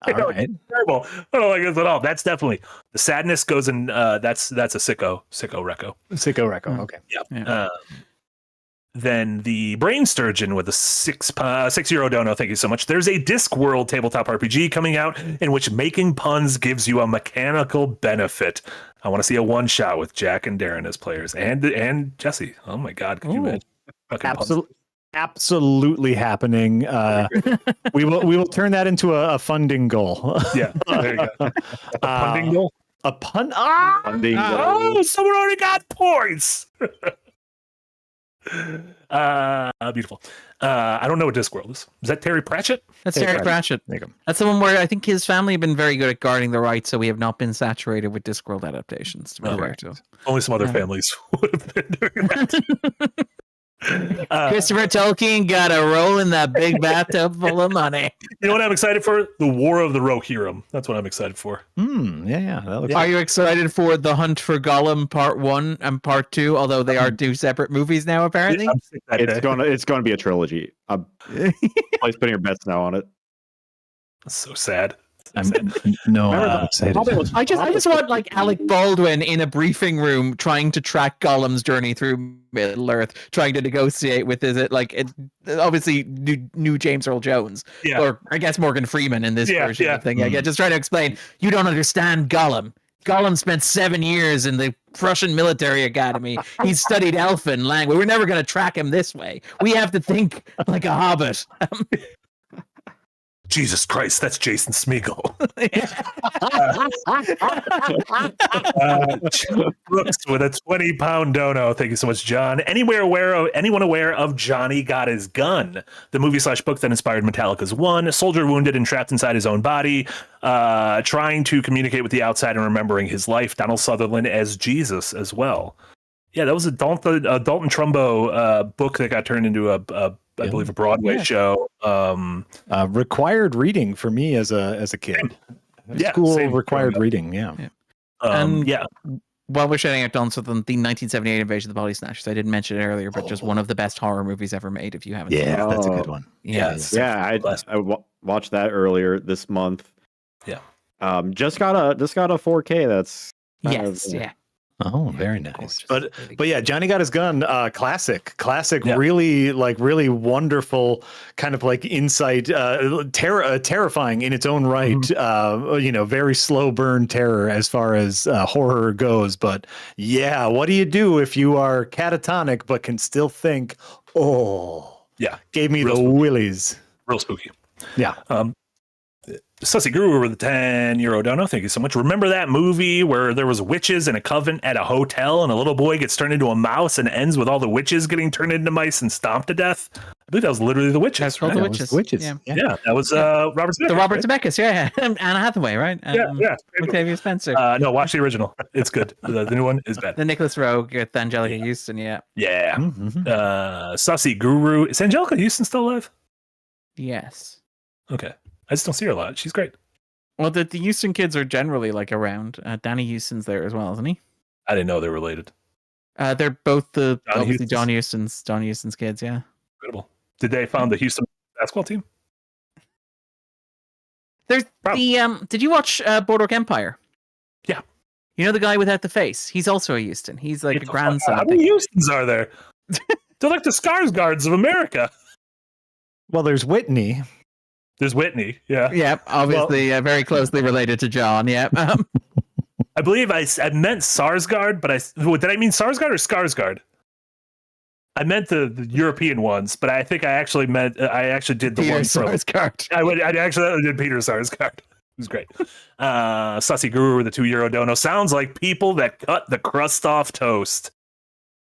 Right. Terrible. I don't like this at all. That's definitely The Sadness goes in. That's a sicko reco. Sicko reco. Okay. Yeah. Then the Brain Sturgeon with a €6 dono. Thank you so much. There's a Discworld tabletop RPG coming out in which making puns gives you a mechanical benefit. I want to see a one shot with Jack and Darren as players and Jesse. Oh my God. Could you imagine? Absolutely happening. We will turn that into a funding goal. Yeah, there you go. A funding goal. A pun? Ah! Funding. Oh, someone already got points. Beautiful. I don't know what Discworld is. Is that Terry Pratchett? That's Terry Terry Pratchett. There you go. That's the one where I think his family have been very good at guarding the rights, so we have not been saturated with Discworld adaptations. To be fair to him. Only some other families would have been doing that. Christopher Tolkien got a roll in that big bathtub full of money. You know what I'm excited for? The War of the Rohirrim. That's what I'm excited for. Yeah. That looks Are you excited for The Hunt for Gollum Part 1 and Part 2? Although they are two separate movies now, apparently. It's gonna be a trilogy. Place putting your bets now on it. That's so sad. I'm excited. I just want like Alec Baldwin in a briefing room trying to track Gollum's journey through Middle Earth, trying to negotiate with obviously new James Earl Jones, or I guess Morgan Freeman in this version of the thing. Yeah, just trying to explain. You don't understand Gollum. Gollum spent 7 years in the Prussian military academy. He studied Elfin language. We're never going to track him this way. We have to think like a hobbit. Jesus Christ, that's Jason Smeagol. Brooks with a 20-pound dono. Thank you so much, John. Anyone aware of Johnny Got His Gun? The movie/book that inspired Metallica's One. A soldier wounded and trapped inside his own body, trying to communicate with the outside and remembering his life. Donald Sutherland as Jesus as well. Yeah, that was a Dalton Trumbo book that got turned into I believe a Broadway show. Required reading for me as a kid. School required reading. Yeah. While we're shouting out Don Sutherland, the 1978 Invasion of the Body Snatchers. I didn't mention it earlier, but just one of the best horror movies ever made. If you haven't, seen it. That's a good one. I watched that earlier this month. Yeah. Just got a 4K. That's Oh, very nice. But yeah, Johnny Got His Gun, classic, really wonderful kind of like insight, terrifying in its own right, very slow burn terror as far as horror goes. But yeah, what do you do if you are catatonic but can still think? Oh, yeah, gave me the willies. Real spooky. Yeah. Sussy Guru with the 10 euro dono. Thank you so much. Remember that movie where there was witches in a coven at a hotel and a little boy gets turned into a mouse and ends with all the witches getting turned into mice and stomped to death? I believe that was literally the witches. That's called the witches. Yeah, that was Robert Zemeckis. The Robert Zemeckis, Anna Hathaway, right? Octavia Spencer. No, watch the original. It's good. The new one is bad. The Nicholas Rogue with Angelica Houston, Yeah. Sussy Guru. Is Angelica Houston still alive? Yes. Okay. I just don't see her a lot. She's great. Well, the Houston kids are generally like around. Danny Houston's there as well, isn't he? I didn't know they're related. They're both John Houston's kids. Yeah. Incredible. Did they found the Houston basketball team? There's did you watch Boardwalk Empire? Yeah. You know the guy without the face? He's also a Houston. He's like a grandson. How many Houstons are there? They're like the Skarsgårds of America. Well, there's Whitney. There's Whitney, yeah. Yeah, obviously very closely related to John, yeah. I believe I meant Sarsgaard, but did I mean Sarsgaard or Skarsgård? I meant the European ones, but I think I actually did the Peter one Sarsgaard. I actually did Peter Sarsgaard. It was great. Sussy Guru with the 2 euro dono. Sounds like people that cut the crust off toast.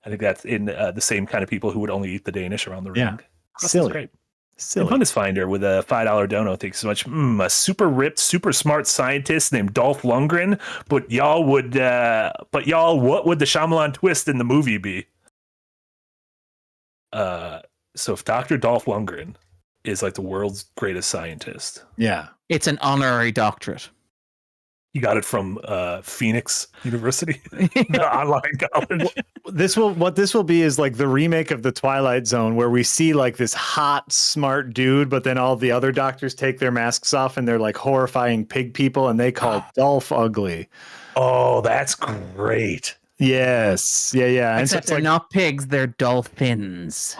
I think that's in the same kind of people who would only eat the Danish around the ring. Yeah, Silly. Great. Funnest Finder with a $5 dono. Thanks so much. A super ripped, super smart scientist named Dolph Lundgren. But y'all, what would the Shyamalan twist in the movie be? So if Dr. Dolph Lundgren is like the world's greatest scientist, it's an honorary doctorate. You got it from Phoenix University, the online college. What this will be is like the remake of the Twilight Zone, where we see like this hot, smart dude, but then all the other doctors take their masks off and they're like horrifying pig people, and they call Dolph ugly. Oh, that's great. Yes, yeah. Except they're not pigs; they're dolphins.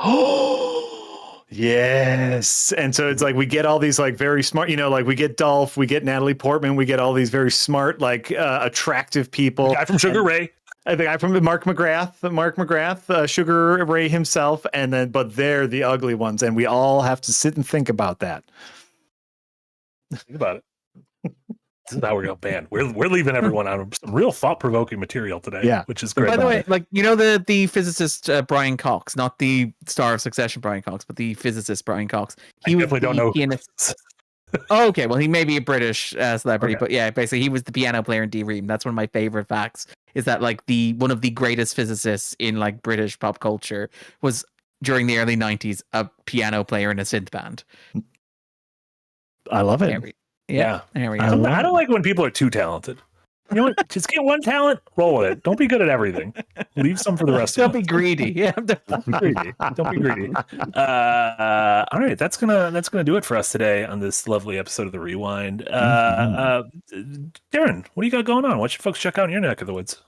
Yes. And so it's like we get all these like very smart, like we get Dolph, we get Natalie Portman, we get all these very smart, like attractive people. The guy from Sugar Ray. The guy from Mark McGrath, Sugar Ray himself, but they're the ugly ones, and we all have to sit and think about that. Think about it. This is how we're going, man. We're leaving everyone on some real thought provoking material today. Yeah. Which is great. By the way, like the physicist Brian Cox, not the star of Succession Brian Cox, but the physicist Brian Cox. I definitely don't know. Oh, okay, well, he may be a British celebrity, Okay. but yeah, basically, he was the piano player in D-Ream. That's one of my favorite facts. Is that like one of the greatest physicists in like British pop culture was during the early 90s a piano player in a synth band. I love it. There we go. I don't like when people are too talented. You know what? Just get one talent, roll with it. Don't be good at everything. Leave some for the rest Don't of be us. greedy. Yeah. Don't be greedy. Don't be greedy. All right, that's gonna do it for us today on this lovely episode of the Rewind. Darren, what do you got going on? What should folks check out in your neck of the woods?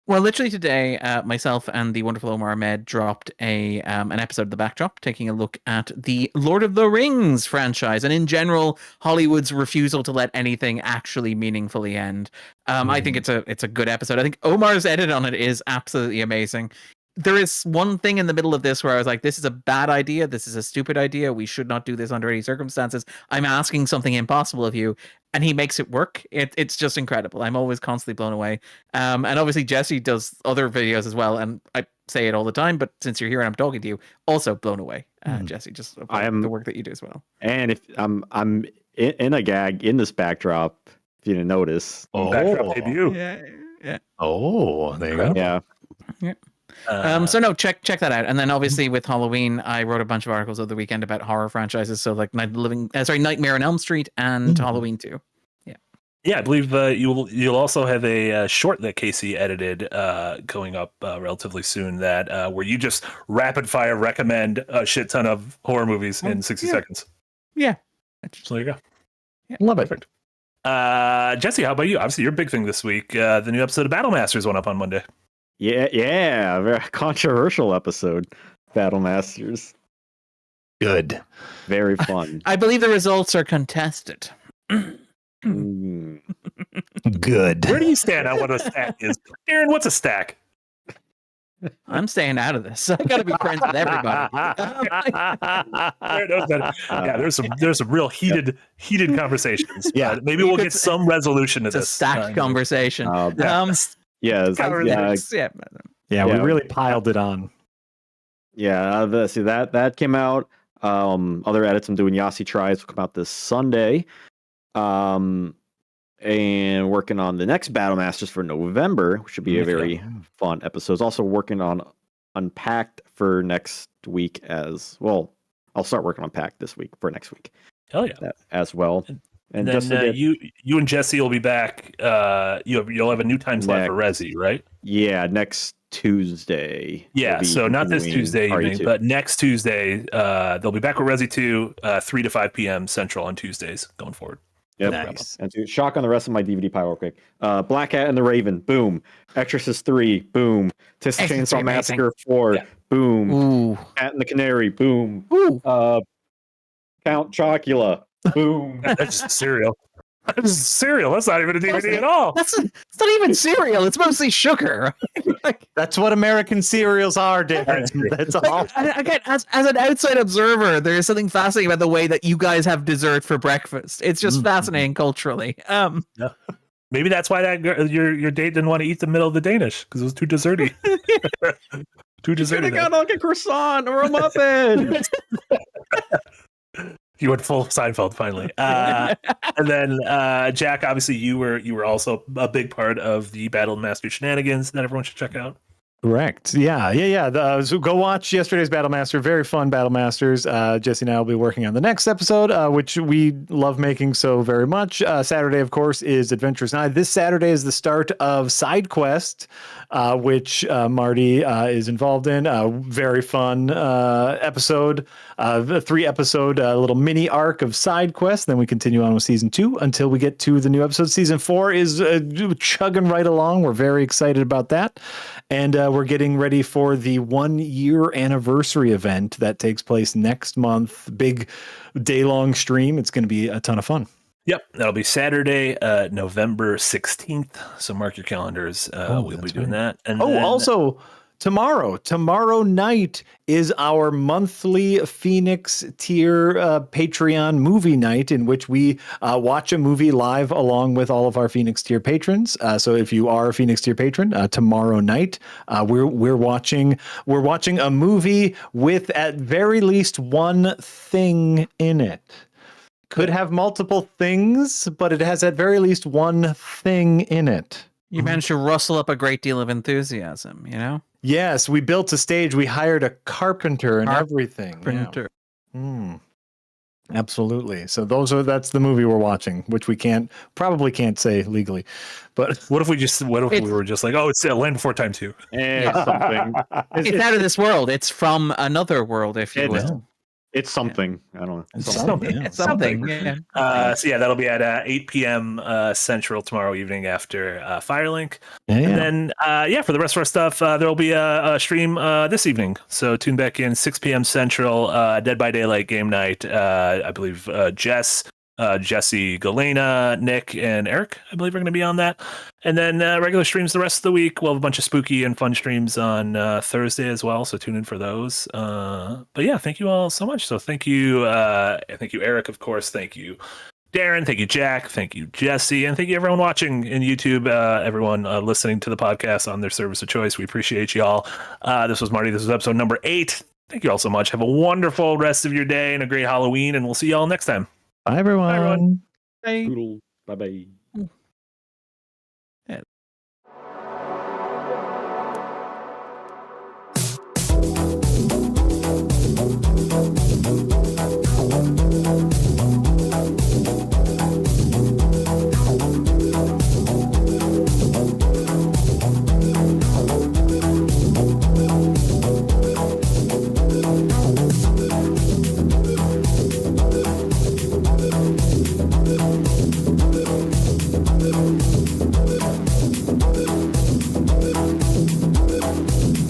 Well, literally today, myself and the wonderful Omar Ahmed dropped an episode of The Backdrop, taking a look at the Lord of the Rings franchise and, in general, Hollywood's refusal to let anything actually meaningfully end. I think it's a good episode. I think Omar's edit on it is absolutely amazing. There is one thing in the middle of this where I was like, this is a bad idea. This is a stupid idea. We should not do this under any circumstances. I'm asking something impossible of you. And he makes it work. It's just incredible. I'm always constantly blown away. And obviously Jesse does other videos as well. And I say it all the time, but since you're here and I'm talking to you, also blown away, Jesse, just the work that you do as well. And if I'm in a gag in this backdrop, if you didn't notice. Backdrop debut. Yeah. Oh, there you go. Yeah. So no, check that out. And then obviously with Halloween, I wrote a bunch of articles over the weekend about horror franchises. So like Nightmare on Elm Street and Halloween 2. Yeah, I believe you'll also have a short that Casey edited going up relatively soon that where you just rapid fire recommend a shit ton of horror movies in 60 seconds. Yeah. So there you go. Yeah. Love it. Perfect. Jesse, how about you? Obviously, your big thing this week. The new episode of Battle Masters went up on Monday. Yeah, very controversial episode. Battle Masters. Good. Very fun. I believe the results are contested. Mm. Good. Where do you stand on what a stack is? Darren, what's a stack? I'm staying out of this. I got to be friends with everybody. Darren knows that. Yeah, there's some real heated conversations. Yeah. Maybe we'll get some resolution to It's a this. stacked conversation. Yeah, We really piled it on. Yeah, that came out. Other edits I'm doing, Yasi Tries will come out this Sunday. And working on the next Battle Masters for November, which should be a very fun episode. Also working on Unpacked for next week as well. I'll start working on Unpacked this week for next week. Hell yeah, as well. And then you and Jesse will be back. You'll have a new time slot for Resi, right? Yeah, next Tuesday. Yeah, so not this Tuesday evening, but next Tuesday. They'll be back with Resi 2, 3 to 5 p.m. Central on Tuesdays going forward. Yep. Nice. And to shock on the rest of my DVD pile real quick. Black Cat and the Raven, boom. Exorcist 3, boom. Texas Chainsaw Massacre 4, boom. Ooh. Cat and the Canary, boom. Ooh. Count Chocula, boom. That's just cereal. That's cereal. That's not even a DVD at all. It's not even cereal. It's mostly sugar. That's what American cereals are, Darren. That's all. Again, as an outside observer, there is something fascinating about the way that you guys have dessert for breakfast. It's just fascinating culturally. Yeah. Maybe that's why that your date didn't want to eat the middle of the Danish because it was too desserty. Too desserty. Could have got like a croissant or a muffin. You went full Seinfeld finally. And then Jack, obviously you were also a big part of the Battle Master shenanigans that everyone should check out. Correct. Yeah. So go watch yesterday's Battle Master. Very fun Battle Masters. Jesse and I will be working on the next episode, which we love making so very much. Saturday, of course, is Adventures Night. This Saturday is the start of Side Quest, which Marty is involved in. Very fun episode. A 3-episode little mini arc of Side Quest. Then we continue on with season 2 until we get to the new episode. Season 4 is chugging right along. We're very excited about that. And we're getting ready for the 1-year anniversary event that takes place next month. Big day-long stream. It's going to be a ton of fun. Yep, that'll be Saturday, November 16th. So mark your calendars. We'll be doing that. And then, also, Tomorrow night is our monthly Phoenix tier Patreon movie night, in which we watch a movie live along with all of our Phoenix tier patrons. So if you are a Phoenix tier patron, tomorrow night we're watching a movie with at very least one thing in it. Could have multiple things, but it has at very least one thing in it. You managed to rustle up a great deal of enthusiasm, you know? Yes, we built a stage. We hired a carpenter and everything. Carpenter. Yeah. Absolutely. So that's the movie we're watching, which we probably can't say legally. But what if we were just like, oh, it's Land Before Time 2? It's something. It's out of this world. It's from another world, if you will. It's something. I don't know. It's something. It's something. Yeah. So yeah, that'll be at 8 p.m. Central tomorrow evening after Firelink. Yeah. And then for the rest of our stuff, there will be a stream this evening. So tune back in 6 p.m. Central, Dead by Daylight game night. I believe Jesse, Galena, Nick, and Eric, I believe, are going to be on that. And then regular streams the rest of the week. We'll have a bunch of spooky and fun streams on Thursday as well, so tune in for those. But yeah, thank you all so much. So thank you, Eric, of course. Thank you, Darren. Thank you, Jack. Thank you, Jesse. And thank you, everyone watching in YouTube, everyone listening to the podcast on their service of choice. We appreciate you all. This was Marty. This was episode number 8. Thank you all so much. Have a wonderful rest of your day and a great Halloween, and we'll see you all next time. Bye, everyone. Bye. Bye bye.